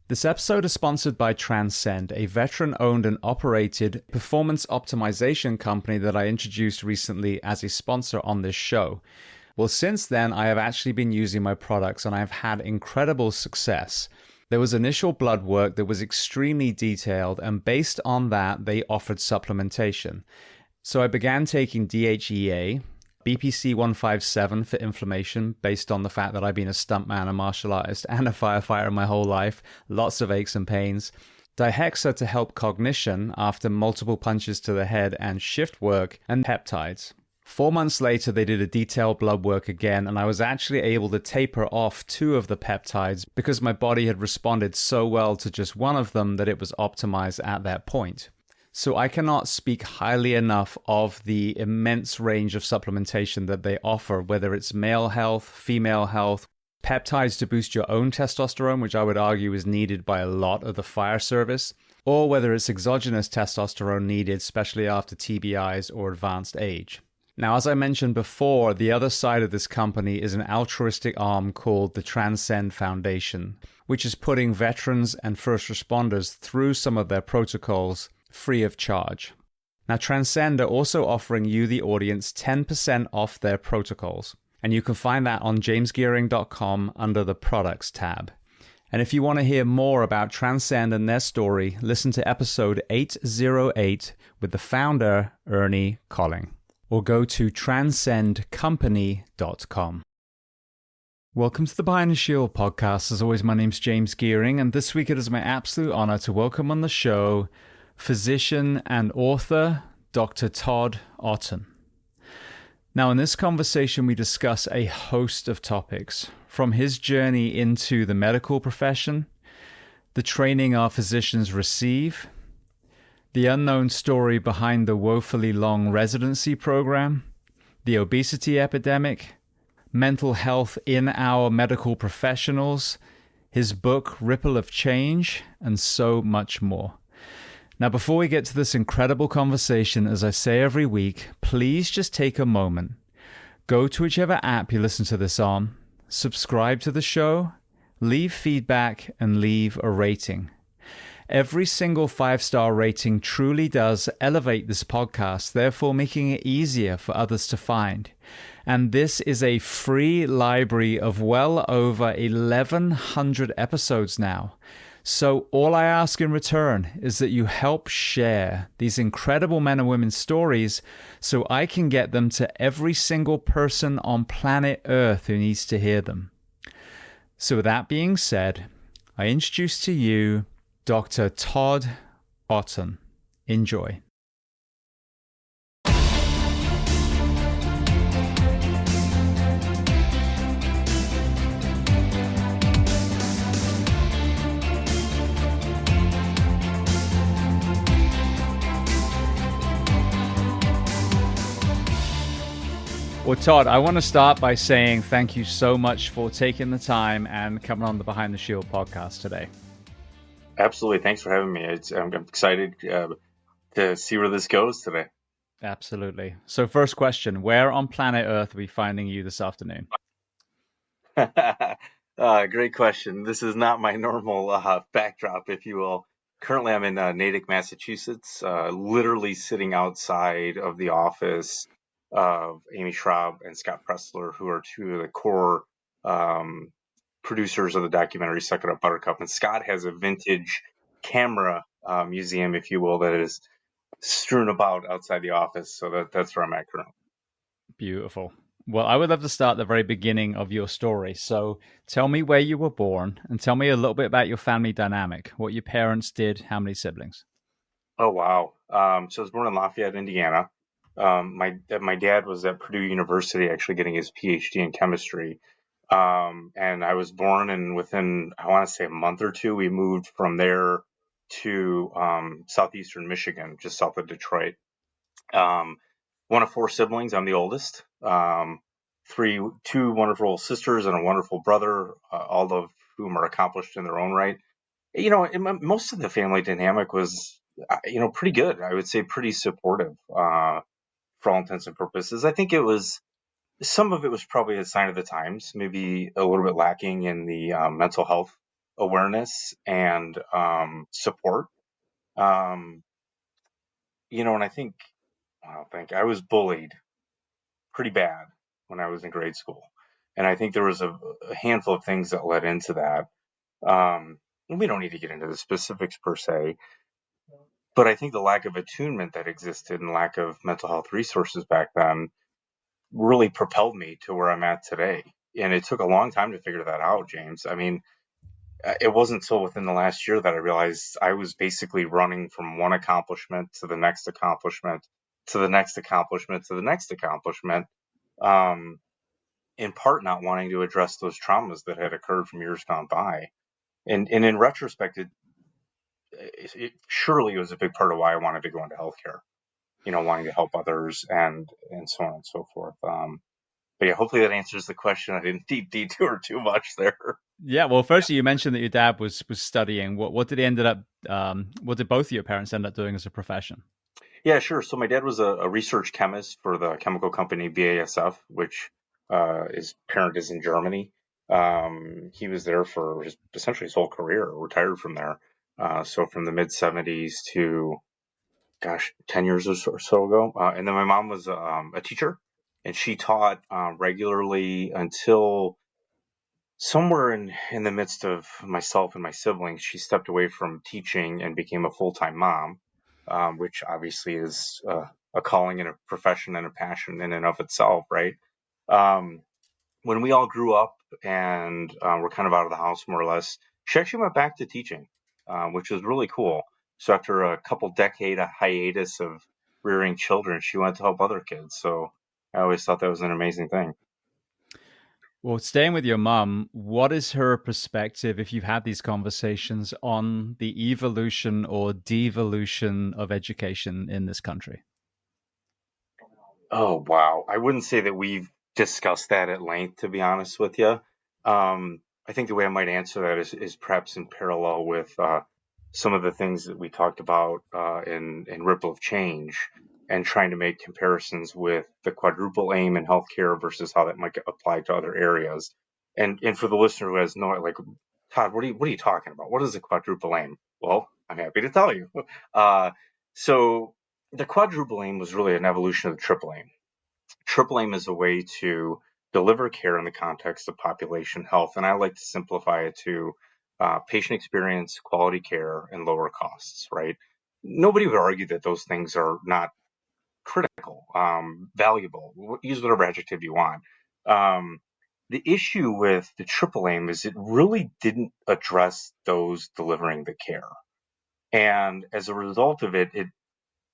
This episode is sponsored by Transcend, a veteran-owned and operated performance optimization company that I introduced recently as a sponsor on this show. Well, since then, I have actually been using my products and I've had incredible success. There was initial blood work that was extremely detailed, and based on that, they offered supplementation. So I began taking DHEA, BPC 157 for inflammation, based on the fact that I've been a stuntman, a martial artist, and a firefighter my whole life. Lots of aches and pains. Dihexa to help cognition after multiple punches to the head and shift work, and peptides. 4 months later, they did a detailed blood work again, and I was actually able to taper off 2 of the peptides because my body had responded so well to just one of them that it was optimized at that point. So I cannot speak highly enough of the immense range of supplementation that they offer, whether it's male health, female health, peptides to boost your own testosterone, which I would argue is needed by a lot of the fire service, or whether it's exogenous testosterone needed, especially after TBIs or advanced age. Now, as I mentioned before, the other side of this company is an altruistic arm called the Transcend Foundation, which is putting veterans and first responders through some of their protocols free of charge. Now, Transcend are also offering you, the audience, 10% off their protocols. And you can find that on jamesgearing.com under the Products tab. And if you want to hear more about Transcend and their story, listen to episode 808 with the founder, Ernie Colling, or go to transcendcompany.com. Welcome to the Behind the Shield podcast. As always, my name's James Gearing, and this week it is my absolute honor to welcome on the show physician and author, Dr. Todd Otten. Now, in this conversation, we discuss a host of topics, from his journey into the medical profession, the training our physicians receive, the unknown story behind the woefully long residency program, the obesity epidemic, mental health in our medical professionals, his book, Ripple of Change, and so much more. Now, before we get to this incredible conversation, as I say every week, please just take a moment. Go to whichever app you listen to this on, subscribe to the show, leave feedback, and leave a rating. Every single 5-star rating truly does elevate this podcast, therefore making it easier for others to find. And this is a free library of well over 1,100 episodes now. So all I ask in return is that you help share these incredible men and women's stories so I can get them to every single person on planet Earth who needs to hear them. So with that being said, I introduce to you Dr. Todd Otten. Enjoy. Well, Todd, I want to start by saying thank you so much for taking the time and coming on the Behind the Shield podcast today. Absolutely. Thanks for having me. I'm excited to see where this goes today. Absolutely. So first question, where on planet Earth are we finding you this afternoon? Great question. This is not my normal backdrop, if you will. Currently, I'm in Natick, Massachusetts, literally sitting outside of the office of Amy Schraub and Scott Pressler, who are two of the core producers of the documentary Suck It Up Buttercup. And Scott has a vintage camera museum, if you will, that is strewn about outside the office. So that's where I'm at currently. Beautiful. Well, I would love to start at the very beginning of your story. So tell me where you were born and tell me a little bit about your family dynamic, what your parents did, how many siblings. Oh, wow. So I was born in Lafayette, Indiana. My dad was at Purdue University actually getting his PhD in chemistry. And I was born, and within, I want to say, a month or two, we moved from there to southeastern Michigan, just south of Detroit. One of 4 siblings. I'm the oldest. 2 wonderful sisters and a wonderful brother, all of whom are accomplished in their own right. You know, most of the family dynamic was, pretty good. I would say pretty supportive for all intents and purposes. I think some of it was probably a sign of the times, maybe a little bit lacking in the mental health awareness and support. Um, and I was bullied pretty bad when I was in grade school. And I think there was a handful of things that led into that. We don't need to get into the specifics per se, but I think the lack of attunement that existed and lack of mental health resources back then really propelled me to where I'm at today. And it took a long time to figure that out, James. I mean, it wasn't until within the last year that I realized I was basically running from one accomplishment to the next accomplishment to the next accomplishment to the next accomplishment. Um, in part not wanting to address those traumas that had occurred from years gone by. And in retrospect, it surely was a big part of why I wanted to go into healthcare, wanting to help others and so on and so forth. But yeah, hopefully that answers the question. I didn't deep detour too much there. Yeah, well, firstly, you mentioned that your dad was studying. What did he ended up? What did both of your parents end up doing as a profession? Yeah, sure. So my dad was a research chemist for the chemical company BASF, which his parent is in Germany. He was there for essentially his whole career, retired from there. So from the mid 70s to, gosh, 10 years or so ago. And then my mom was a teacher, and she taught regularly until somewhere in the midst of myself and my siblings, she stepped away from teaching and became a full-time mom, which obviously is a calling and a profession and a passion in and of itself, right? Um, when we all grew up and were kind of out of the house more or less, she actually went back to teaching, which was really cool. So after a couple decade hiatus of rearing children, she went to help other kids. So I always thought that was an amazing thing. Well, staying with your mum, what is her perspective, if you've had these conversations, on the evolution or devolution of education in this country? Oh, wow. I wouldn't say that we've discussed that at length, to be honest with you. I think the way I might answer that is perhaps in parallel with some of the things that we talked about in Ripple of Change and trying to make comparisons with the quadruple aim in healthcare versus how that might get applied to other areas. And for the listener who has no, like, Todd, what are you talking about? What is the quadruple aim? Well, I'm happy to tell you. Uh, so the quadruple aim was really an evolution of the triple aim. Triple aim is a way to deliver care in the context of population health, and I like to simplify it to patient experience, quality care, and lower costs, right? Nobody would argue that those things are not critical, valuable, use whatever adjective you want. Um, the issue with the triple aim is it really didn't address those delivering the care. And as a result of it, it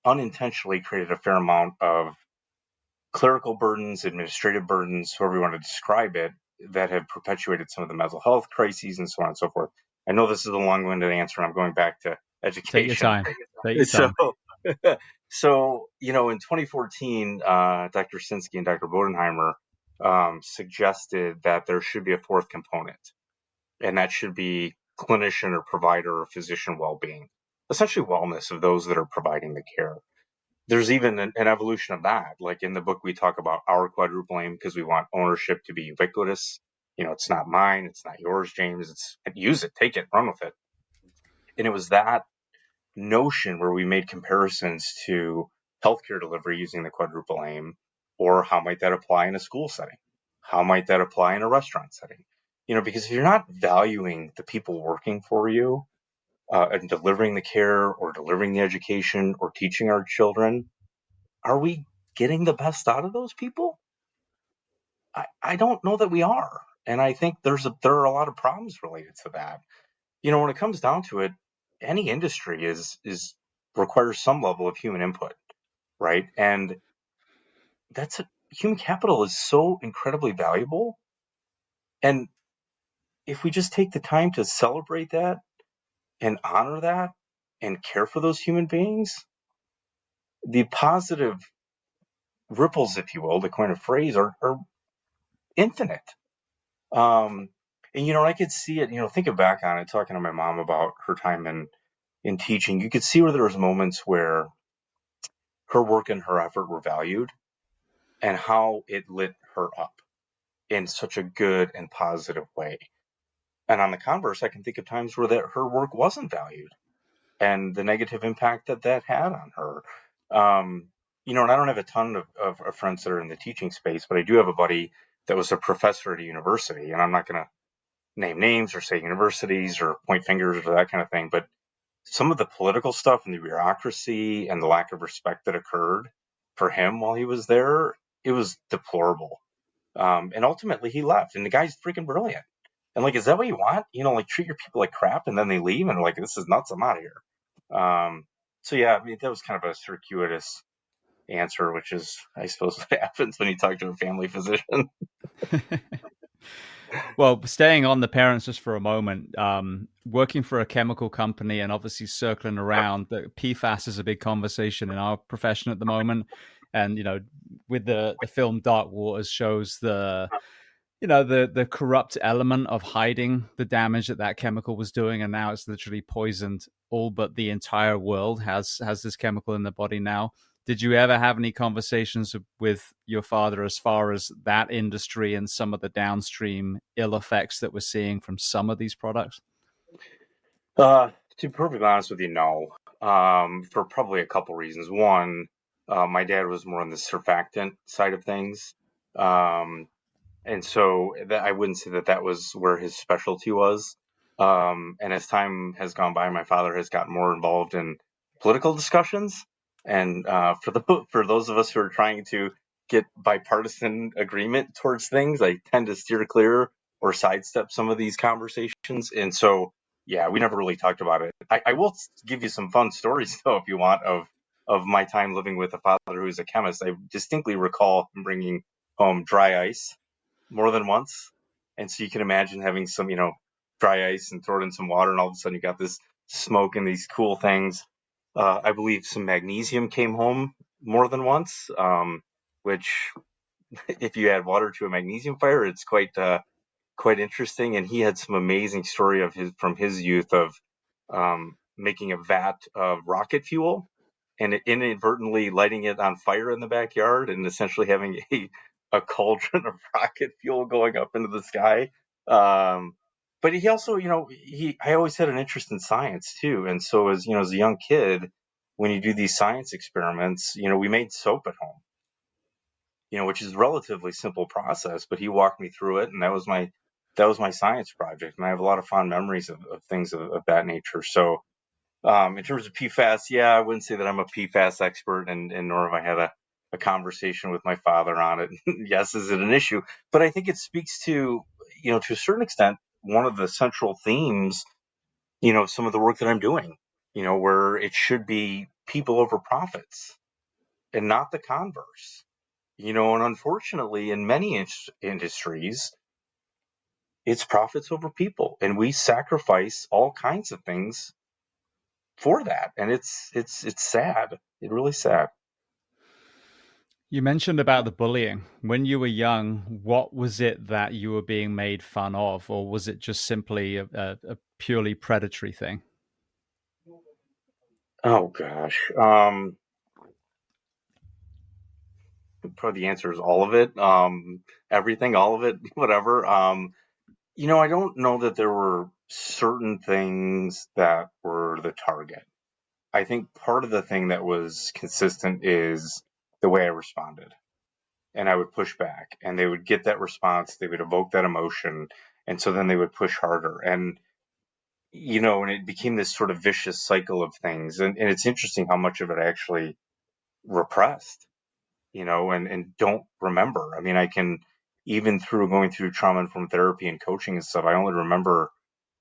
unintentionally created a fair amount of clerical burdens, administrative burdens, however you want to describe it, that have perpetuated some of the mental health crises and so on and so forth. I know this is a long-winded answer. I'm going back to Take your education. time. Take your So, time. in 2014, Dr. Sinsky and Dr. Bodenheimer suggested that there should be a fourth component, and that should be clinician or provider or physician well-being, essentially wellness of those that are providing the care. There's even an evolution of that. Like in the book, we talk about our quadruple aim because we want ownership to be ubiquitous. It's not mine, it's not yours, James. It's use it, take it, run with it. And it was that notion where we made comparisons to healthcare delivery using the quadruple aim, or how might that apply in a school setting? How might that apply in a restaurant setting? Because if you're not valuing the people working for you and delivering the care or delivering the education or teaching our children, are we getting the best out of those people? I don't know that we are. And I think there are a lot of problems related to that. When it comes down to it, any industry is requires some level of human input, right? And human capital is so incredibly valuable. And if we just take the time to celebrate that and honor that and care for those human beings, the positive ripples, if you will, to coin a phrase, are infinite. Um, and I could see it. Thinking back on it, talking to my mom about her time in teaching, you could see where there was moments where her work and her effort were valued, and how it lit her up in such a good and positive way. And on the converse, I can think of times where that her work wasn't valued and the negative impact that that had on her. Um, and I don't have a ton of friends that are in the teaching space, but I do have a buddy that was a professor at a university, and I'm not going to name names or say universities or point fingers or that kind of thing, but some of the political stuff and the bureaucracy and the lack of respect that occurred for him while he was there, it was deplorable. And ultimately he left, and the guy's freaking brilliant. And like, is that what you want? Like treat your people like crap and then they leave and like, this is nuts. I'm out of here. So yeah, I mean, that was kind of a circuitous answer, which is, I suppose, what happens when you talk to a family physician. Well, staying on the parents just for a moment, working for a chemical company and obviously circling around, the PFAS is a big conversation in our profession at the moment. And, with the film Dark Waters shows the corrupt element of hiding the damage that chemical was doing. And now it's literally poisoned all but the entire world has this chemical in the body now. Did you ever have any conversations with your father as far as that industry and some of the downstream ill effects that we're seeing from some of these products? To be perfectly honest with you, no. For probably a couple reasons. One, my dad was more on the surfactant side of things. Um, and so I wouldn't say that that was where his specialty was. And as time has gone by, my father has gotten more involved in political discussions. And for those of us who are trying to get bipartisan agreement towards things, I tend to steer clear or sidestep some of these conversations. And so, yeah, we never really talked about it. I will give you some fun stories though, if you want, of my time living with a father who's a chemist. I distinctly recall him bringing home dry ice more than once. And so you can imagine having some, dry ice and throw it in some water, and all of a sudden you got this smoke and these cool things. I believe some magnesium came home more than once, which, if you add water to a magnesium fire, it's quite interesting. And he had some amazing story of his from his youth of making a vat of rocket fuel and inadvertently lighting it on fire in the backyard and essentially having a cauldron of rocket fuel going up into the sky. Um, but he also, I always had an interest in science too. And so as a young kid, when you do these science experiments, we made soap at home, which is a relatively simple process, but he walked me through it, and that was my science project. And I have a lot of fond memories of things of that nature. So, in terms of PFAS, yeah, I wouldn't say that I'm a PFAS expert, and nor have I had a conversation with my father on it. Yes, is it an issue? But I think it speaks to a certain extent, one of the central themes, of some of the work that I'm doing, where it should be people over profits and not the converse. And unfortunately, in many industries, it's profits over people, and we sacrifice all kinds of things for that, and it's sad. It's really sad. You mentioned about the bullying. When you were young, what was it that you were being made fun of, or was it just simply a purely predatory thing? Oh gosh, probably the answer is all of it. Everything, all of it, whatever. I don't know that there were certain things that were the target. I think part of the thing that was consistent is the way I responded. And I would push back, and they would get that response, they would evoke that emotion, and so then they would push harder. And it became this sort of vicious cycle of things. And it's interesting how much of it I actually repressed, and don't remember. I mean, I can, even through going through trauma informed therapy and coaching and stuff, I only remember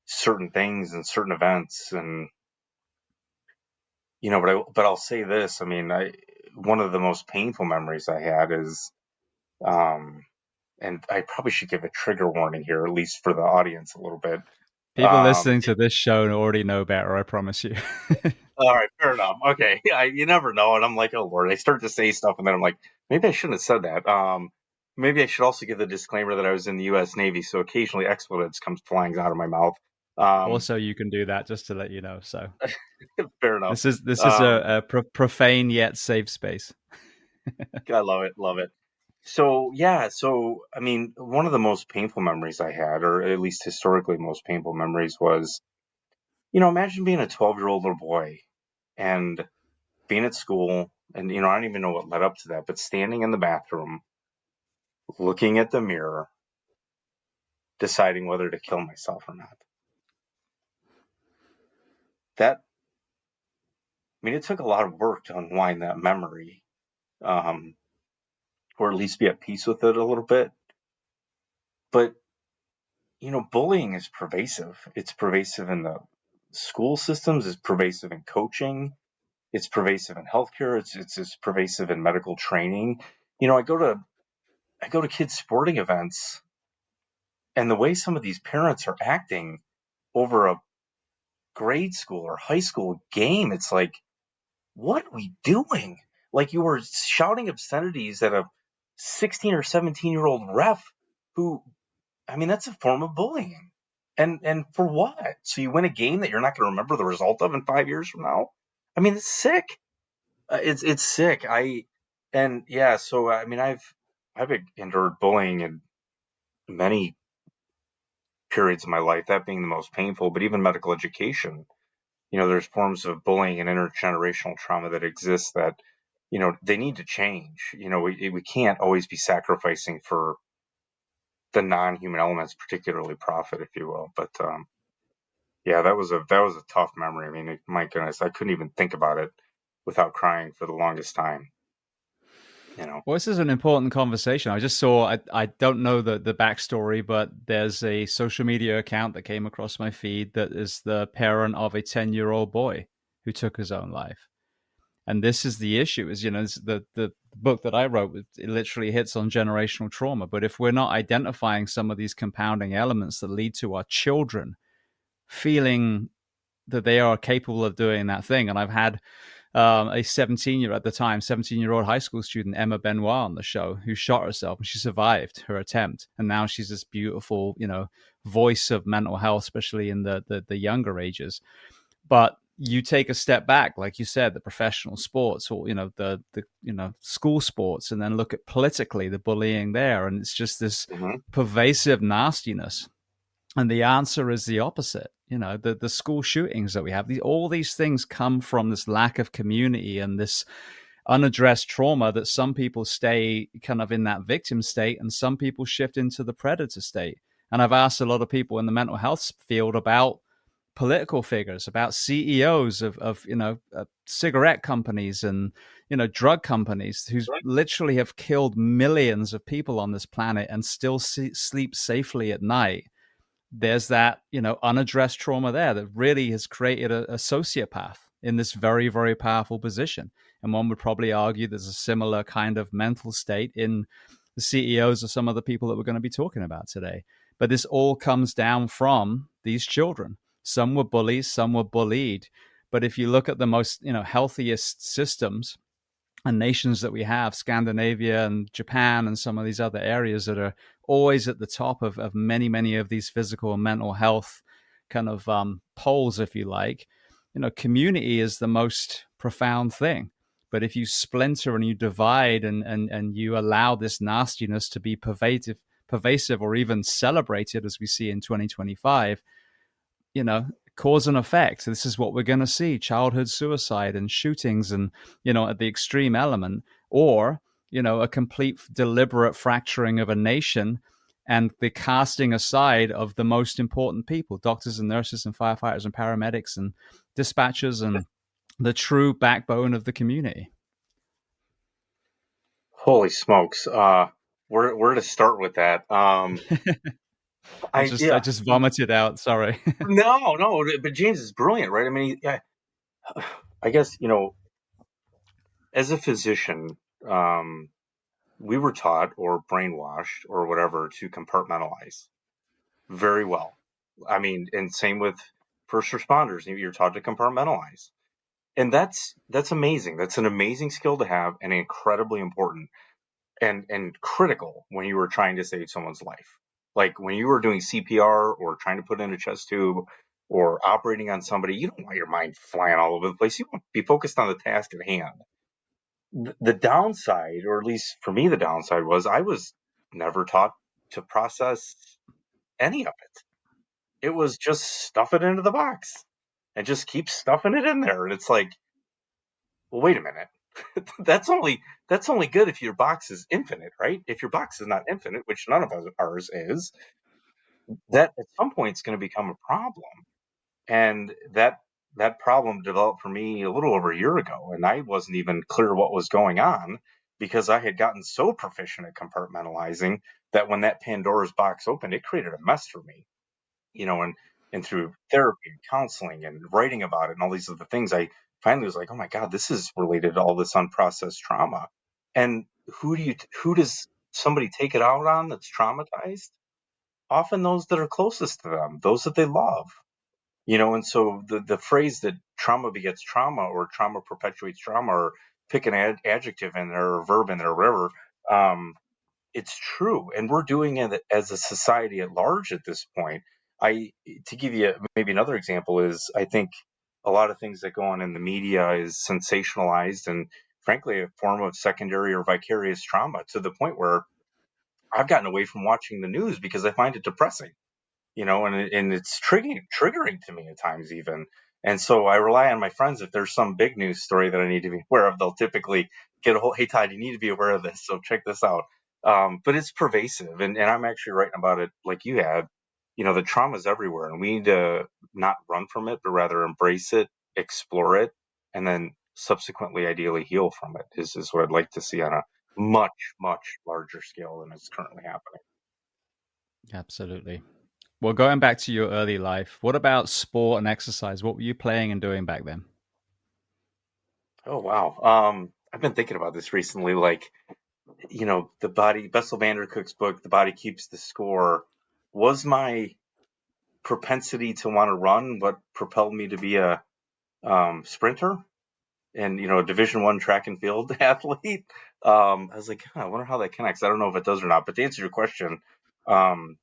certain things and certain events. And but I'll say this. I mean, one of the most painful memories I had is, um and I probably should give a trigger warning here, at least for the audience a little bit. People listening to this show already know better, I promise you. All right, fair enough. Okay, you never know, and I'm like, oh Lord, I start to say stuff, and then I'm like, maybe I shouldn't have said that. Maybe I should also give the disclaimer that I was in the U.S. Navy, so occasionally expletives comes flying out of my mouth. Um, Also, you can do that just to let you know. So Fair enough. this is Um, a profane yet safe space. I love it, love it. So yeah, so I mean, one of the most painful memories I had, or at least historically most painful memories, was, imagine being a 12-year-old little boy and being at school, and I don't even know what led up to that, but standing in the bathroom, looking at the mirror, deciding whether to kill myself or not. That, I mean, it took a lot of work to unwind that memory, um, or at least be at peace with it a little bit. But bullying is pervasive. It's pervasive in the school systems. It's pervasive in coaching. It's pervasive in healthcare. It's pervasive in medical training. I go to kids' sporting events, and the way some of these parents are acting over a grade school or high school game, it's like, what are we doing? Like, you were shouting obscenities at a 16 or 17-year-old ref who, I mean, that's a form of bullying. And for what? So you win a game that you're not going to remember the result of in 5 years from now? I mean, it's sick. It's sick. And yeah. So I mean, I've endured bullying in many periods of my life. That being the most painful. But even medical education, there's forms of bullying and intergenerational trauma that exist that, they need to change. We can't always be sacrificing for the non-human elements, particularly profit, if you will. But yeah, that was a tough memory. I mean, my goodness, I couldn't even think about it without crying for the longest time. You know. Well, this is an important conversation. I just saw, I don't know the backstory, but there's a social media account that came across my feed that is the parent of a 10-year-old boy who took his own life. And this is the issue is, the book that I wrote, it literally hits on generational trauma. But if we're not identifying some of these compounding elements that lead to our children feeling that they are capable of doing that thing. And I've had a 17-year old high school student, Emma Benoit, on the show, who shot herself and she survived her attempt. And now she's this beautiful, voice of mental health, especially in the younger ages. But you take a step back, like you said, the professional sports or, the school sports, and then look at politically the bullying there. And it's just this Hmm. pervasive nastiness. And the answer is the opposite. The school shootings that we have, all these things come from this lack of community and this unaddressed trauma that some people stay kind of in that victim state and some people shift into the predator state. And I've asked a lot of people in the mental health field about political figures, about CEOs of cigarette companies and drug companies who literally have killed millions of people on this planet and still sleep safely at night. There's that unaddressed trauma there that really has created a sociopath in this very, very powerful position. And one would probably argue there's a similar kind of mental state in the CEOs of some of the people that we're going to be talking about today. But this all comes down from these children. Some were bullies, some were bullied. But if you look at the most healthiest systems and nations that we have, Scandinavia and Japan and some of these other areas that are always at the top of many, many of these physical and mental health kind of poles, if you like, community is the most profound thing. But if you splinter and you divide and you allow this nastiness to be pervasive or even celebrated, as we see in 2025, cause and effect. This is what we're going to see: childhood suicide and shootings, and at the extreme element, or a complete deliberate fracturing of a nation and the casting aside of the most important people: doctors and nurses and firefighters and paramedics and dispatchers and the true backbone of the community. Holy smokes! Where to start with that? I I just I yeah. just vomited out. Sorry. No, but James is brilliant, right? I mean, yeah, I guess as a physician, um, we were taught or brainwashed or whatever to compartmentalize very well. I mean, and same with first responders. You're taught to compartmentalize, and that's amazing. That's an amazing skill to have, and incredibly important and critical when you were trying to save someone's life. Like when you were doing CPR or trying to put in a chest tube or operating on somebody, you don't want your mind flying all over the place. You want to be focused on the task at hand. The downside, or at least for me, the downside was I was never taught to process any of it. It was just stuff it into the box and just keep stuffing it in there. And it's like, well, wait a minute. That's only good if your box is infinite, right? If your box is not infinite, which none of ours is, that at some point it's going to become a problem. And that problem developed for me a little over a year ago, and I wasn't even clear what was going on because I had gotten so proficient at compartmentalizing that when that Pandora's box opened, it created a mess for me. And through therapy and counseling and writing about it and all these other things, I finally was like, oh my God, this is related to all this unprocessed trauma. And who does somebody take it out on that's traumatized? Often those that are closest to them, those that they love. And so the phrase that trauma begets trauma, or trauma perpetuates trauma, or pick an adjective in there or a verb in there or whatever, um, it's true. And we're doing it as a society at large at this point. To give you maybe another example is, I think a lot of things that go on in the media is sensationalized and frankly a form of secondary or vicarious trauma, to the point where I've gotten away from watching the news because I find it depressing, and it's triggering to me at times even. And so I rely on my friends. If there's some big news story that I need to be aware of, they'll typically get a hold, hey Todd, you need to be aware of this, so check this out. But it's pervasive, and I'm actually writing about it like you had. The trauma is everywhere, and we need to not run from it, but rather embrace it, explore it, and then subsequently ideally heal from it, is what I'd like to see on a much, much larger scale than is currently happening. Absolutely. Well, going back to your early life, what about sport and exercise? What were you playing and doing back then? Oh wow. I've been thinking about this recently. Like, the body, Bessel van der Kolk's book, The Body Keeps the Score, was my propensity to want to run what propelled me to be a sprinter and, a Division I track and field athlete. I was like, I wonder how that connects. I don't know if it does or not. But to answer your question, um,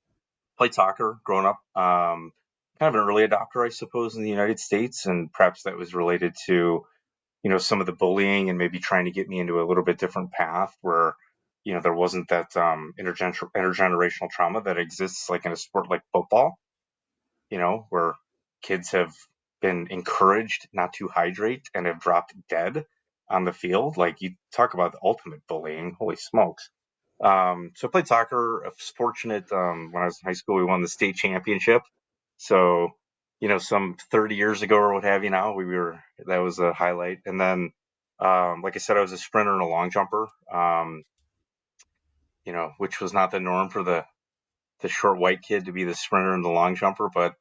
played soccer growing up. Kind of an early adopter, I suppose, in the United States, and perhaps that was related to some of the bullying and maybe trying to get me into a little bit different path where, there wasn't that intergenerational trauma that exists like in a sport like football, where kids have been encouraged not to hydrate and have dropped dead on the field. Like, you talk about the ultimate bullying. Holy smokes. So I played soccer. I was fortunate. When I was in high school, we won the state championship. So, some 30 years ago or what have you now, that was a highlight. And then, like I said, I was a sprinter and a long jumper, which was not the norm for the short white kid to be the sprinter and the long jumper, but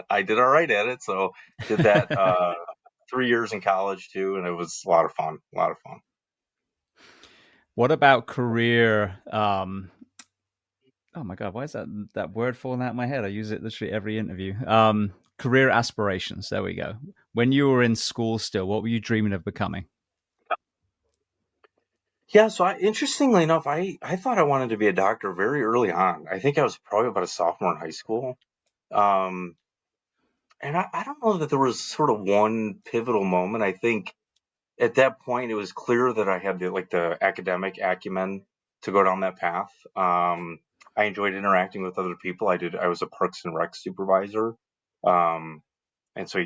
I did all right at it. So did that, 3 years in college too. And it was a lot of fun, a lot of fun. What about career? Oh my God, why is that word falling out of my head? I use it literally every interview. Career aspirations. There we go. When you were in school still, what were you dreaming of becoming? Yeah, so interestingly enough, I thought I wanted to be a doctor very early on. I think I was probably about a sophomore in high school. Um, and I don't know that there was sort of one pivotal moment. I think at that point it was clear that I had the academic acumen to go down that path. I enjoyed interacting with other people. I was a Parks and Rec supervisor. Um, and so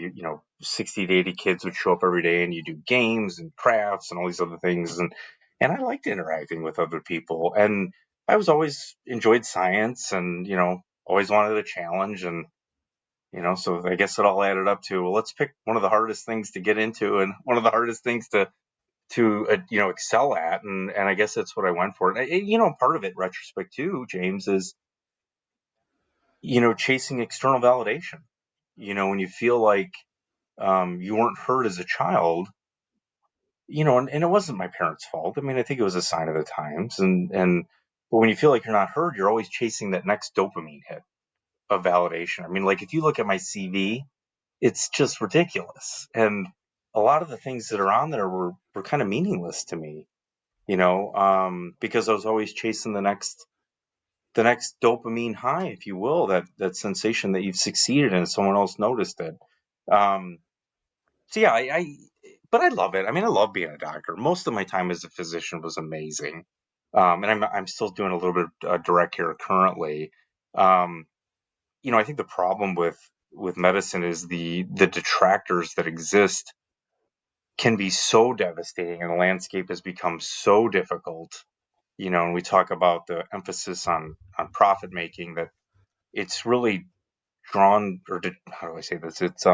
60 to 80 kids would show up every day, and you do games and crafts and all these other things. And I liked interacting with other people. And I was always enjoyed science and, always wanted a challenge. And, so I guess it all added up to, well, let's pick one of the hardest things to get into and one of the hardest things to excel at. And I guess that's what I went for. And, part of it, retrospect too, James, is, chasing external validation. When you feel like, you weren't heard as a child, and it wasn't my parents' fault. I mean, I think it was a sign of the times. But when you feel like you're not heard, you're always chasing that next dopamine hit of validation. I mean, like, if you look at my CV, it's just ridiculous. And a lot of the things that are on there were kind of meaningless to me, because I was always chasing the next dopamine high, if you will, that sensation that you've succeeded and someone else noticed it. Um, so yeah, but I love it. I mean, I love being a doctor. Most of my time as a physician was amazing. And I'm still doing a little bit of direct care currently. Um, I think the problem with medicine is the detractors that exist can be so devastating, and the landscape has become so difficult. And we talk about the emphasis on profit making, that it's really drawn, or how do I say this? It's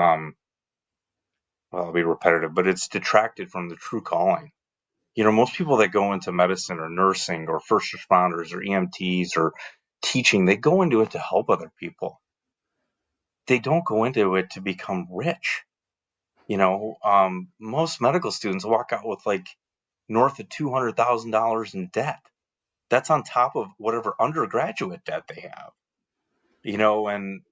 well, I'll be repetitive, but it's detracted from the true calling. Most people that go into medicine or nursing or first responders or EMTs or teaching, they go into it to help other people. They don't go into it to become rich. Most medical students walk out with like north of $200,000 in debt. That's on top of whatever undergraduate debt they have. And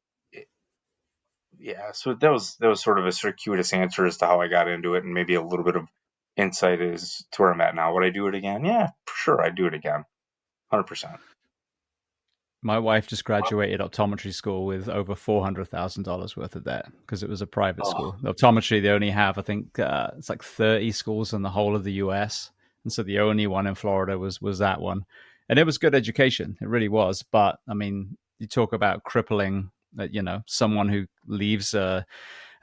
yeah, so that was sort of a circuitous answer as to how I got into it, and maybe a little bit of insight as to where I'm at now. Would I do it again? Yeah, for sure, I'd do it again, 100%. My wife just graduated optometry school with over $400,000 worth of debt because it was a private Oh, school. Optometry, they only have, I think, it's like 30 schools in the whole of the US. And so the only one in Florida was that one. And it was good education. It really was. But I mean, you talk about crippling, someone who leaves an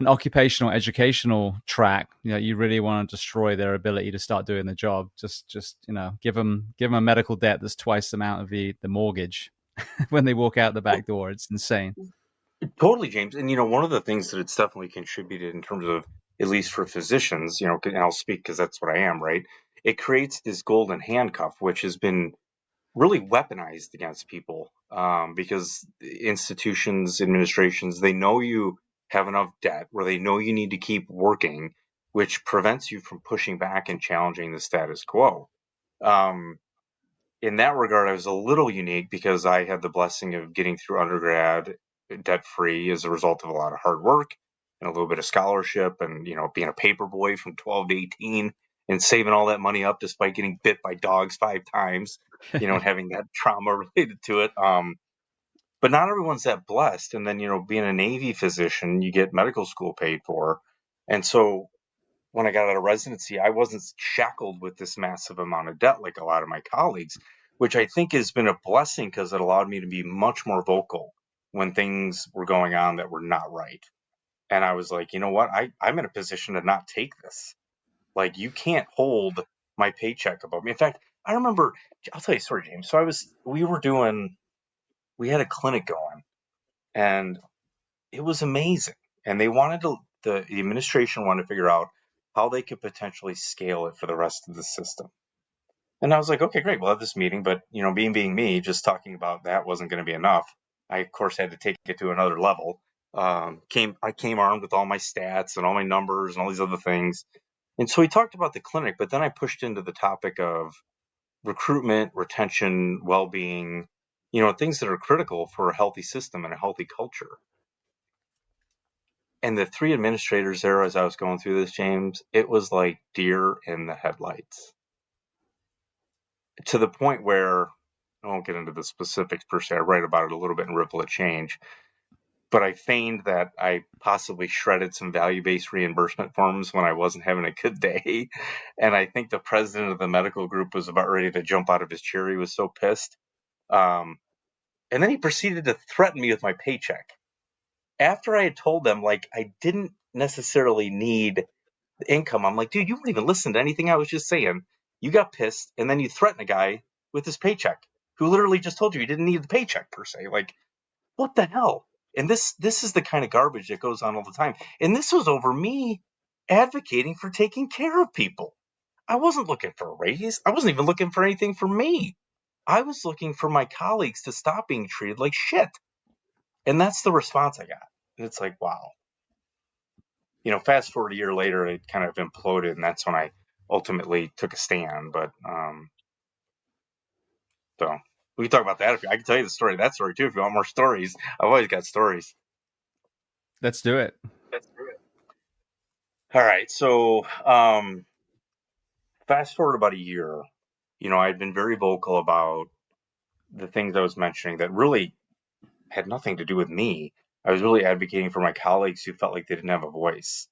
occupational educational track, you really want to destroy their ability to start doing the job. Just give them a medical debt that's twice the amount of the mortgage when they walk out the back door. It's insane. totally, James. And one of the things that it's definitely contributed in terms of, at least for physicians, and I'll speak because that's what I am, right? It creates this golden handcuff, which has been really weaponized against people, because institutions, administrations, they know you have enough debt where they know you need to keep working, which prevents you from pushing back and challenging the status quo. Um, in that regard, I was a little unique because I had the blessing of getting through undergrad debt free as a result of a lot of hard work and a little bit of scholarship, and being a paper boy from 12 to 18 and saving all that money up despite getting bit by dogs 5 times, and having that trauma related to it. But not everyone's that blessed. And then, being a Navy physician, you get medical school paid for. And so when I got out of residency, I wasn't shackled with this massive amount of debt like a lot of my colleagues, which I think has been a blessing because it allowed me to be much more vocal when things were going on that were not right. And I was like, you know what? I'm in a position to not take this. Like, you can't hold my paycheck above me. In fact, I remember, I'll tell you a story, James. So we had a clinic going, and it was amazing. And they wanted to, the administration wanted to figure out how they could potentially scale it for the rest of the system. And I was like, okay, great, we'll have this meeting. But, being me, just talking about that wasn't going to be enough. I, of course, had to take it to another level. I came armed with all my stats and all my numbers and all these other things. And so we talked about the clinic, but then I pushed into the topic of recruitment, retention, well being, things that are critical for a healthy system and a healthy culture. And the three administrators there, as I was going through this, James, it was like deer in the headlights, to the point where I won't get into the specifics per se. I write about it a little bit in Ripple of Change, but I feigned that I possibly shredded some value-based reimbursement forms when I wasn't having a good day. And I think the president of the medical group was about ready to jump out of his chair. He was so pissed. Um, and then he proceeded to threaten me with my paycheck. After I had told them, like, I didn't necessarily need income. I'm like, dude, you wouldn't even listen to anything I was just saying. You got pissed, and then you threaten a guy with his paycheck who literally just told you he didn't need the paycheck per se. Like, what the hell? And this is the kind of garbage that goes on all the time. And this was over me advocating for taking care of people. I wasn't looking for a raise. I wasn't even looking for anything for me. I was looking for my colleagues to stop being treated like shit. And that's the response I got. And it's like, wow. Fast forward a year later, it kind of imploded, and that's when I ultimately took a stand. But so we can talk about that. I can tell you the story of that story too if you want more stories. I've always got stories. Let's do it. Let's do it. All right. So fast forward about a year. I'd been very vocal about the things I was mentioning that really had nothing to do with me. I was really advocating for my colleagues who felt like they didn't have a voice.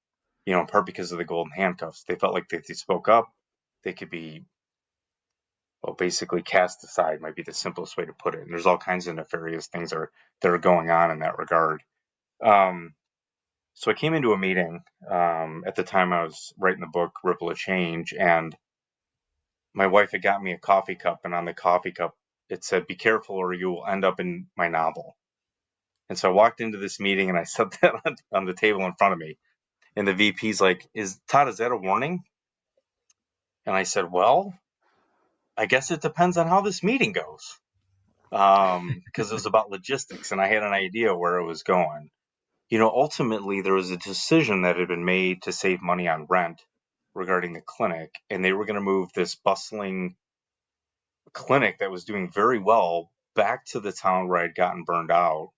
in part because of the golden handcuffs. They felt like if they spoke up, they could be, well, basically cast aside, might be the simplest way to put it. And there's all kinds of nefarious things that are going on in that regard. Um, so I came into a meeting at the time I was writing the book Ripple of Change, and my wife had got me a coffee cup, and on the coffee cup it said, "Be careful, or you will end up in my novel." And so I walked into this meeting and I set that on the table in front of me. And the VP's like, "Is Todd? Is that a warning?" And I said, "Well, I guess it depends on how this meeting goes." Because it was about logistics, and I had an idea where it was going. Ultimately, there was a decision that had been made to save money on rent regarding the clinic, and they were going to move this bustling clinic that was doing very well back to the town where I'd gotten burned out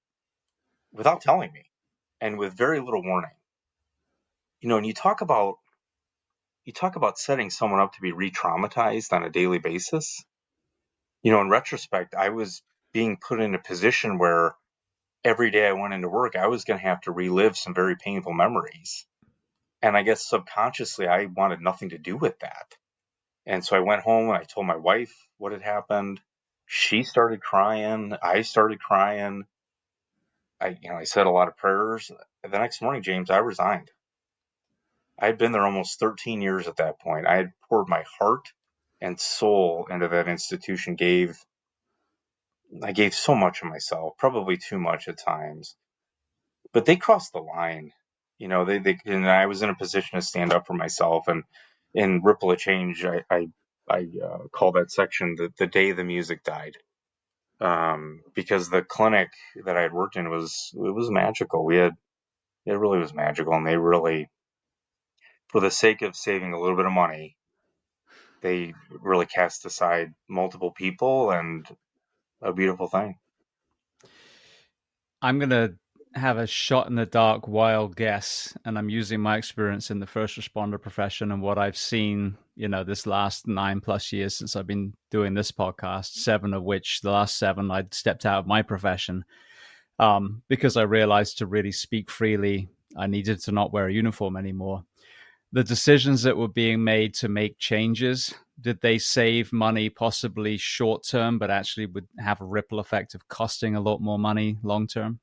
without telling me and with very little warning. And you talk about setting someone up to be re-traumatized on a daily basis. In retrospect, I was being put in a position where every day I went into work, I was going to have to relive some very painful memories. And I guess subconsciously, I wanted nothing to do with that. And so I went home and I told my wife what had happened. She started crying. I started crying. I said a lot of prayers. The next morning, James, I resigned. I had been there almost 13 years at that point. I had poured my heart and soul into that institution. I gave so much of myself, probably too much at times. But they crossed the line. And I was in a position to stand up for myself. And in Ripple of Change, I call that section the day the music died, because the clinic that I had worked in was magical. It really was magical, and they really, for the sake of saving a little bit of money, they really cast aside multiple people, and a beautiful thing. I'm going to have a shot in the dark, wild guess, and I'm using my experience in the first responder profession and what I've seen, this last 9+ years since I've been doing this podcast, 7 of which, the last 7, I'd stepped out of my profession because I realized to really speak freely, I needed to not wear a uniform anymore. The decisions that were being made to make changes, did they save money possibly short term, but actually would have a ripple effect of costing a lot more money long term?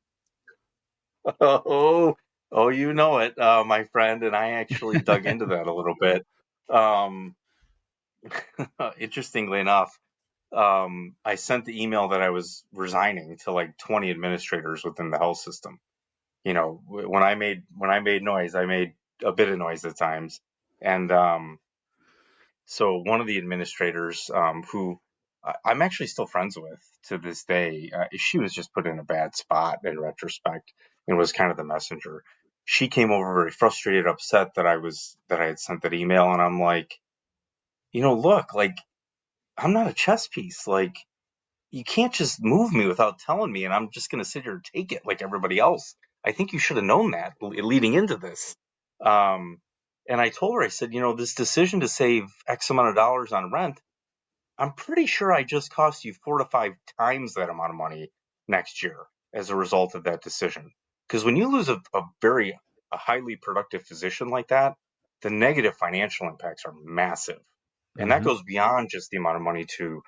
Oh, oh, you know it, my friend, and I actually dug into that a little bit. Um, Interestingly enough, I sent the email that I was resigning to like 20 administrators within the health system. When I made noise, I made a bit of noise at times, and so one of the administrators, who I'm actually still friends with to this day, she was just put in a bad spot in retrospect and was kind of the messenger. She came over very frustrated, upset that I had sent that email, and I'm like, look, like, I'm not a chess piece. Like, you can't just move me without telling me, and I'm just going to sit here and take it like everybody else. I think you should have known that leading into this. Um, and I told her, I said, this decision to save X amount of dollars on rent, I'm pretty sure I just cost you 4 to 5 times that amount of money next year as a result of that decision. Because when you lose a highly productive physician like that, the negative financial impacts are massive. And that Mm-hmm. goes beyond just the amount of money to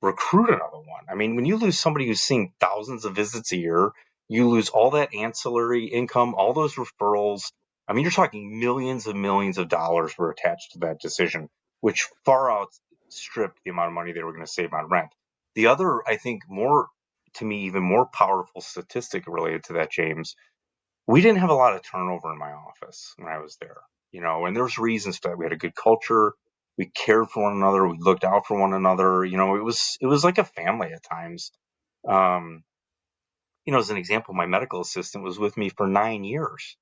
recruit another one. I mean, when you lose somebody who's seeing thousands of visits a year, you lose all that ancillary income, all those referrals. I mean, you're talking millions of dollars were attached to that decision, which far outstripped the amount of money they were going to save on rent. The other, I think, to me, even more powerful statistic related to that, James, we didn't have a lot of turnover in my office when I was there, and there's reasons for that. We had a good culture. We cared for one another. We looked out for one another. It was like a family at times. Um, as an example, my medical assistant was with me for 9 years.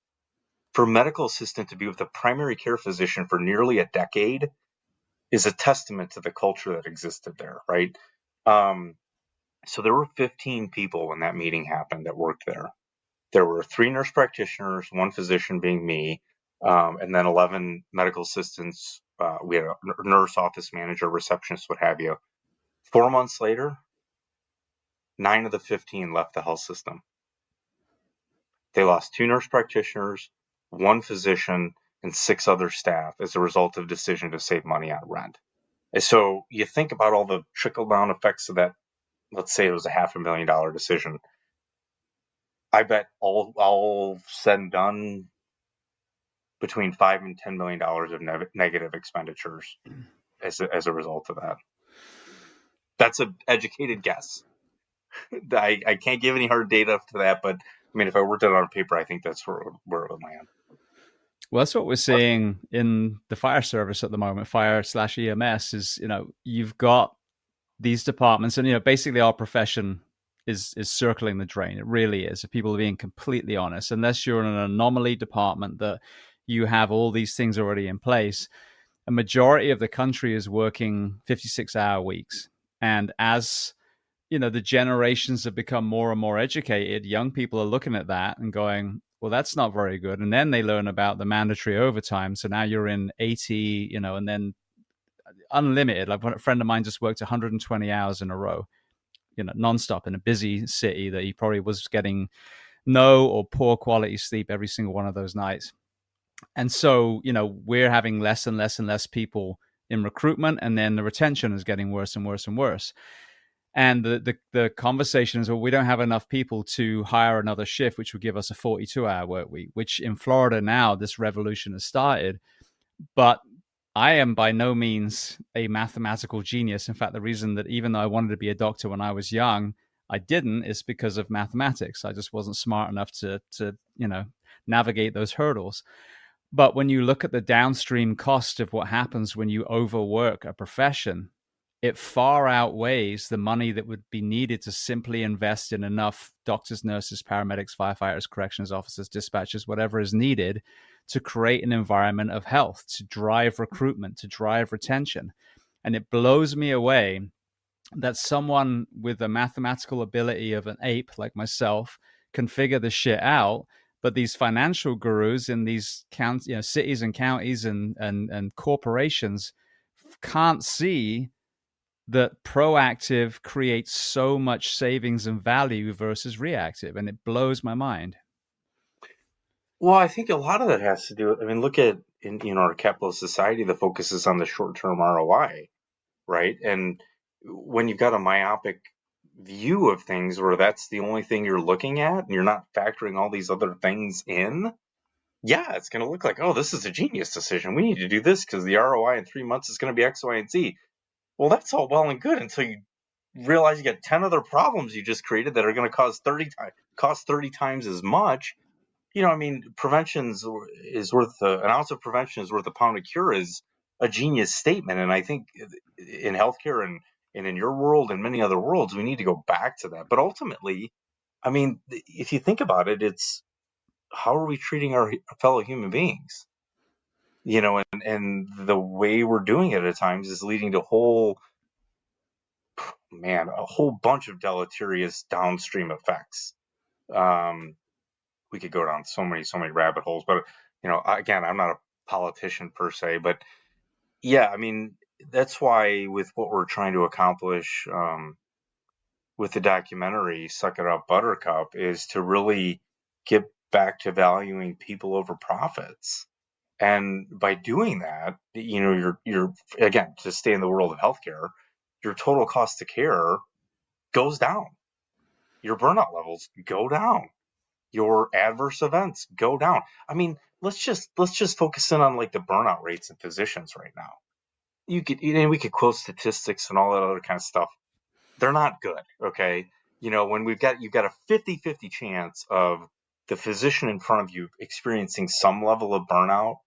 For a medical assistant to be with a primary care physician for nearly a decade is a testament to the culture that existed there, right? Um, so there were 15 people when that meeting happened that worked there. There were 3 nurse practitioners, 1 physician being me, and then 11 medical assistants. We had a nurse, office manager, receptionist, what have you. 4 months later, 9 of the 15 left the health system. They lost 2 nurse practitioners, 1 physician, and 6 other staff as a result of decision to save money on rent. And so you think about all the trickle down effects of that. Let's say it was a $500,000 decision. I bet all said and done, between $5 and $10 million of negative expenditures as a result of that. That's an educated guess. I can't give any hard data to that, but I mean, if I worked it on paper, I think that's where it would land. Well, that's what we're seeing in the fire service at the moment, fire/EMS, is, you've got these departments, and, basically our profession is circling the drain. It really is. If people are being completely honest, unless you're in an anomaly department that you have all these things already in place, a majority of the country is working 56-hour weeks. And as the generations have become more and more educated, young people are looking at that and going, well, that's not very good. And then they learn about the mandatory overtime. So now you're in 80, and then unlimited. Like, a friend of mine just worked 120 hours in a row, nonstop in a busy city that he probably was getting no or poor quality sleep every single one of those nights. And so, we're having less and less and less people in recruitment, and then the retention is getting worse and worse and worse. And the conversation is, well, we don't have enough people to hire another shift, which would give us a 42-hour work week, which in Florida now, this revolution has started. But I am by no means a mathematical genius. In fact, the reason that even though I wanted to be a doctor when I was young, I didn't, is because of mathematics. I just wasn't smart enough to navigate those hurdles. But when you look at the downstream cost of what happens when you overwork a profession, it far outweighs the money that would be needed to simply invest in enough doctors, nurses, paramedics, firefighters, corrections officers, dispatchers, whatever is needed to create an environment of health, to drive recruitment, to drive retention. And it blows me away that someone with the mathematical ability of an ape like myself can figure this shit out. But these financial gurus in these cities and counties and corporations can't see that proactive creates so much savings and value versus reactive. And it blows my mind. Well, I think a lot of that has to do with, I mean, look at in our capitalist society, the focus is on the short-term ROI, right? And when you've got a myopic view of things where that's the only thing you're looking at and you're not factoring all these other things in, yeah, it's going to look like, oh, this is a genius decision. We need to do this because the ROI in 3 months is going to be X, Y, and Z. Well, that's all well and good until you realize you got 10 other problems you just created that are going to cost 30 times as much. I mean, prevention is worth an ounce of prevention is worth a pound of cure is a genius statement. And I think in healthcare and in your world and many other worlds, we need to go back to that. But ultimately, I mean, if you think about it, it's how are we treating our fellow human beings? And the way we're doing it at times is leading to a whole bunch of deleterious downstream effects. We could go down so many rabbit holes, but again, I'm not a politician per se, but yeah, I mean, that's why with what we're trying to accomplish with the documentary Suck It Up Buttercup is to really get back to valuing people over profits. And by doing that, you're again, to stay in the world of healthcare, your total cost of care goes down. Your burnout levels go down. Your adverse events go down. I mean, let's just focus in on like the burnout rates in physicians right now. We could quote statistics and all that other kind of stuff. They're not good. Okay. When you've got a 50-50 chance of the physician in front of you experiencing some level of burnout,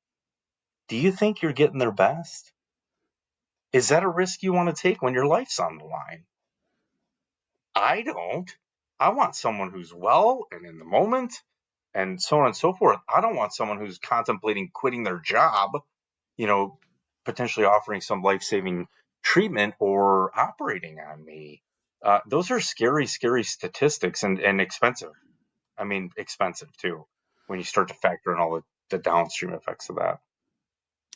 do you think you're getting their best? Is that a risk you want to take when your life's on the line? I don't. I want someone who's well and in the moment and so on and so forth. I don't want someone who's contemplating quitting their job, potentially offering some life-saving treatment or operating on me. Those are scary, scary statistics and expensive. I mean, expensive too, when you start to factor in all the downstream effects of that.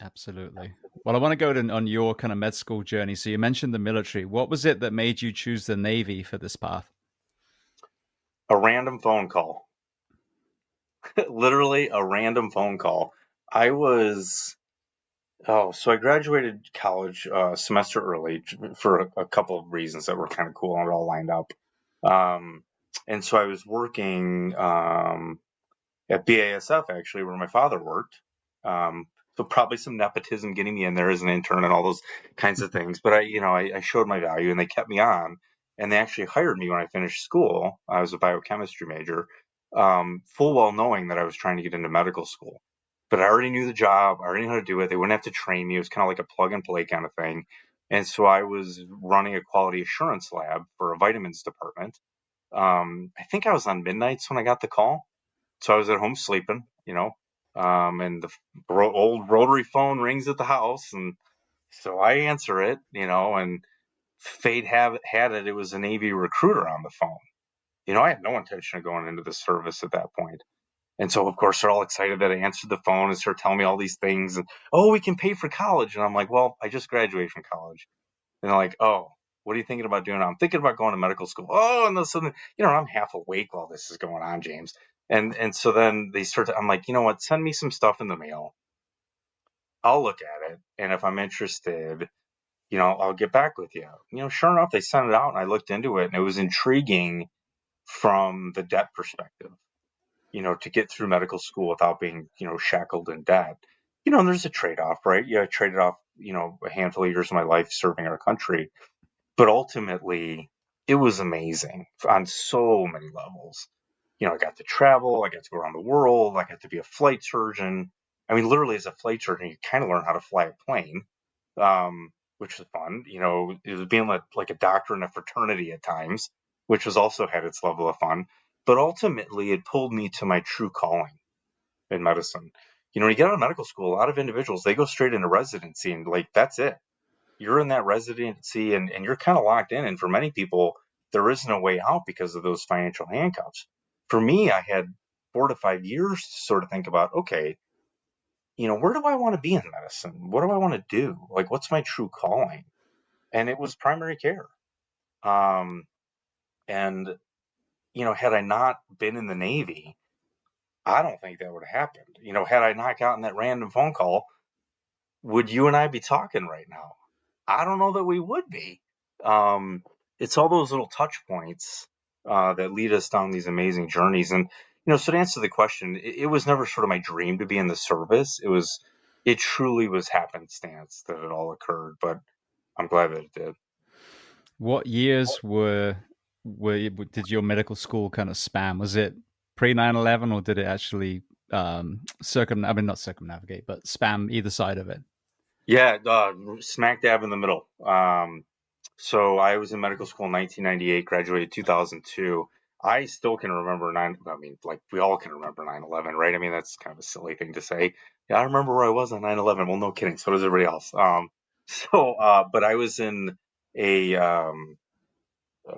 Absolutely. Well, I want to go on your kind of med school journey. So you mentioned the military. What was it that made you choose the Navy for this path? A random phone call. Literally a random phone call. I was so I graduated college a semester early for a couple of reasons that were kind of cool and it all lined up. Um, and so I was working at BASF actually, where my father worked. Um, so probably some nepotism getting me in there as an intern and all those kinds of things. But I showed my value and they kept me on, and they actually hired me when I finished school. I was a biochemistry major, full well knowing that I was trying to get into medical school. But I already knew the job. I already knew how to do it. They wouldn't have to train me. It was kind of like a plug and play kind of thing. And so I was running a quality assurance lab for a vitamins department. I think I was on midnights when I got the call, so I was at home sleeping, and the old rotary phone rings at the house, and so I answer it, and fate had it. It was a Navy recruiter on the phone. I had no intention of going into the service at that point. And so, of course, they're all excited that I answered the phone and start telling me all these things. And, oh, we can pay for college. And I'm like, well, I just graduated from college. And they're like, oh, what are you thinking about doing? I'm thinking about going to medical school. Oh, and sudden, I'm half awake while this is going on, James. And so then they start to, I'm like, you know what? Send me some stuff in the mail. I'll look at it. And if I'm interested, I'll get back with you. Sure enough, they sent it out and I looked into it and it was intriguing from the debt perspective, to get through medical school without being, shackled in debt. And there's a trade off, right? Yeah, I traded off, a handful of years of my life serving our country, but ultimately, it was amazing on so many levels. I got to travel, I got to go around the world, I got to be a flight surgeon. I mean, literally, as a flight surgeon, you kind of learn how to fly a plane, which was fun. It was being like a doctor in a fraternity at times, which was also had its level of fun. But ultimately, it pulled me to my true calling in medicine. When you get out of medical school, a lot of individuals, they go straight into residency and like, that's it, you're in that residency and you're kind of locked in. And for many people, there isn't a way out because of those financial handcuffs. For me, I had 4 to 5 years to sort of think about, okay, where do I want to be in medicine? What do I want to do? Like, what's my true calling? And it was primary care. Um, and, had I not been in the Navy, I don't think that would have happened. Had I not gotten that random phone call, would you and I be talking right now? I don't know that we would be. Um, it's all those little touch points that lead us down these amazing journeys. And, so to answer the question, it was never sort of my dream to be in the service. It truly was happenstance that it all occurred, but I'm glad that it did. What years did your medical school kind of span? Was it pre 9/11 or did it actually I mean not circumnavigate, but span either side of it? Yeah, smack dab in the middle. So I was in medical school in 1998, graduated 2002. I still can remember I mean, like we all can remember 9/11, right? I mean, that's kind of a silly thing to say. Yeah, I remember where I was on 9/11. Well, no kidding. So does everybody else. But I was in a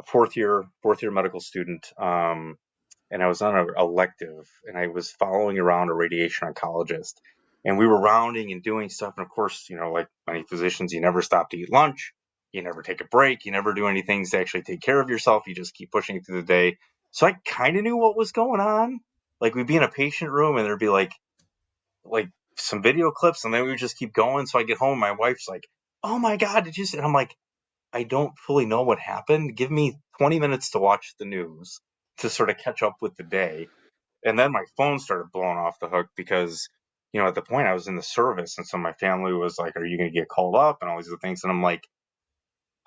fourth year medical student. And I was on an elective, and I was following around a radiation oncologist, and we were rounding and doing stuff. And of course, like many physicians, you never stop to eat lunch, you never take a break, you never do any things to actually take care of yourself. You just keep pushing through the day. So I kind of knew what was going on. Like we'd be in a patient room, and there'd be like some video clips, and then we would just keep going. So I get home, my wife's like, "Oh my God, did you see?" And I'm like, I don't fully know what happened. Give me 20 minutes to watch the news to sort of catch up with the day. And then my phone started blowing off the hook because, at the point I was in the service. And so my family was like, are you going to get called up? And all these other things. And I'm like,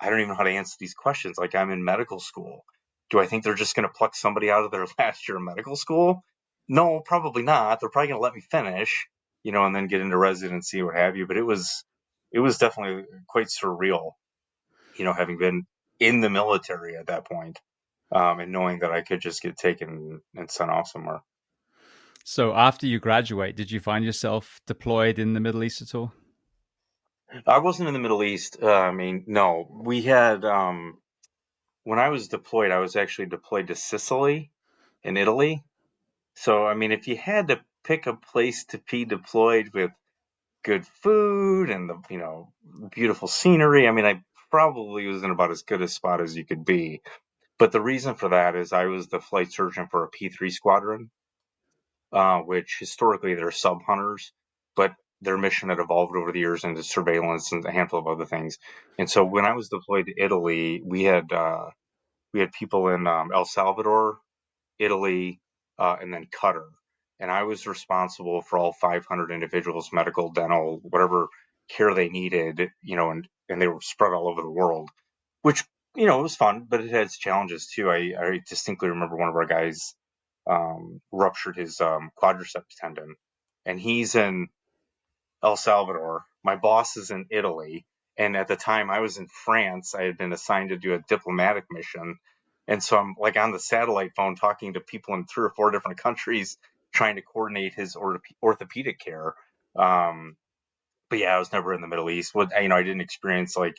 I don't even know how to answer these questions. Like, I'm in medical school. Do I think they're just going to pluck somebody out of their last year of medical school? No, probably not. They're probably going to let me finish, and then get into residency, what have you. But it was definitely quite surreal, having been in the military at that point, and knowing that I could just get taken and sent off somewhere. So after you graduate, did you find yourself deployed in the Middle East at all? I wasn't in the Middle East. I mean, no, we had, when I was deployed, I was actually deployed to Sicily in Italy. So, I mean, if you had to pick a place to be deployed with good food and the, beautiful scenery, I mean, I probably was in about as good a spot as you could be. But the reason for that is I was the flight surgeon for a P3 squadron, which historically they're sub hunters, but their mission had evolved over the years into surveillance and a handful of other things. And so when I was deployed to Italy, we had people in El Salvador, Italy, and then Qatar. And I was responsible for all 500 individuals, medical, dental, whatever care they needed, and they were spread all over the world, which, it was fun, but it had its challenges too. I distinctly remember one of our guys ruptured his quadriceps tendon, and he's in El Salvador. My boss is in Italy. And at the time I was in France, I had been assigned to do a diplomatic mission. And so I'm like on the satellite phone talking to people in 3 or 4 different countries, trying to coordinate his orthopedic care. Um, but yeah, I was never in the Middle East. I didn't experience like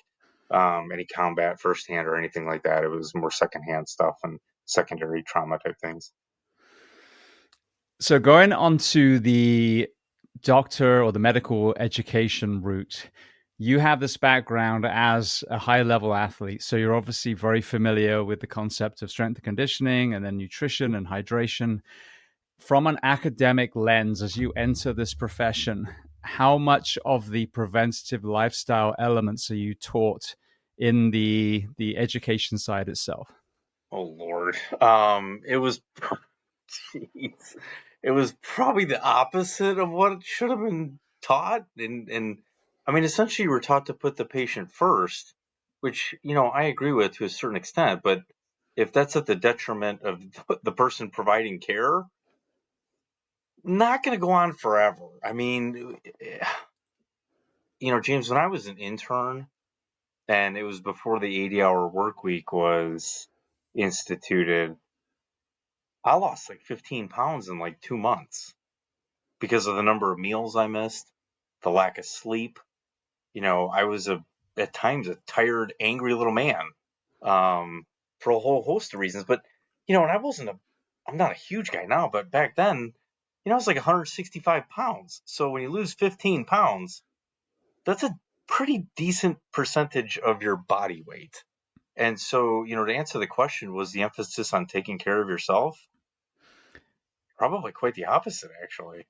any combat firsthand or anything like that. It was more secondhand stuff and secondary trauma type things. So going on to the doctor or the medical education route, you have this background as a high level athlete. So you're obviously very familiar with the concept of strength and conditioning and then nutrition and hydration. From an academic lens, as you enter this profession, how much of the preventative lifestyle elements are you taught in the education side itself? Oh Lord. It was Jeez. It was probably the opposite of what should have been taught. And I mean, essentially, you were taught to put the patient first, which, I agree with to a certain extent. But if that's at the detriment of the person providing care, not going to go on forever. I mean, James, when I was an intern and it was before the 80-hour work week was instituted, I lost like 15 pounds in like 2 months because of the number of meals I missed, the lack of sleep. I was at times a tired, angry little man, for a whole host of reasons. But and I'm not a huge guy now, but back then, I was like 165 pounds. So when you lose 15 pounds, that's a pretty decent percentage of your body weight. And so, to answer the question, was the emphasis on taking care of yourself? Probably quite the opposite, actually.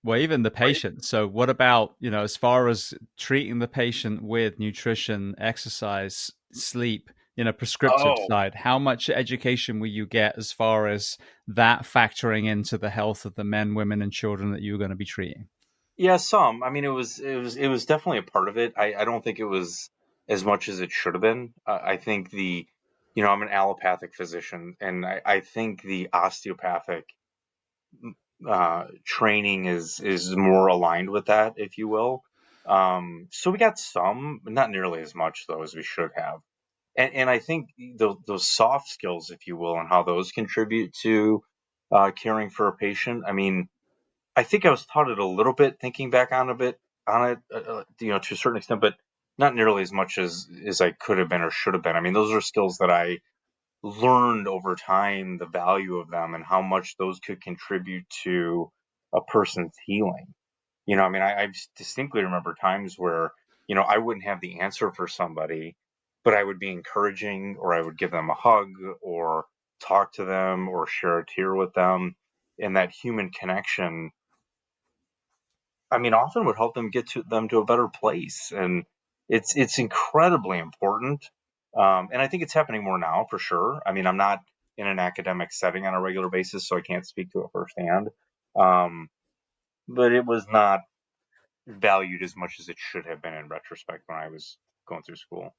Well, even the Right? patient. So, what about, as far as treating the patient with nutrition, exercise, sleep, prescriptive Oh, side? How much education will you get as far as that factoring into the health of the men, women, and children that you're going to be treating? yeah, some. I mean, it was definitely a part of it. I don't think it was as much as it should have been. I think I'm an allopathic physician, and I think the osteopathic training is more aligned with that, if you will. So we got some, but not nearly as much though as we should have. And I think those soft skills, if you will, and how those contribute to caring for a patient. I mean, I think I was taught it a little bit, thinking back on it, to a certain extent, but not nearly as much as I could have been or should have been. I mean, those are skills that I learned over time, the value of them and how much those could contribute to a person's healing. I mean, I distinctly remember times where, I wouldn't have the answer for somebody, but I would be encouraging, or I would give them a hug, or talk to them, or share a tear with them. And that human connection, I mean, often would help them get to a better place. And it's incredibly important. And I think it's happening more now for sure. I mean, I'm not in an academic setting on a regular basis, so I can't speak to it firsthand. Um, but it was not valued as much as it should have been in retrospect when I was going through school.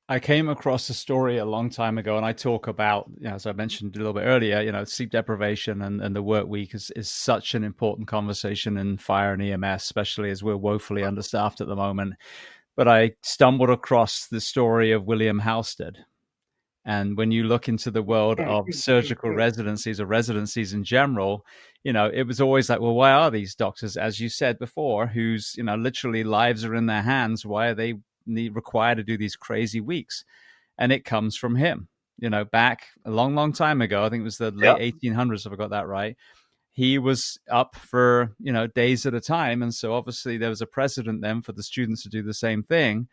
I came across a story a long time ago, and I talk about, as I mentioned a little bit earlier, sleep deprivation and the work week is such an important conversation in fire and EMS, especially as we're woefully understaffed at the moment. But I stumbled across the story of William Halsted. And when you look into the world of surgical residencies or residencies in general, it was always like, well, why are these doctors, as you said before, whose, literally lives are in their hands, why are they required to do these crazy weeks? And it comes from him. Back a long, long time ago, I think it was the late Yeah. 1800s, if I got that right. He was up for, days at a time. And so obviously there was a precedent then for the students to do the same thing.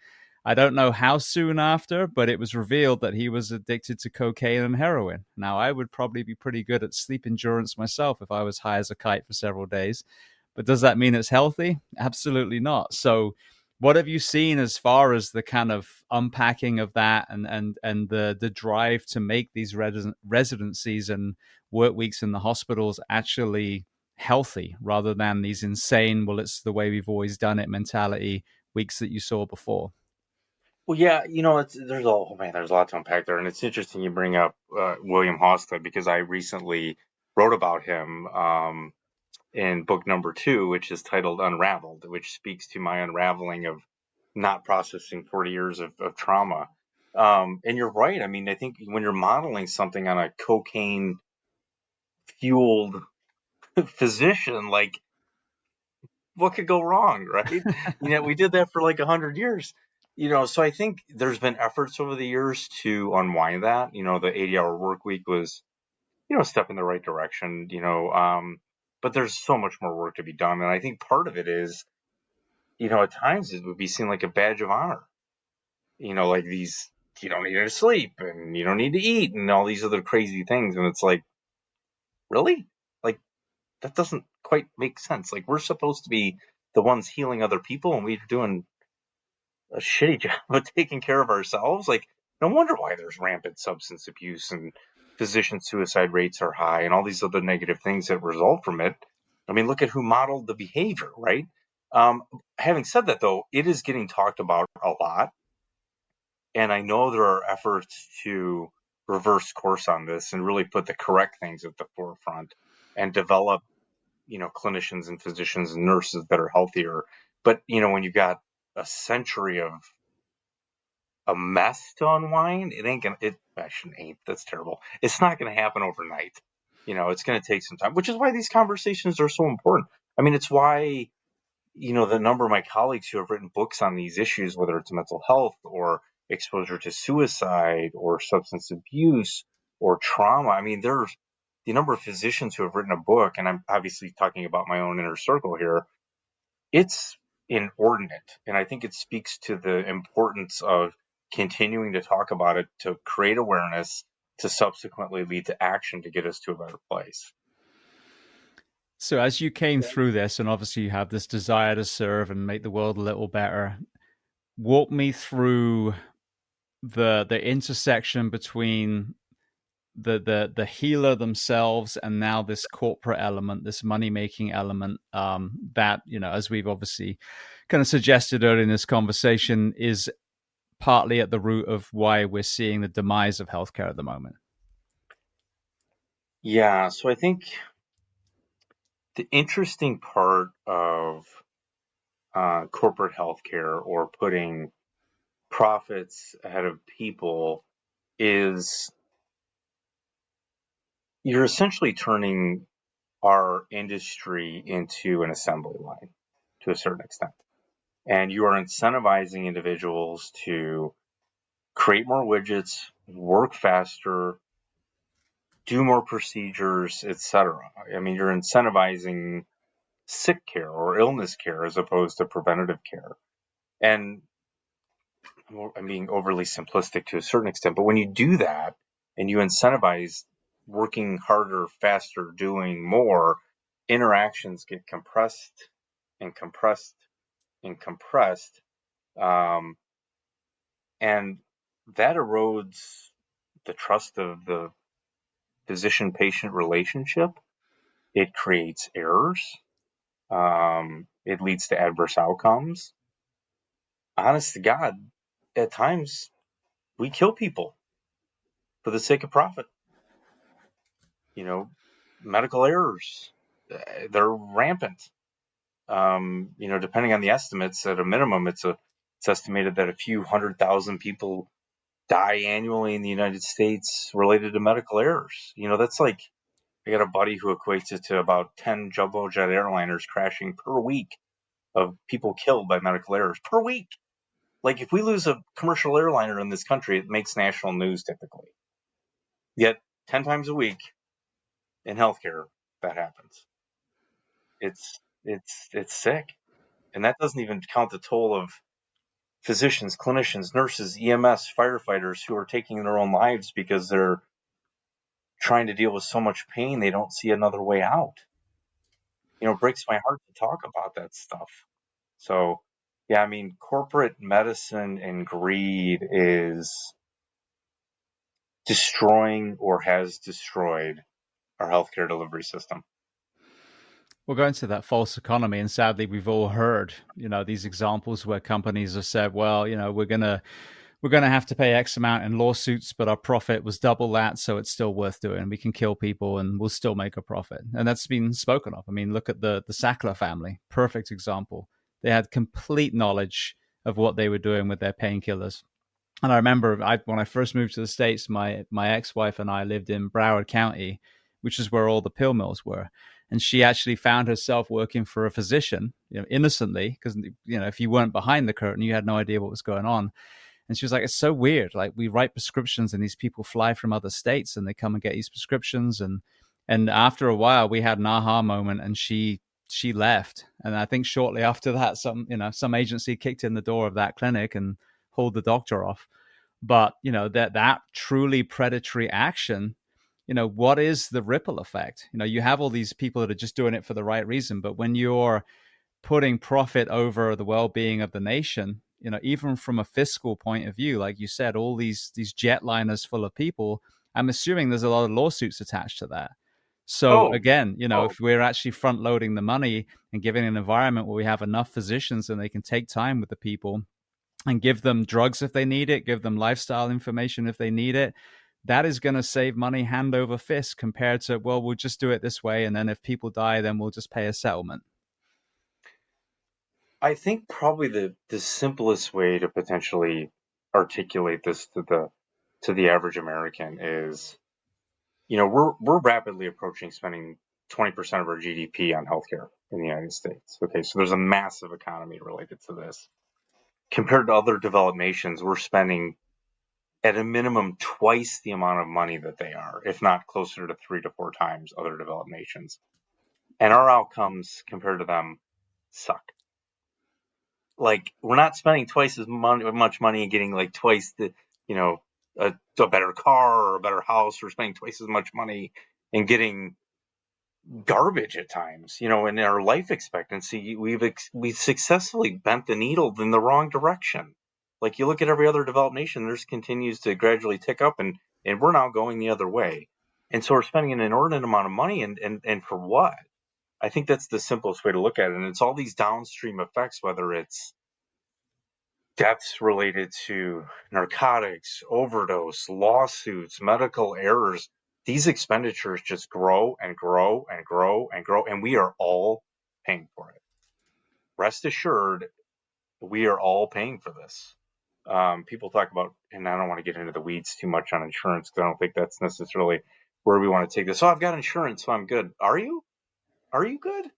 I don't know how soon after, but it was revealed that he was addicted to cocaine and heroin. Now, I would probably be pretty good at sleep endurance myself if I was high as a kite for several days. But does that mean it's healthy? Absolutely not. So what have you seen as far as the kind of unpacking of that, and the drive to make these residencies and work weeks in the hospitals actually healthy, rather than these insane, well, it's the way we've always done it mentality weeks that you saw before? Well, yeah, there's a lot to unpack there, and it's interesting you bring up William Hosted because I recently wrote about him in book number 2, which is titled Unraveled, which speaks to my unraveling of not processing 40 years of trauma. And you're right. I mean, I think when you're modeling something on a cocaine fueled physician, like what could go wrong, right? We did that for like 100 years. So I think there's been efforts over the years to unwind that. The 80-hour work week was, a step in the right direction, but there's so much more work to be done. And I think part of it is, at times it would be seen like a badge of honor, like these, you don't need to sleep and you don't need to eat and all these other crazy things. And it's like, really? Like, that doesn't quite make sense. Like, we're supposed to be the ones healing other people and we're doing a shitty job of taking care of ourselves. Like, no wonder why there's rampant substance abuse and physician suicide rates are high and all these other negative things that result from it. I mean, look at who modeled the behavior, right? Having said that, though, it is getting talked about a lot. And I know there are efforts to reverse course on this and really put the correct things at the forefront and develop, clinicians and physicians and nurses that are healthier. But, when you got a century of a mess to unwind, it ain't gonna, it actually ain't, that's terrible. It's not gonna happen overnight. It's gonna take some time, which is why these conversations are so important. I mean, it's why, the number of my colleagues who have written books on these issues, whether it's mental health or exposure to suicide or substance abuse or trauma. I mean, there's the number of physicians who have written a book, and I'm obviously talking about my own inner circle here. It's inordinate. And I think it speaks to the importance of continuing to talk about it, to create awareness, to subsequently lead to action to get us to a better place. So as you came through this, and obviously you have this desire to serve and make the world a little better, walk me through the intersection between the healer themselves and now this corporate element, this money making element, that, as we've obviously kind of suggested earlier in this conversation, is partly at the root of why we're seeing the demise of healthcare at the moment. Yeah, so I think the interesting part of corporate healthcare, or putting profits ahead of people, is you're essentially turning our industry into an assembly line to a certain extent. And you are incentivizing individuals to create more widgets, work faster, do more procedures, etc. I mean, you're incentivizing sick care or illness care as opposed to preventative care. And I'm being overly simplistic to a certain extent, but when you do that and you incentivize working harder, faster, doing more, interactions get compressed and compressed and compressed. Um, and that erodes the trust of the physician patient relationship. It creates errors. It leads to adverse outcomes. Honest to God, at times we kill people for the sake of profit. Medical errors, they're rampant. Depending on the estimates, at a minimum, it's estimated that a few 100,000 people die annually in the United States related to medical errors. That's like, I got a buddy who equates it to about 10 jumbo jet airliners crashing per week of people killed by medical errors per week. Like, if we lose a commercial airliner in this country, it makes national news typically. Yet 10 times a week in healthcare, that happens. It's sick. And that doesn't even count the toll of physicians, clinicians, nurses, EMS, firefighters who are taking their own lives because they're trying to deal with so much pain they don't see another way out. breaks my heart to talk about that stuff. So, yeah, I mean, corporate medicine and greed is destroying or has destroyed our healthcare delivery system. We'll go into that false economy, and sadly, we've all heard, these examples where companies have said, "Well, we're gonna have to pay X amount in lawsuits, but our profit was double that, so it's still worth doing. We can kill people, and we'll still make a profit." And that's been spoken of. I mean, look at the Sackler family, perfect example. They had complete knowledge of what they were doing with their painkillers. And I remember when I first moved to the States, my ex wife and I lived in Broward County, which is where all the pill mills were. And she actually found herself working for a physician, innocently, because if you weren't behind the curtain, you had no idea what was going on. And she was like, "It's so weird. Like, we write prescriptions, and these people fly from other states, and they come and get these prescriptions." And after a while, we had an aha moment, and she left. And I think shortly after that, some agency kicked in the door of that clinic and hauled the doctor off. But that truly predatory action, what is the ripple effect? You have all these people that are just doing it for the right reason, but when you're putting profit over the well-being of the nation, even from a fiscal point of view, like you said, all these jetliners full of people, I'm assuming there's a lot of lawsuits attached to that. So Oh, again, oh, if we're actually front loading the money and giving an environment where we have enough physicians and they can take time with the people and give them drugs if they need it, give them lifestyle information if they need it, that is going to save money hand over fist compared to, well, we'll just do it this way, and then if people die, then we'll just pay a settlement. I think probably the simplest way to potentially articulate this to the average American is, we're rapidly approaching spending 20% of our GDP on healthcare in the United States. Okay, so there's a massive economy related to this. Compared to other developed nations, we're spending at a minimum twice the amount of money that they are, if not closer to 3 to 4 times other developed nations. And our outcomes compared to them suck. Like, we're not spending twice as much money and getting like twice the, you know, a better car or a better house. We're spending twice as much money and getting garbage at times. In our life expectancy, we've successfully bent the needle in the wrong direction. Like, you look at every other developed nation, theirs continues to gradually tick up, and we're now going the other way. And so we're spending an inordinate amount of money, and for what? I think that's the simplest way to look at it. And it's all these downstream effects, whether it's deaths related to narcotics, overdose, lawsuits, medical errors. These expenditures just grow and grow and grow and grow, and we are all paying for it. Rest assured, we are all paying for this. People talk about, and I don't want to get into the weeds too much on insurance because I don't think that's necessarily where we want to take this. So I've got insurance, so I'm good. Are you? Are you good?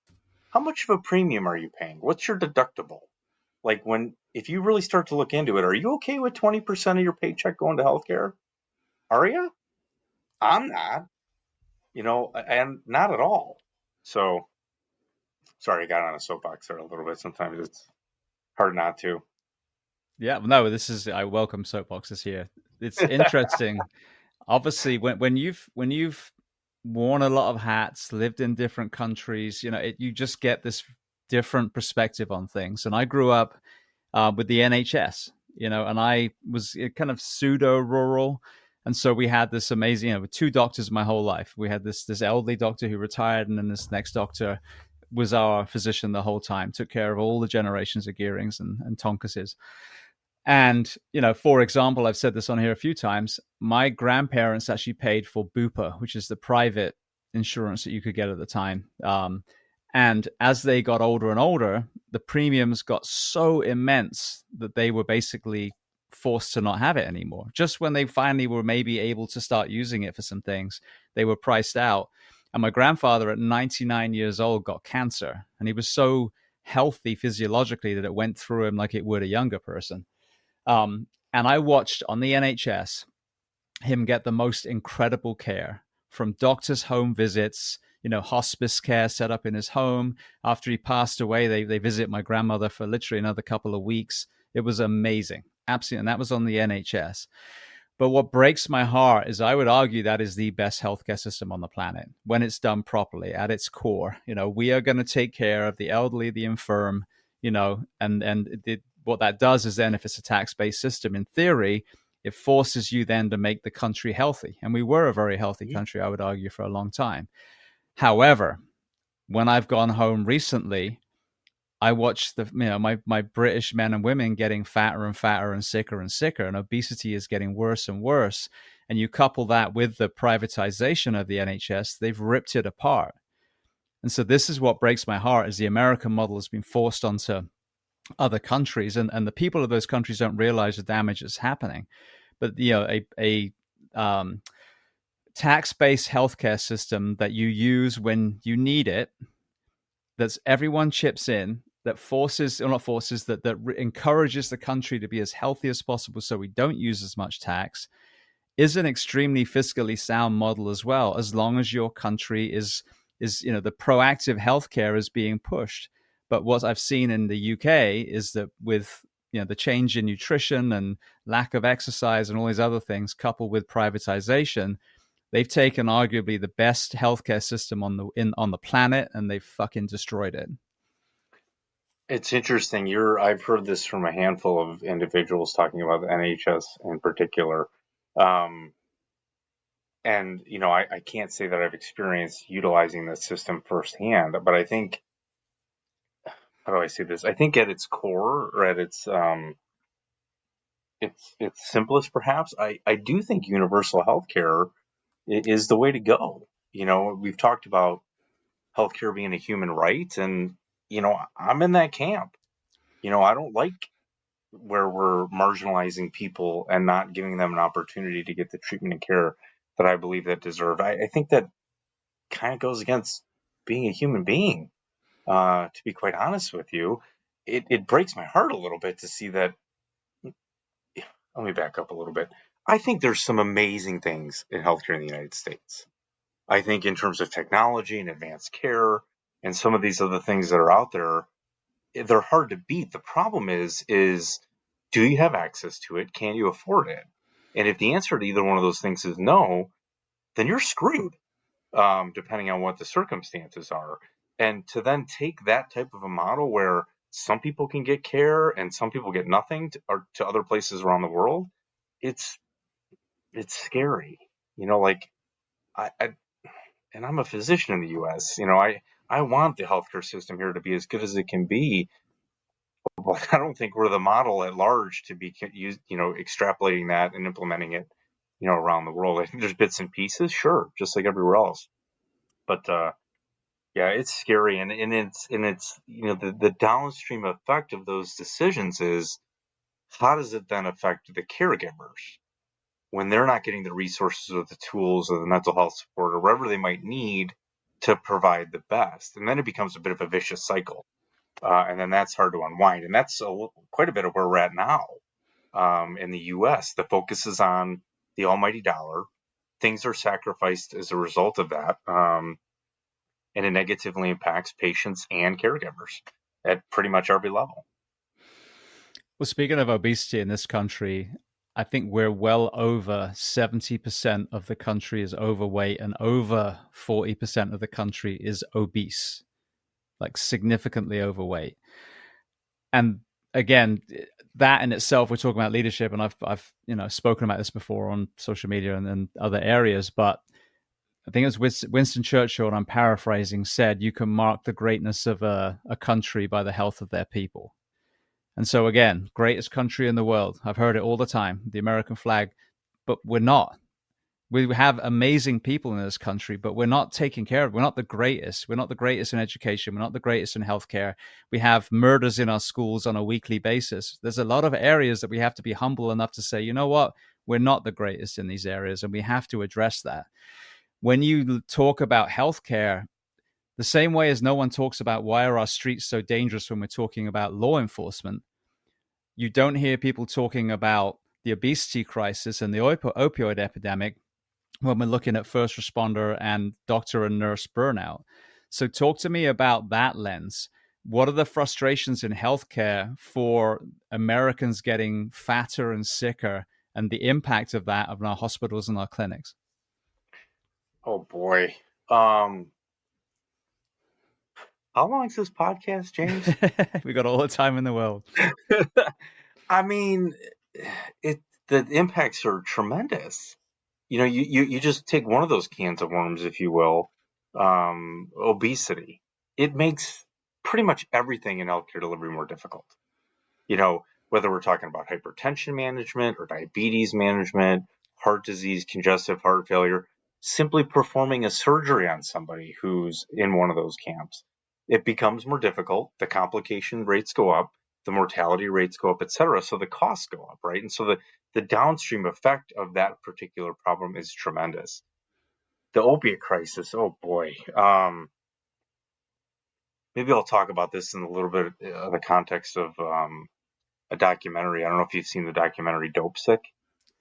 How much of a premium are you paying? What's your deductible? Like, if you really start to look into it, are you okay with 20% of your paycheck going to healthcare? Are you? I'm not, and not at all. So, sorry, I got on a soapbox there a little bit. Sometimes it's hard not to. Yeah, no, I welcome soapboxes here. It's interesting. Obviously, when you've worn a lot of hats, lived in different countries, you just get this different perspective on things. And I grew up with the NHS, and I was kind of pseudo rural. And so we had this amazing, with two doctors my whole life. We had this elderly doctor who retired, and then this next doctor was our physician the whole time, took care of all the generations of Gearings and Tonkuses. And, for example, I've said this on here a few times, my grandparents actually paid for Bupa, which is the private insurance that you could get at the time. And as they got older and older, the premiums got so immense that they were basically forced to not have it anymore. Just when they finally were maybe able to start using it for some things, they were priced out. And my grandfather at 99 years old got cancer, and he was so healthy physiologically that it went through him like it would a younger person. And I watched on the NHS him get the most incredible care, from doctor's home visits, hospice care set up in his home. After he passed away, they visit my grandmother for literally another couple of weeks. It was amazing. Absolutely. And that was on the NHS. But what breaks my heart is I would argue that is the best healthcare system on the planet when it's done properly at its core. We are going to take care of the elderly, the infirm, what that does is then if it's a tax-based system, in theory, it forces you then to make the country healthy. And we were a very healthy country, I would argue, for a long time. However, when I've gone home recently, I watch my British men and women getting fatter and fatter and sicker, and obesity is getting worse and worse. And you couple that with the privatization of the NHS, they've ripped it apart. And so this is what breaks my heart: is the American model has been forced onto other countries, and the people of those countries don't realize the damage that's happening. But a tax-based healthcare system that you use when you need it, that's everyone chips in, that forces, or not forces, that encourages the country to be as healthy as possible so we don't use as much tax, is an extremely fiscally sound model as well, as long as your country is the proactive healthcare is being pushed. But what I've seen in the UK is that with the change in nutrition and lack of exercise and all these other things, coupled with privatization, they've taken arguably the best healthcare system on the planet, and they've fucking destroyed it. It's interesting. I've heard this from a handful of individuals talking about the NHS in particular. Um, and, I can't say that I've experienced utilizing the system firsthand, but I think, how do I say this? I think at its core, or at its simplest, perhaps, I do think universal healthcare is the way to go. We've talked about healthcare being a human right, and, I'm in that camp. I don't like where we're marginalizing people and not giving them an opportunity to get the treatment and care that I believe that deserve. I think that kind of goes against being a human being. To be quite honest with you, it breaks my heart a little bit to see that. Let me back up a little bit. I think there's some amazing things in healthcare in the United States. I think in terms of technology and advanced care and some of these other things that are out there, they're hard to beat. The problem is do you have access to it? Can you afford it? And if the answer to either one of those things is no, then you're screwed, depending on what the circumstances are. And to then take that type of a model where some people can get care and some people get nothing to other places around the world, it's scary. Like I and I'm a physician in the U.S. I want the healthcare system here to be as good as it can be. But I don't think we're the model at large to be used, extrapolating that and implementing it, around the world. I think there's bits and pieces, sure, just like everywhere else. But yeah, it's scary, and it's the downstream effect of those decisions is how does it then affect the caregivers when they're not getting the resources or the tools or the mental health support or whatever they might need to provide the best, and then it becomes a bit of a vicious cycle. And then that's hard to unwind. And that's quite a bit of where we're at now, in the U.S. The focus is on the almighty dollar. Things are sacrificed as a result of that, and it negatively impacts patients and caregivers at pretty much every level. Well, speaking of obesity in this country, I think we're well over 70% of the country is overweight, and over 40% of the country is obese, like significantly overweight. And again, that in itself, we're talking about leadership, and I've spoken about this before on social media and other areas, but I think it was Winston Churchill, and I'm paraphrasing, said, "You can mark the greatness of a country by the health of their people." And so again, greatest country in the world. I've heard it all the time, the American flag, but we're not. We have amazing people in this country, but we're not taking care of. We're not the greatest. We're not the greatest in education. We're not the greatest in healthcare. We have murders in our schools on a weekly basis. There's a lot of areas that we have to be humble enough to say, you know what? We're not the greatest in these areas, and we have to address that. When you talk about healthcare, the same way as no one talks about why are our streets so dangerous when we're talking about law enforcement, you don't hear people talking about the obesity crisis and the opioid epidemic when we're looking at first responder and doctor and nurse burnout. So talk to me about that lens. What are the frustrations in healthcare for Americans getting fatter and sicker and the impact of that on our hospitals and our clinics. Oh boy. Um, how long is this podcast, James? We got all the time in the world. I mean, it the impacts are tremendous. You just take one of those cans of worms, if you will, obesity. It makes pretty much everything in healthcare delivery more difficult. Whether we're talking about hypertension management or diabetes management, heart disease, congestive heart failure, simply performing a surgery on somebody who's in one of those camps, it becomes more difficult. The complication rates go up, the mortality rates go up, et cetera. So the costs go up, right? And so the downstream effect of that particular problem is tremendous. The opiate crisis, oh boy. Maybe I'll talk about this in a little bit of the context of a documentary. I don't know if you've seen the documentary Dope Sick.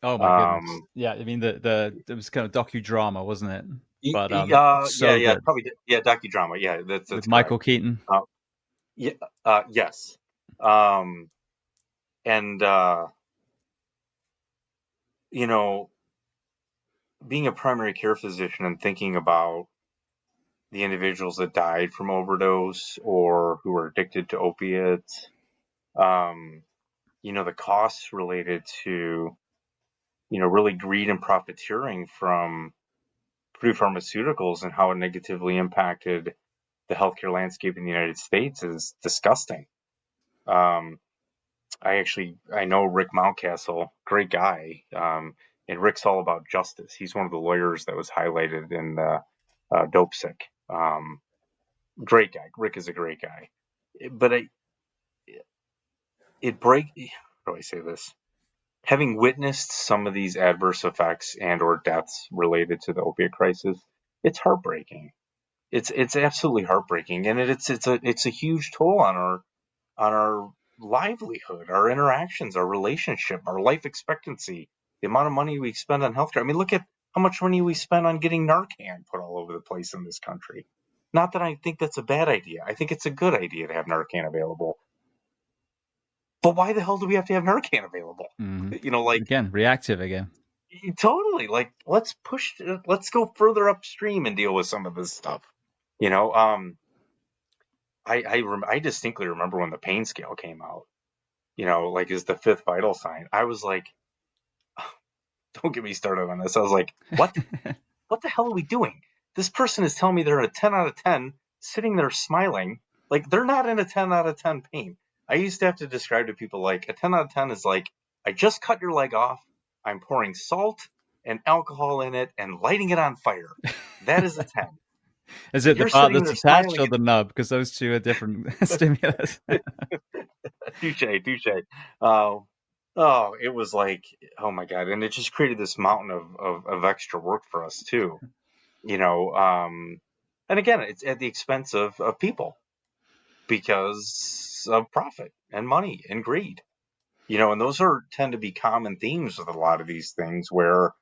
Oh my goodness. Yeah, I mean the it was kind of docudrama, wasn't it? But so yeah, good. probably, yeah, docudrama. Yeah, that's With correct. Michael Keaton. Yeah, yes. And you know, being a primary care physician and thinking about the individuals that died from overdose or who were addicted to opiates, the costs related to, really greed and profiteering from Purdue Pharmaceuticals and how it negatively impacted the healthcare landscape in the United States is disgusting. I know Rick Mountcastle, great guy, and Rick's all about justice. He's one of the lawyers that was highlighted in Dope Sick. Great guy. Rick is a great guy, but how do I say this? Having witnessed some of these adverse effects and or deaths related to the opiate crisis, it's heartbreaking. It's absolutely heartbreaking, and it's a huge toll on our livelihood, our interactions, our relationship, our life expectancy, the amount of money we spend on healthcare. I mean, look at how much money we spend on getting Narcan put all over the place in this country. Not that I think that's a bad idea. I think it's a good idea to have Narcan available. But why the hell do we have to have Narcan available? Mm-hmm. Again, reactive again. Totally. Like, let's go further upstream and deal with some of this stuff. I distinctly remember when the pain scale came out, like is the fifth vital sign. I was like, don't get me started on this. I was like, what? What the hell are we doing? This person is telling me they're a 10 out of 10, sitting there smiling. Like, they're not in a 10 out of 10 pain. I used to have to describe to people like a 10 out of 10 is like, I just cut your leg off. I'm pouring salt and alcohol in it and lighting it on fire. That is a 10. Is it the part that's attached or the nub? Because those two are different stimulus. Touche. It was like, oh my God. And it just created this mountain of extra work for us too. And again, it's at the expense of people because of profit and money and greed. And those tend to be common themes with a lot of these things where,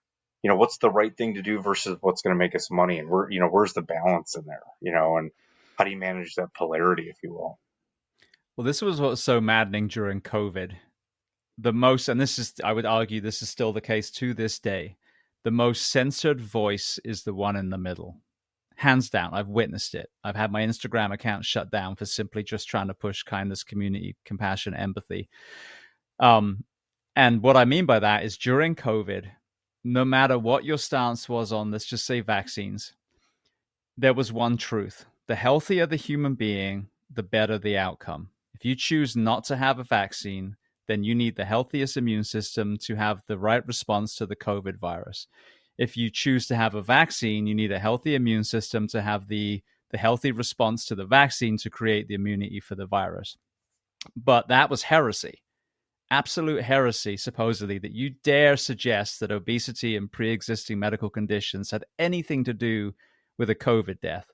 what's the right thing to do versus what's going to make us money, and where's the balance in there, and how do you manage that polarity, if you will? Well, this was what was so maddening during COVID. I would argue this is still the case to this day. The most censored voice is the one in the middle. Hands down, I've witnessed it. I've had my Instagram account shut down for simply just trying to push kindness, community, compassion, empathy. And what I mean by that is during COVID, no matter what your stance was on, let's just say vaccines, there was one truth. The healthier the human being, the better the outcome. If you choose not to have a vaccine, then you need the healthiest immune system to have the right response to the COVID virus. If you choose to have a vaccine, you need a healthy immune system to have the healthy response to the vaccine to create the immunity for the virus. But that was heresy. Absolute heresy, supposedly, that you dare suggest that obesity and pre-existing medical conditions had anything to do with a COVID death.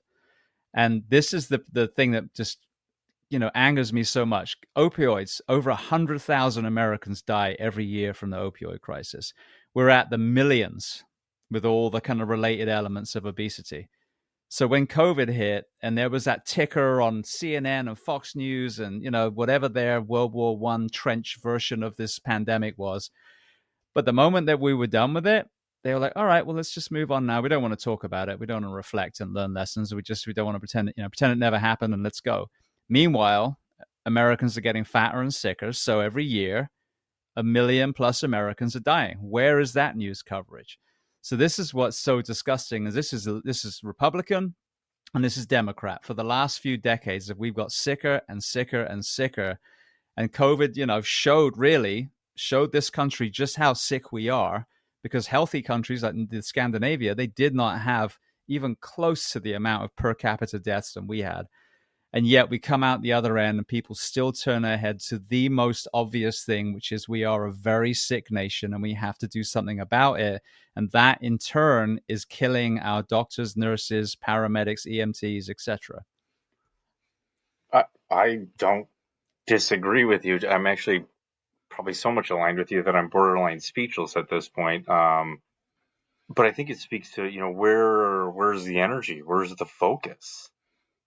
And this is the thing that just, angers me so much. Opioids, over 100,000 Americans die every year from the opioid crisis. We're at the millions with all the kind of related elements of obesity. So when COVID hit and there was that ticker on CNN and Fox News and, whatever their World War I trench version of this pandemic was, But the moment that we were done with it, they were like, all right, well, let's just move on now. We don't want to talk about it. We don't want to reflect and learn lessons. We don't want to pretend it never happened, and let's go. Meanwhile, Americans are getting fatter and sicker. So every year, 1 million plus Americans are dying. Where is that news coverage? So this is what's so disgusting. Is this is Republican and this is Democrat. For the last few decades, we've got sicker and sicker and sicker, and COVID, showed this country just how sick we are, because healthy countries like the Scandinavia, they did not have even close to the amount of per capita deaths than we had. And yet we come out the other end and people still turn their head to the most obvious thing, which is we are a very sick nation and we have to do something about it. And that in turn is killing our doctors, nurses, paramedics, EMTs, etc. I don't disagree with you. I'm actually probably so much aligned with you that I'm borderline speechless at this point. But I think it speaks to, where's the energy? Where's the focus?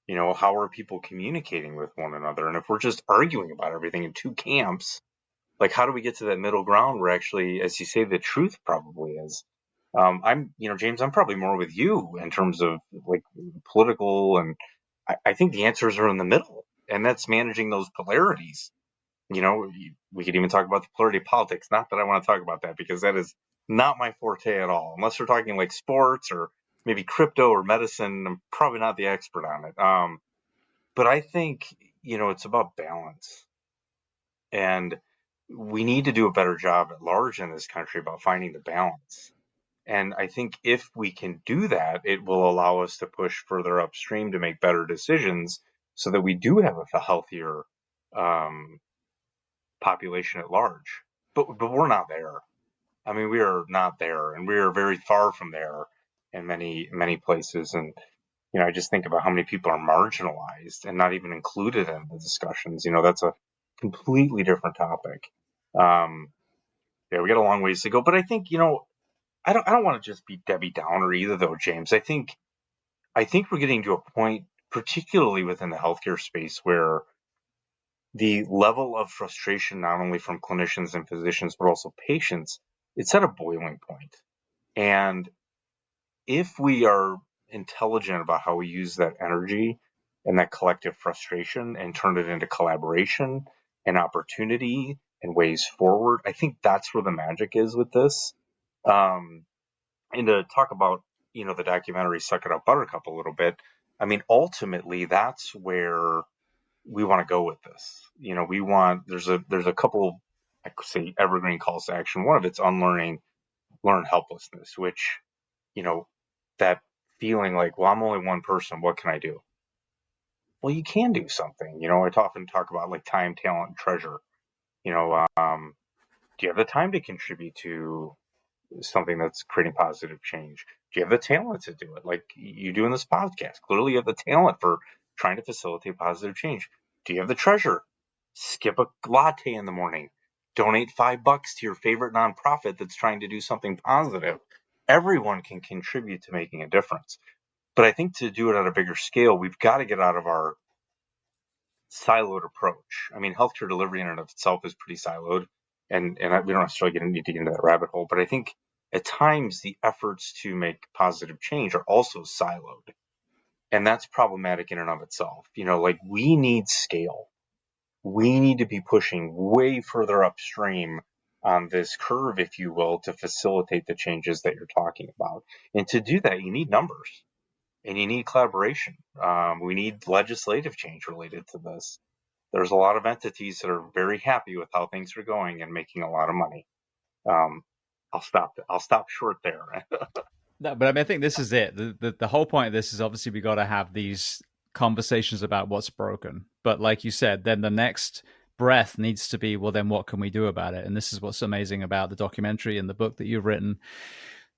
How are people communicating with one another? And if we're just arguing about everything in two camps, like, how do we get to that middle ground where actually, as you say, the truth probably is? James, I'm probably more with you in terms of like political, and I think the answers are in the middle, and that's managing those polarities. We could even talk about the polarity of politics. Not that I want to talk about that because that is not my forte at all. Unless we're talking like sports or maybe crypto or medicine, I'm probably not the expert on it. But I think, it's about balance. And we need to do a better job at large in this country about finding the balance. And I think if we can do that, it will allow us to push further upstream to make better decisions so that we do have a healthier um, population at large. But we're not there. I mean, we are not there, and we are very far from there in many places. And I just think about how many people are marginalized and not even included in the discussions. That's a completely different topic. Um, yeah, we got a long ways to go, but I think I don't want to just be Debbie Downer either, though, James. I think we're getting to a point, particularly within the healthcare space, where the level of frustration, not only from clinicians and physicians, but also patients, it's at a boiling point. And if we are intelligent about how we use that energy and that collective frustration and turn it into collaboration and opportunity and ways forward, I think that's where the magic is with this. Um, and to talk about, the documentary Suck It Up Buttercup a little bit, I mean, ultimately, that's where we want to go with this. There's a couple, I could say, evergreen calls to action. One of it's unlearning learned helplessness, which, you know, that feeling like, well, I'm only one person. What can I do? Well, you can do something. I often talk about like time, talent, and treasure. You know, do you have the time to contribute to something that's creating positive change? Do you have the talent to do it? Like you do in this podcast. Clearly, you have the talent for trying to facilitate positive change. Do you have the treasure? Skip a latte in the morning. Donate $5 to your favorite nonprofit that's trying to do something positive. Everyone can contribute to making a difference. But I think to do it at a bigger scale, we've got to get out of our siloed approach. I mean, healthcare delivery in and of itself is pretty siloed, and we don't necessarily need to get into that rabbit hole. But I think at times the efforts to make positive change are also siloed, and that's problematic in and of itself. Like we need scale. We need to be pushing way further upstream on this curve, if you will, to facilitate the changes that you're talking about. And to do that, you need numbers and you need collaboration. We need legislative change related to this. There's a lot of entities that are very happy with how things are going and making a lot of money. Um, I'll stop short there. No, but I mean, I think this is it. The whole point of this is obviously we got to have these conversations about what's broken. But like you said, then the next breath needs to be, well, then what can we do about it? And this is what's amazing about the documentary and the book that you've written.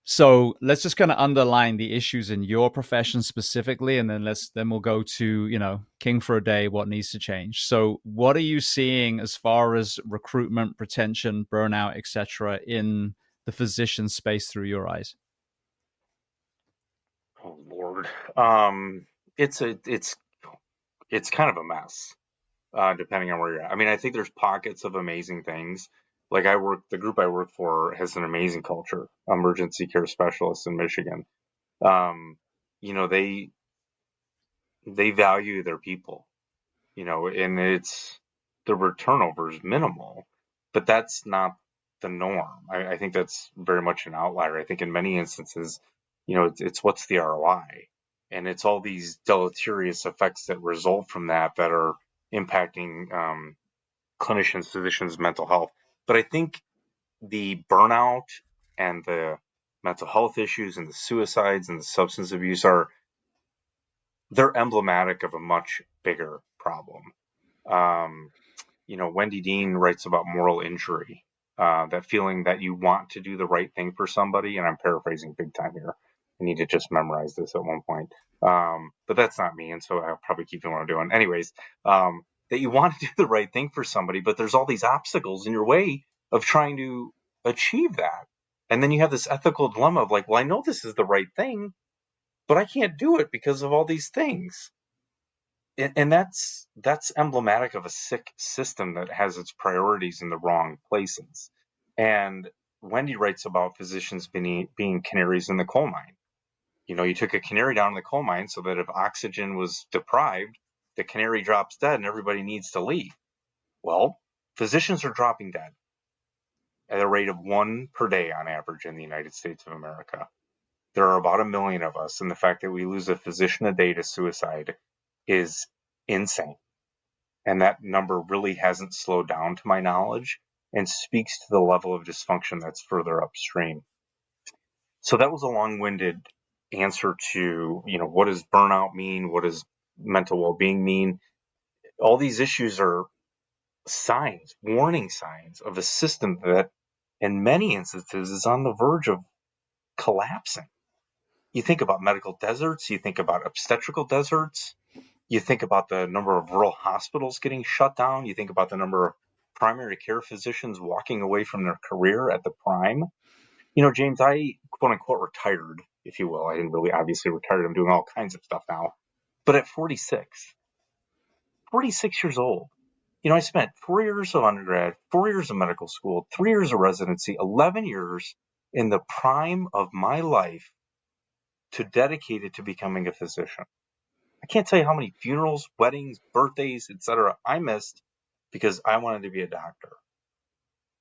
So let's just kind of underline the issues in your profession specifically, and then we'll go to King for a Day, what needs to change. So what are you seeing as far as recruitment, retention, burnout, etc., in the physician space through your eyes? Oh Lord, um, it's kind of a mess, depending on where you're at. I mean, I think there's pockets of amazing things. Like the group I work for has an amazing culture, emergency care specialists in Michigan. Um, you know, they value their people, and the turnover is minimal, but that's not the norm. I think that's very much an outlier. I think in many instances, it's what's the ROI, and it's all these deleterious effects that result from that are impacting clinicians, physicians' mental health. But I think the burnout and the mental health issues and the suicides and the substance abuse they're emblematic of a much bigger problem. Um, Wendy Dean writes about moral injury, that feeling that you want to do the right thing for somebody. And I'm paraphrasing big time here. I need to just memorize this at one point. But that's not me. And so I'll probably keep doing what I'm doing. Anyways, that you want to do the right thing for somebody, but there's all these obstacles in your way of trying to achieve that. And then you have this ethical dilemma of like, well, I know this is the right thing, but I can't do it because of all these things. And that's emblematic of a sick system that has its priorities in the wrong places. And Wendy writes about physicians being canaries in the coal mine. You took a canary down in the coal mine so that if oxygen was deprived, the canary drops dead and everybody needs to leave. Well, physicians are dropping dead at a rate of one per day on average in the United States of America. There are about 1 million of us, and the fact that we lose a physician a day to suicide is insane. And that number really hasn't slowed down to my knowledge and speaks to the level of dysfunction that's further upstream. So that was a long-winded answer to, what does burnout mean? What does mental well-being mean? All these issues are signs, warning signs of a system that in many instances is on the verge of collapsing. You think about medical deserts, you think about obstetrical deserts, you think about the number of rural hospitals getting shut down. You think about the number of primary care physicians walking away from their career at the prime. James, I quote unquote retired, if you will. I didn't really obviously retired. I'm doing all kinds of stuff now. But at 46 years old, I spent 4 years of undergrad, 4 years of medical school, 3 years of residency, 11 years in the prime of my life to dedicate it to becoming a physician. I can't tell you how many funerals, weddings, birthdays, etc. I missed because I wanted to be a doctor.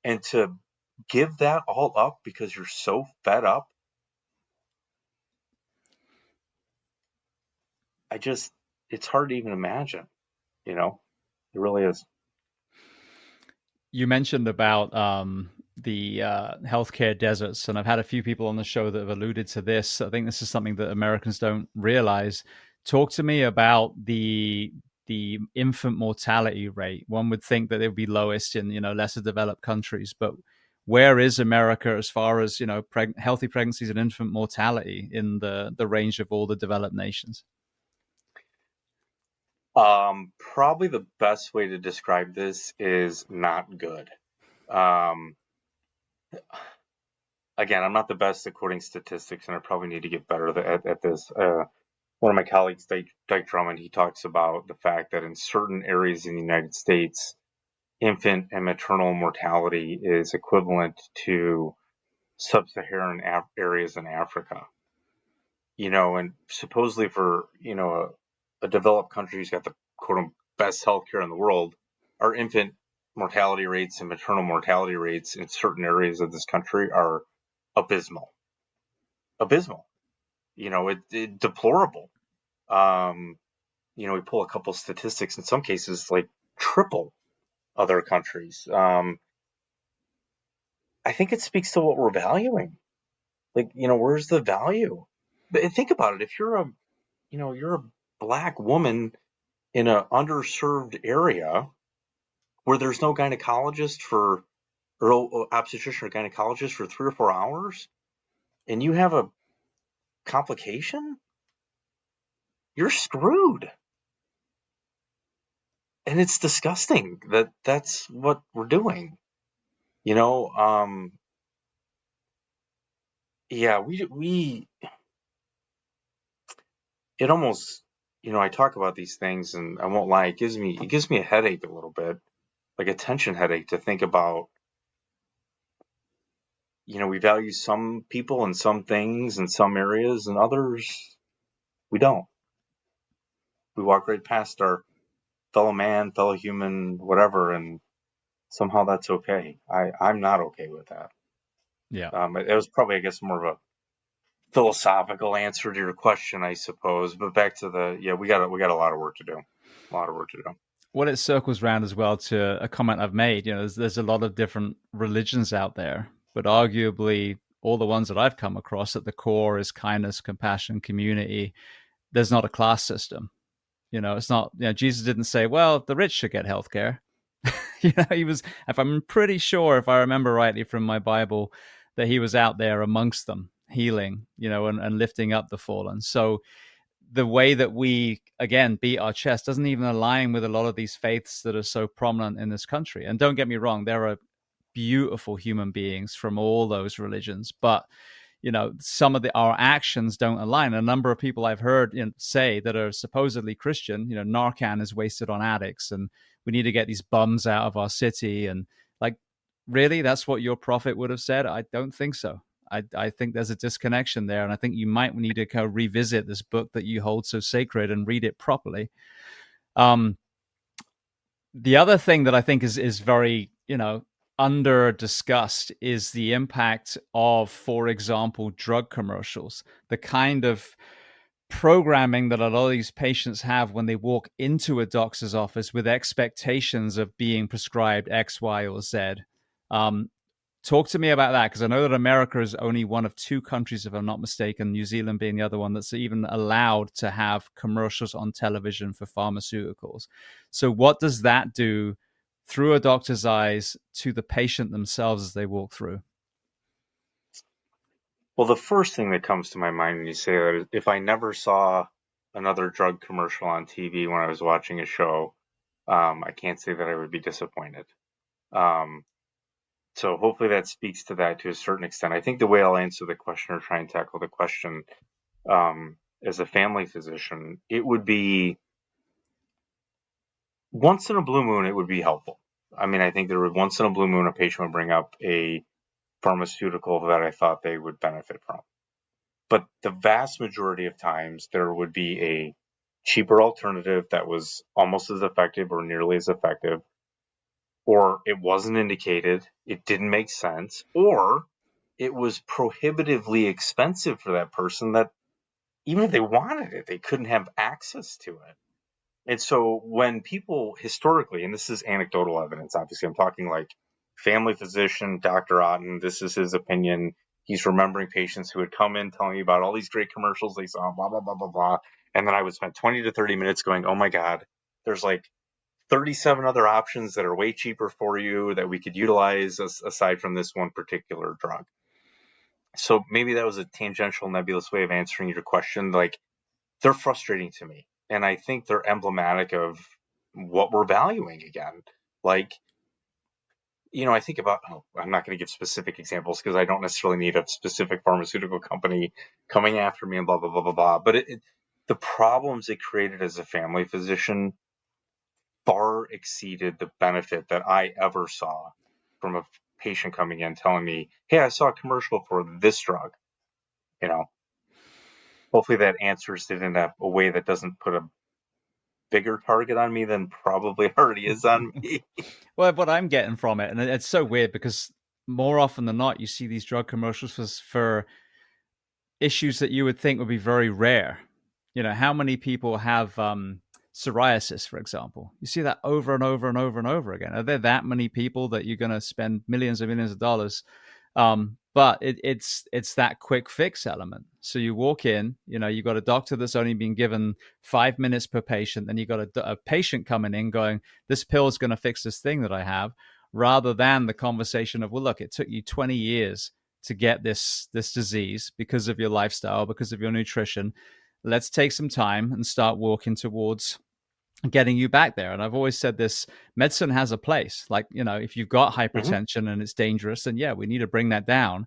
And to give that all up because you're so fed up, it's hard to even imagine, it really is. You mentioned about the healthcare deserts, and I've had a few people on the show that have alluded to this. I think this is something that Americans don't realize. Talk to me about the infant mortality rate. One would think that it would be lowest in lesser developed countries, but where is America as far as healthy pregnancies and infant mortality in the range of all the developed nations? Probably the best way to describe this is not good. Um, Again, I'm not the best at quoting statistics, and I probably need to get better at this. One of my colleagues, Dyke Drummond, he talks about the fact that in certain areas in the United States, infant and maternal mortality is equivalent to sub-Saharan areas in Africa. And supposedly for a developed country who's got the quote best healthcare in the world, our infant mortality rates and maternal mortality rates in certain areas of this country are abysmal. Abysmal. Deplorable. Um, we pull a couple statistics in some cases like triple other countries. I think it speaks to what we're valuing. Like, where's the value? But think about it. If you're a black woman in an underserved area where there's no gynecologist or obstetrician or gynecologist for 3 or 4 hours, and you have a complication, you're screwed. And it's disgusting that that's what we're doing. Yeah, we it almost, I talk about these things and I won't lie, it gives me a headache a little bit, like a tension headache to think about we value some people and some things in some areas, and others we don't. We walk right past our fellow man, fellow human, whatever, and somehow that's okay. I'm not okay with that. Yeah. It was probably, I guess, more of a philosophical answer to your question, I suppose. But back to we got a lot of work to do. A lot of work to do. Well, it circles round as well to a comment I've made. There's a lot of different religions out there, but arguably all the ones that I've come across at the core is kindness, compassion, community. There's not a class system. It's not, Jesus didn't say, well, the rich should get healthcare. He was, if I'm pretty sure, if I remember rightly from my Bible, that he was out there amongst them, healing, and lifting up the fallen. So the way that we, again, beat our chest doesn't even align with a lot of these faiths that are so prominent in this country. And don't get me wrong, there are beautiful human beings from all those religions, but some of our actions don't align. A number of people I've heard say that are supposedly Christian, Narcan is wasted on addicts and we need to get these bums out of our city. And like, really, that's what your prophet would have said? I don't think so. I think there's a disconnection there. And I think you might need to kind of revisit this book that you hold so sacred and read it properly. The other thing that I think is very, under discussed is the impact of, for example, drug commercials, the kind of programming that a lot of these patients have when they walk into a doctor's office with expectations of being prescribed X, Y, or Z. Talk to me about that, because I know that America is only one of two countries, if I'm not mistaken, New Zealand being the other one, that's even allowed to have commercials on television for pharmaceuticals. So what does that do through a doctor's eyes to the patient themselves as they walk through? Well, the first thing that comes to my mind when you say that is if I never saw another drug commercial on TV when I was watching a show, I can't say that I would be disappointed. Um, So hopefully that speaks to that to a certain extent. I think the way I'll answer the question or try and tackle the question as a family physician, it would be once in a blue moon, it would be helpful. I mean, I think there would once in a blue moon, a patient would bring up a pharmaceutical that I thought they would benefit from. But the vast majority of times, there would be a cheaper alternative that was almost as effective or nearly as effective, or it wasn't indicated, it didn't make sense, or it was prohibitively expensive for that person that even if they wanted it, they couldn't have access to it. And so when people historically, and this is anecdotal evidence, obviously, I'm talking like family physician, Dr. Otten, this is his opinion. He's remembering patients who would come in telling me about all these great commercials they saw, blah, blah, blah, blah, blah. And then I would spend 20 to 30 minutes going, oh my God, there's like 37 other options that are way cheaper for you that we could utilize aside from this one particular drug. So maybe that was a tangential, nebulous way of answering your question. Like, they're frustrating to me. And I think they're emblematic of what we're valuing again. Like, I think about, I'm not going to give specific examples because I don't necessarily need a specific pharmaceutical company coming after me and blah, blah, blah, blah, blah. But the problems it created as a family physician far exceeded the benefit that I ever saw from a patient coming in telling me, hey, I saw a commercial for this drug. You know, hopefully that answers it in a way that doesn't put a bigger target on me than probably already is on me. Well, what I'm getting from it, and it's so weird because more often than not, you see these drug commercials for issues that you would think would be very rare. How many people have psoriasis, for example? You see that over and over and over and over again. Are there that many people that you're going to spend millions and millions of dollars? But it's that quick fix element. So you walk in, you got a doctor that's only been given 5 minutes per patient, then you got a patient coming in going, this pill is going to fix this thing that I have, rather than the conversation of, well, look, it took you 20 years to get this disease because of your lifestyle, because of your nutrition. Let's take some time and start walking towards getting you back there. And I've always said this, medicine has a place. Like, if you've got Mm-hmm. hypertension and it's dangerous, then yeah, we need to bring that down.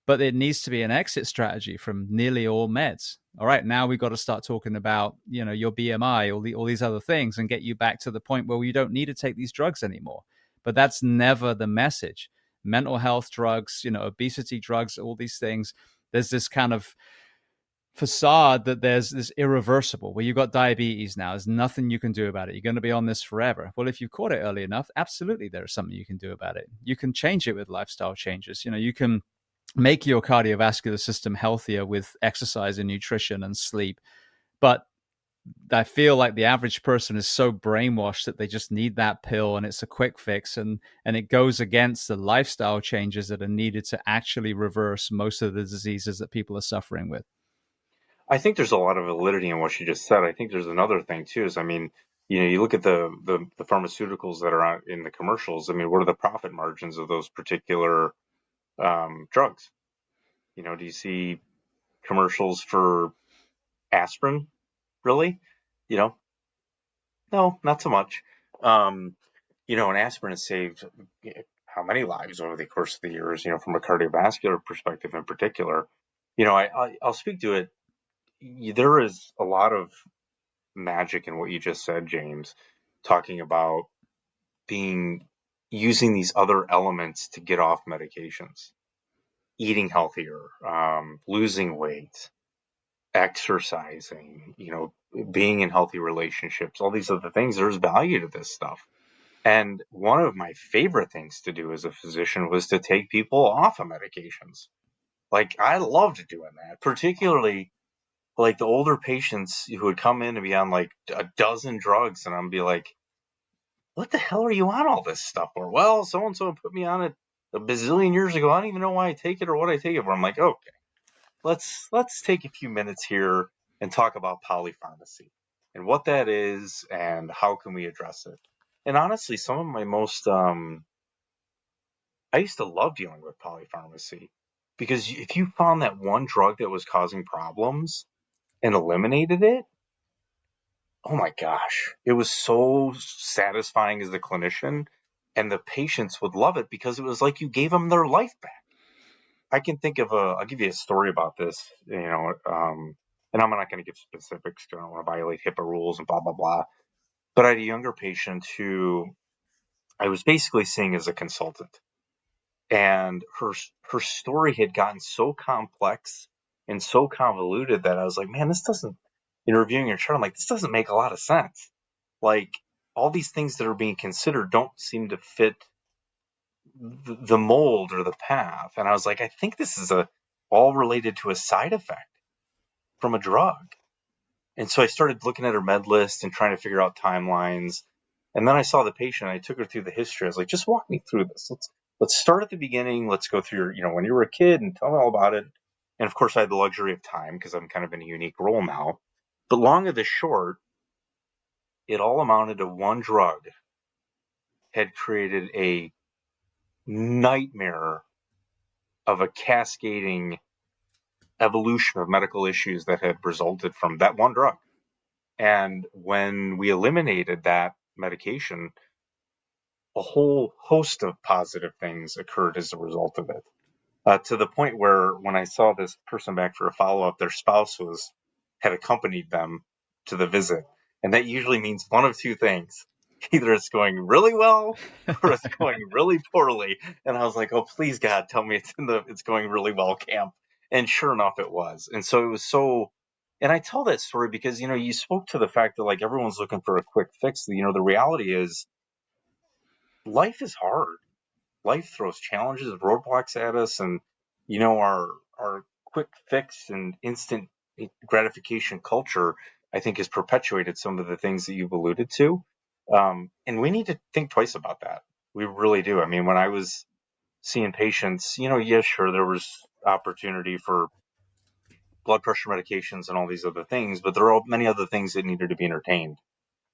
But it needs to be an exit strategy from nearly all meds. All right, now we've got to start talking about, your BMI, all these other things, and get you back to the point where you don't need to take these drugs anymore. But that's never the message. mental health drugs, obesity drugs, all these things. There's this kind of facade that there's this irreversible, where you've got diabetes now, there's nothing you can do about it, you're going to be on this forever. Well, if you caught it early enough, absolutely there's something you can do about it. You can change it with lifestyle changes. You can make your cardiovascular system healthier with exercise and nutrition and sleep. But I feel like the average person is so brainwashed that they just need that pill and it's a quick fix, and it goes against the lifestyle changes that are needed to actually reverse most of the diseases that people are suffering with. I think there's a lot of validity in what you just said. I think there's another thing too. Is I mean, you look at the pharmaceuticals that are out in the commercials. I mean, what are the profit margins of those particular drugs? Do you see commercials for aspirin? Really? You know, no, not so much. And aspirin has saved how many lives over the course of the years, from a cardiovascular perspective in particular. I'll speak to it. There is a lot of magic in what you just said, James, talking about using these other elements to get off medications, eating healthier, losing weight, exercising, being in healthy relationships, all these other things. There's value to this stuff. And one of my favorite things to do as a physician was to take people off of medications. Like, I loved doing that, particularly like the older patients who would come in and be on like a dozen drugs, and I'm be like, what the hell are you on all this stuff for? Well, so and so put me on it a bazillion years ago. I don't even know why I take it or what I take it for. I'm like, okay, let's take a few minutes here and talk about polypharmacy and what that is and how can we address it. And honestly, some of my most I used to love dealing with polypharmacy, because if you found that one drug that was causing problems and eliminated it, oh my gosh, it was so satisfying as a clinician, and the patients would love it because it was like you gave them their life back. I can think of I'll give you a story about this, and I'm not going to give specifics because I don't want to violate HIPAA rules and blah, blah, blah. But I had a younger patient who I was basically seeing as a consultant, and her story had gotten so complex and so convoluted that I was like, man, this doesn't, in reviewing your chart, I'm like, this doesn't make a lot of sense. Like, all these things that are being considered don't seem to fit the mold or the path. And I was like, I think this is all related to a side effect from a drug. And so I started looking at her med list and trying to figure out timelines. And then I saw the patient. I took her through the history. I was like, just walk me through this. Let's start at the beginning. Let's go through when you were a kid, and tell me all about it. And of course, I had the luxury of time because I'm kind of in a unique role now. But long of the short, it all amounted to one drug had created a nightmare of a cascading evolution of medical issues that had resulted from that one drug. And when we eliminated that medication, a whole host of positive things occurred as a result of it. To the point where when I saw this person back for a follow-up, their spouse had accompanied them to the visit. And that usually means one of two things. Either it's going really well or it's going really poorly. And I was like, oh, please, God, tell me it's going really well camp. And sure enough, it was. And so it was and I tell that story because, you spoke to the fact that like everyone's looking for a quick fix. The reality is life is hard. Life throws challenges, roadblocks at us, and our quick fix and instant gratification culture, I think, has perpetuated some of the things that you've alluded to. And we need to think twice about that. We really do. I mean, when I was seeing patients, yeah, sure, there was opportunity for blood pressure medications and all these other things, but there are many other things that needed to be entertained.